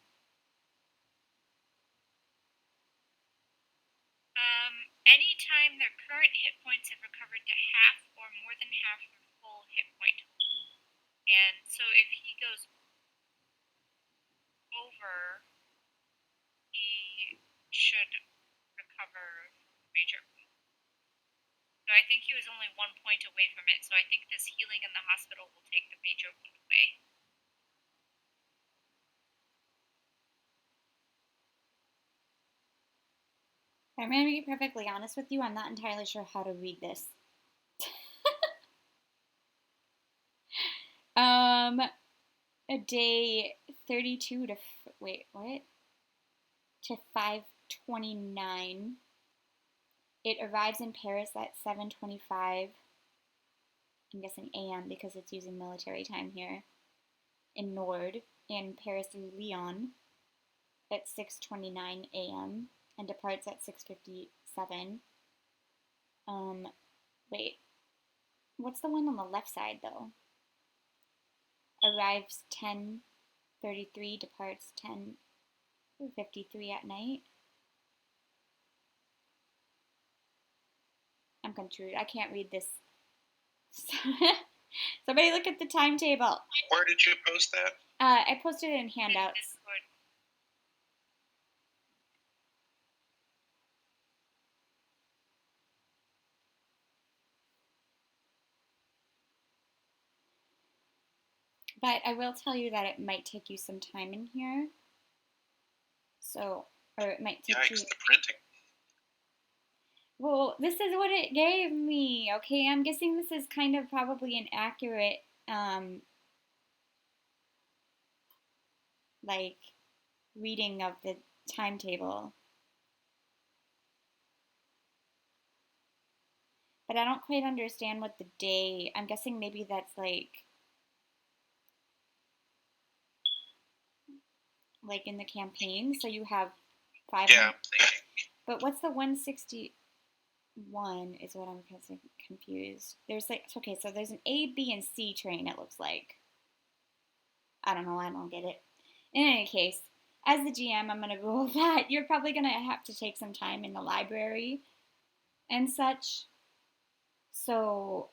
Anytime their current hit points have recovered to half or more than half their full hit point. And so if he goes over, he should recover major wound. So I think he was only 1 point away from it, so I think this healing in the hospital will take the major wound away. I'm going to be perfectly honest with you, I'm not entirely sure how to read this. a day 32 to wait, what? To 5:29. It arrives in Paris at 7:25. I'm guessing AM because it's using military time here. In Nord, in Paris Lyon at 6:29 AM and departs at 6:57. Wait. What's the one on the left side though? Arrives 10:33, departs 10:53 at night. I'm confused. I can't read this. Somebody look at the timetable. Where did you post that? I posted it in handouts. Discord. But I will tell you that it might take you some time in here. So, or it might take Yikes, you. the printing. Well, this is what it gave me. Okay, I'm guessing this is kind of probably an accurate, like, reading of the timetable. But I don't quite understand what the day. I'm guessing maybe that's like in the campaign. So you have 5. Yeah. But what's the 161 is what I'm confused. There's like, okay, so there's an A, B, and C train, it looks like. I don't know, I don't get it. In any case, as the GM, I'm going to rule that you're probably going to have to take some time in the library and such. So,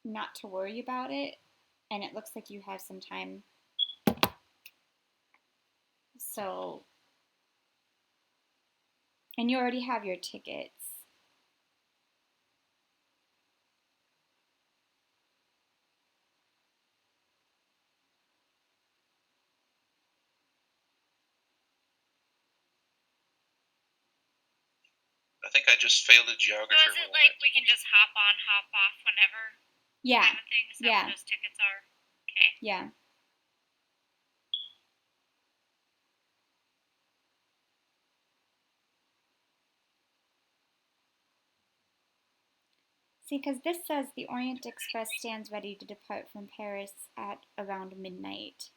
not to worry about it. And it looks like you have some time. So, and you already have your tickets. I think I just failed a geography. So is it like we can just hop on, hop off whenever? Yeah. Kind of thing? Is that Yeah. what those tickets are? Okay. Yeah. See, because this says the Orient Express stands ready to depart from Paris at around midnight.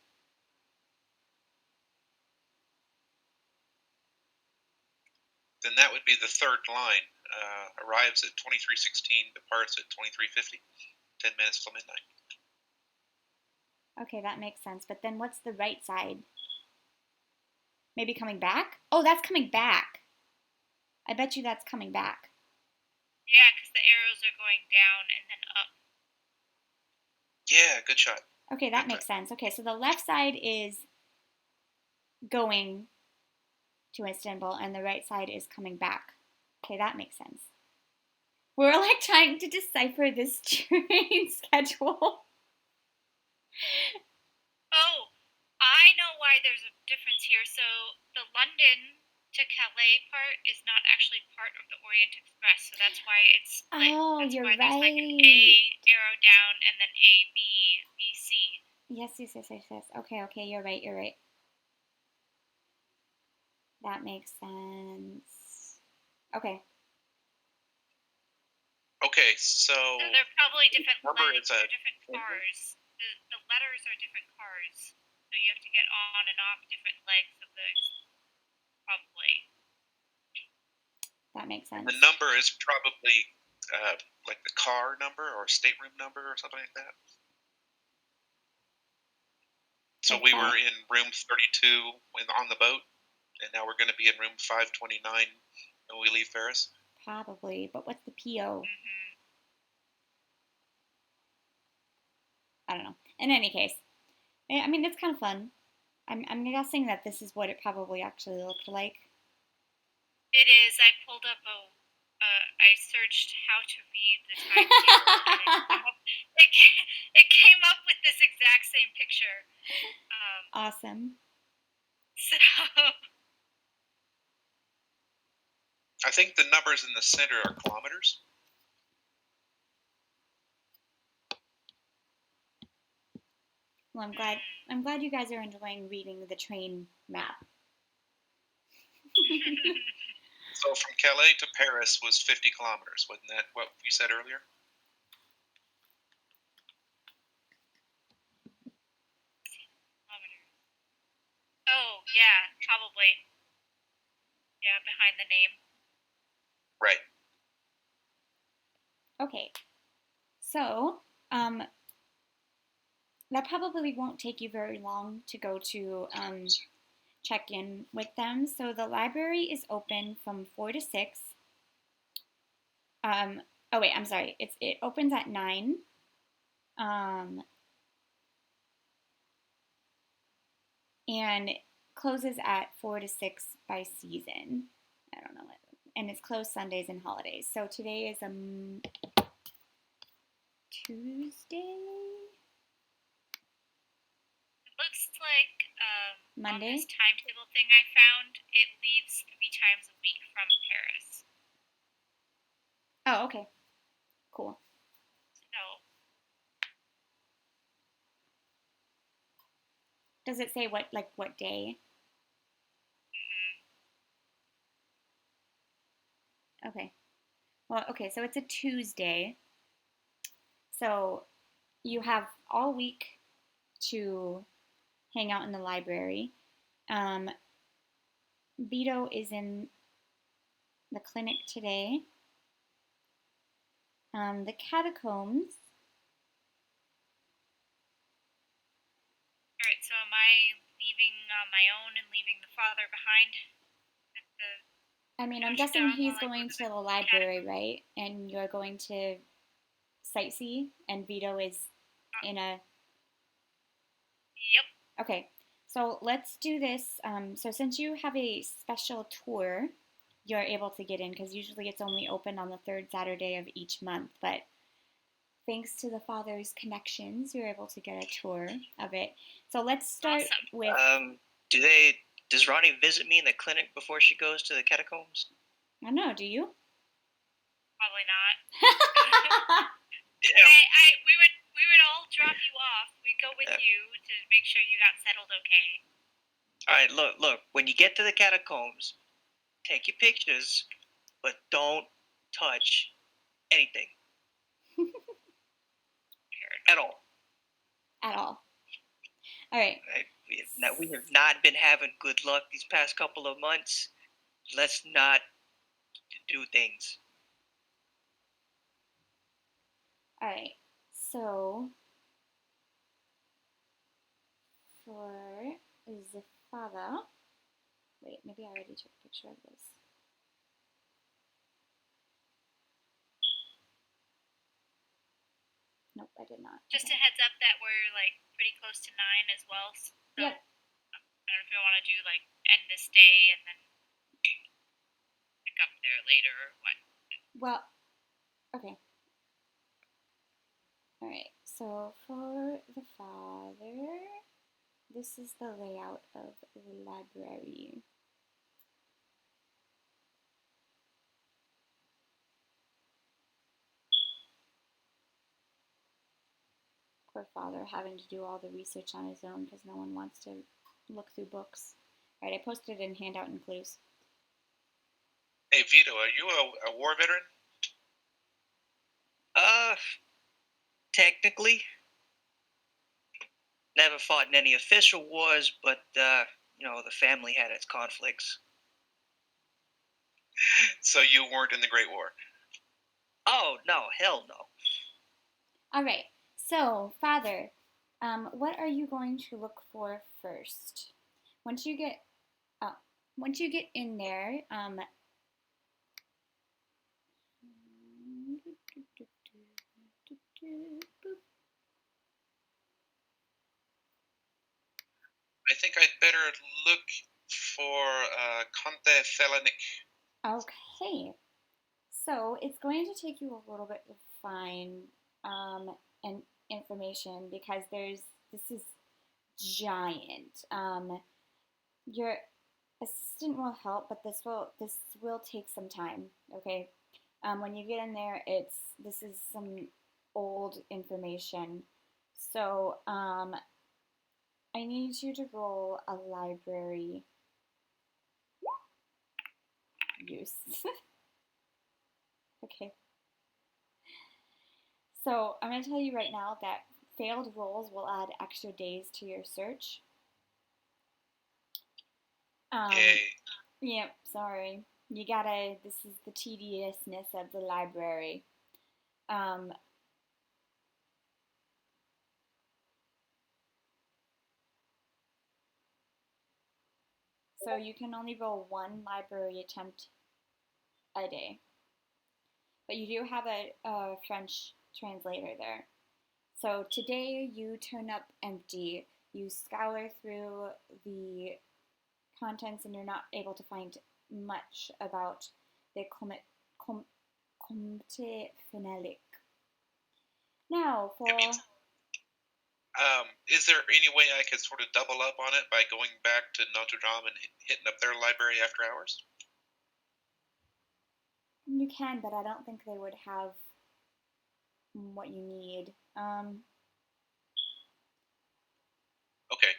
Then that would be the third line. Arrives at 23:16, departs at 23:50. 10 minutes till midnight. Okay, that makes sense. But then what's the right side? Maybe coming back? Oh, that's coming back. I bet you that's coming back. Yeah, because the arrows are going down and then up. Yeah, good shot. Okay, that makes sense. Okay, so the left side is going to Istanbul and the right side is coming back. Okay, that makes sense. We're like trying to decipher this train schedule. Oh, I know why there's a difference here. So the London to Calais part is not actually part of the Orient Express, so that's why it's split. Oh, that's you're why there's like an right. A arrow down and then A, B, B, C. Yes. Okay, you're right. That makes sense. Okay. Okay, so they're probably different number legs, is a different cars. The letters are different cars, so you have to get on and off different legs of those. Probably. That makes sense. The number is probably like the car number or stateroom number or something like that. So we were in room 32 on the boat, and now we're going to be in room 529 when we leave Paris. Probably, but what's the PO? Mm-hmm. I don't know. In any case, I mean, it's kind of fun. I'm guessing that this is what it probably actually looked like. It is. I pulled up I searched how to read the timetable. It came up with this exact same picture. Awesome. So. I think the numbers in the center are kilometers. Well, I'm glad you guys are enjoying reading the train map. So from Calais to Paris was 50 kilometers. Wasn't that what you said earlier? Oh, yeah, probably. Yeah, behind the name. Right. Okay. So, that probably won't take you very long to go to check in with them. So the library is open from 4 to 6. Oh wait, I'm sorry. It opens at 9. And closes at 4 to 6 by season. I don't know. And it's closed Sundays and holidays. So today is Tuesday? It looks like Monday? on this timetable thing I found, it leaves 3 times a week from Paris. Oh, okay. Cool. So, Does it say what day? Okay. Well, okay, so it's a Tuesday. So you have all week to hang out in the library. Vito is in the clinic today. The catacombs. Alright, so am I leaving on my own and leaving the father behind? I mean, I'm guessing he's going to the library, right? And you're going to sightsee, and Vito is in a... Yep. Okay, so let's do this. So since you have a special tour, you're able to get in, because usually it's only open on the third Saturday of each month, but thanks to the father's connections, you're able to get a tour of it. So let's start with... Does Ronnie visit me in the clinic before she goes to the catacombs? I don't know, do you? Probably not. Yeah. We would all drop you off. We'd go with you to make sure you got settled okay. All right, look. When you get to the catacombs, take your pictures, but don't touch anything at all. At all. All right. We have not been having good luck these past couple of months. Let's not do things. All right. So for the father, wait, maybe I already took a picture of this. Nope, I did not. Just a heads up that we're like pretty close to 9 as well. So Yep. I don't know if you want to do like end this day and then pick up there later or what. Well, okay. All right. So for the father, this is the layout of the library. Poor father having to do all the research on his own because no one wants to look through books. All right, I posted it in handout and clues. Hey, Vito, are you a war veteran? Technically. Never fought in any official wars, but, the family had its conflicts. So you weren't in the Great War? Oh, no, hell no. All right, so father, what are you going to look for first? Once you get in there, I think I'd better look for Conte Felinic. Okay, so it's going to take you a little bit to find information because this is giant. Your assistant will help, but this will take some time. Okay, when you get in there, this is some old information. So I need you to roll a library use. Okay. So I'm going to tell you right now that failed rolls will add extra days to your search. Yay. Yep, sorry. You gotta, this is the tediousness of the library. So you can only roll one library attempt a day. But you do have a French translator there. So today you turn up empty. You scour through the contents and you're not able to find much about the Comte Fenelic. Now for... Is there any way I could sort of double up on it by going back to Notre Dame and hitting up their library after hours? You can, but I don't think they would have what you need. Okay.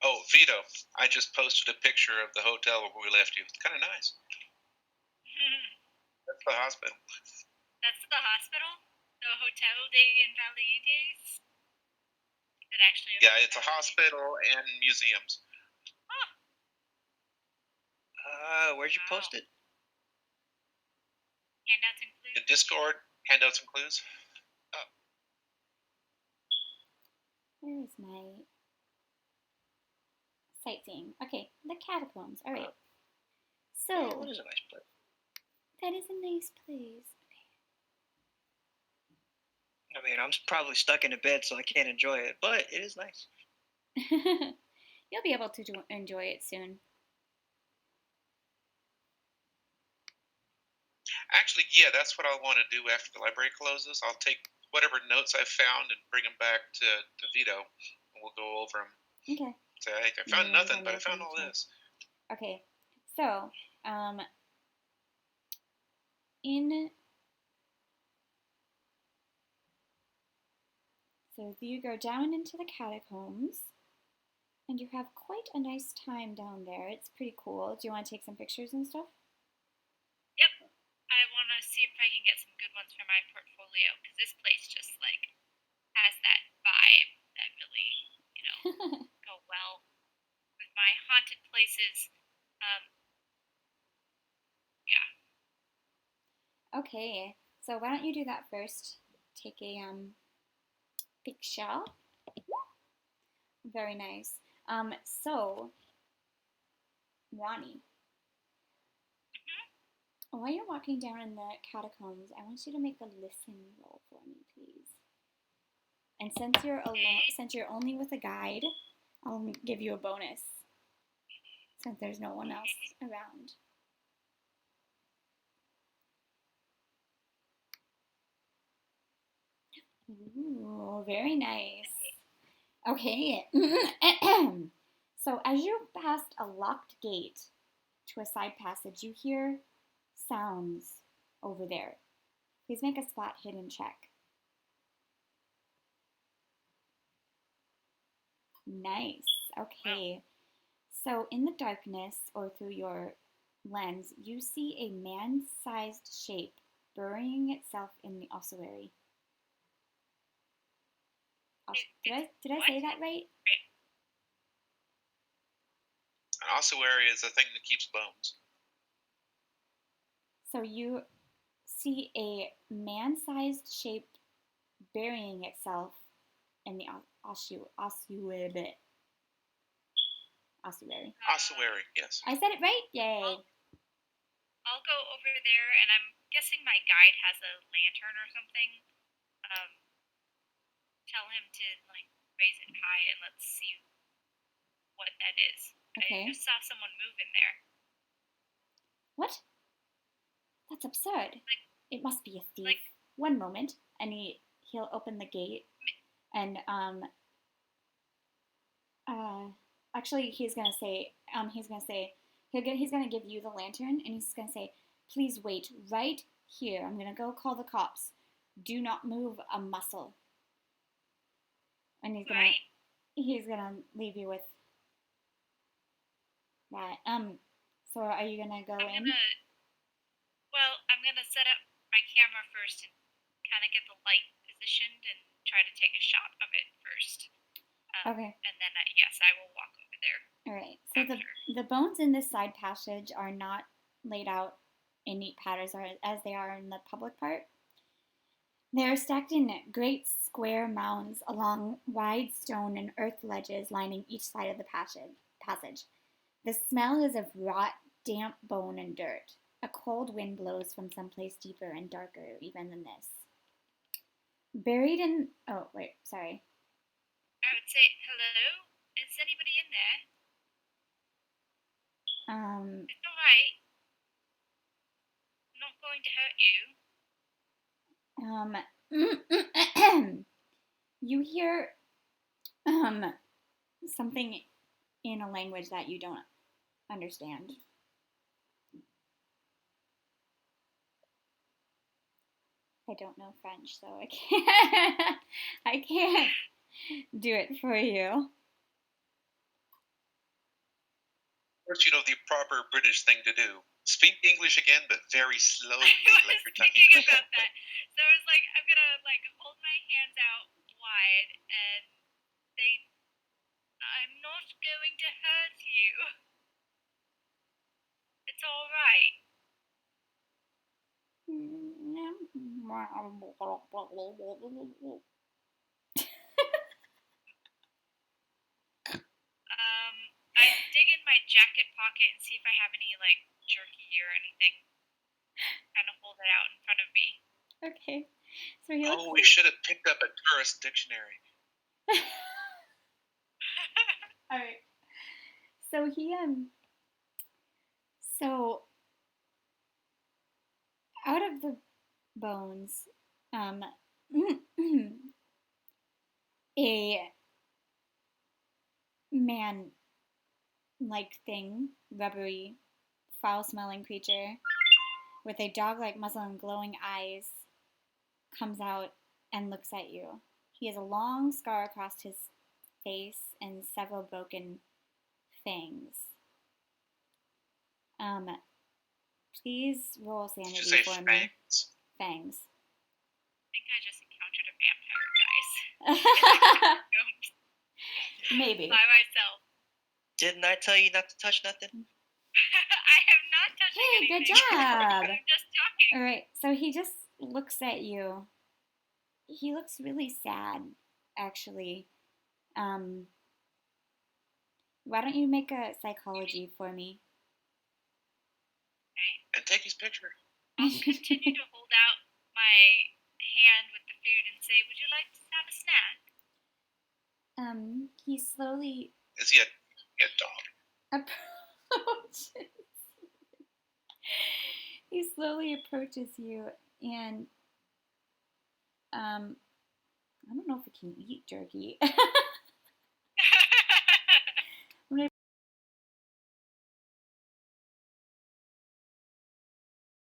Oh, Vito, I just posted a picture of the hotel where we left you. It's kind of nice. That's the hospital. That's the hospital? The Hotel des Invalides? Is it actually a Yeah, it's a hospital and museums. Where'd you post it? Handouts included? In Discord, handouts and clues. Where is my sightseeing? Okay, the catacombs. All right. So Yeah, that is a nice place. that is a nice place. I mean, I'm probably stuck in a bed, so I can't enjoy it, but it is nice. Okay. You'll be able to enjoy it soon. Actually, yeah, that's what I want to do after the library closes. I'll take whatever notes I found and bring them back to Vito, and we'll go over them. Okay. Say, hey, I found nothing, but I found all this. Okay. So, so you go down into the catacombs, and you have quite a nice time down there. It's pretty cool. Do you want to take some pictures and stuff? Yep. I want to see if I can get some good ones for my portfolio, because this place just, like, has that vibe that really, go well with my haunted places. Yeah. Okay. So why don't you do that first? Take a picture. Very nice. So Ronnie, while you're walking down in the catacombs, I want you to make a listen roll for me, please. And since you're alone, since you're only with a guide, I'll give you a bonus. Since there's no one else around. Ooh, very nice. Okay. So as you past a locked gate to a side passage, you hear sounds over there. Please make a spot hidden check. Nice. Okay. So in the darkness or through your lens, you see a man-sized shape burying itself in the ossuary. Did I say that right? An ossuary is a thing that keeps bones. So you see a man-sized shape burying itself in the ossuary. Ossuary, yes. I said it right? Yay. I'll go over there, and I'm guessing my guide has a lantern or something. Tell him to, like, raise it high and let's see what that is. Okay. I just saw someone move in there. What? That's absurd. It must be a thief. One moment, and he'll open the gate, and actually he's gonna give you the lantern, and he's gonna say, please wait right here. I'm gonna go call the cops. Do not move a muscle. And he's gonna, right. he's gonna leave you with that. So are you gonna go in? I'm gonna set up my camera first and kind of get the light positioned and try to take a shot of it first. Okay. And then, yes, I will walk over there. All right. So the bones in this side passage are not laid out in neat patterns as they are in the public part. They are stacked in great square mounds along wide stone and earth ledges lining each side of the passage. The smell is of rot, damp bone and dirt. A cold wind blows from someplace deeper and darker even than this. Buried in... Oh, wait, sorry. I would say, hello? Is anybody in there? It's alright. I'm not going to hurt you. You hear something in a language that you don't understand. I don't know French, so I can't do it for you. Of course, the proper British thing to do. Speak English again, but very slowly, like you're talking thinking about that. So I was like, I'm gonna hold my hands out wide and say, I'm not going to hurt you. It's all right. I dig in my jacket pocket and see if I have any jerky or anything. Kind of hold it out in front of me. Okay. So he looks we should have picked up a tourist dictionary. All right. So so out of the bones, a man-like thing, rubbery, foul-smelling creature with a dog-like muzzle and glowing eyes comes out and looks at you. He has a long scar across his face and several broken fangs. Please roll sanity for me. Fangs. I think I just encountered a vampire, guys. Maybe. By myself. Didn't I tell you not to touch nothing? I am not touching anything. Hey, good job. I'm just talking. All right, so he just looks at you. He looks really sad, actually. Why don't you make a psychology for me? Okay. And take his picture. I'll continue to hold out my hand with the food and say, would you like to have a snack? He slowly... Is he a dog? approaches... He slowly approaches you and... I don't know if he can eat jerky.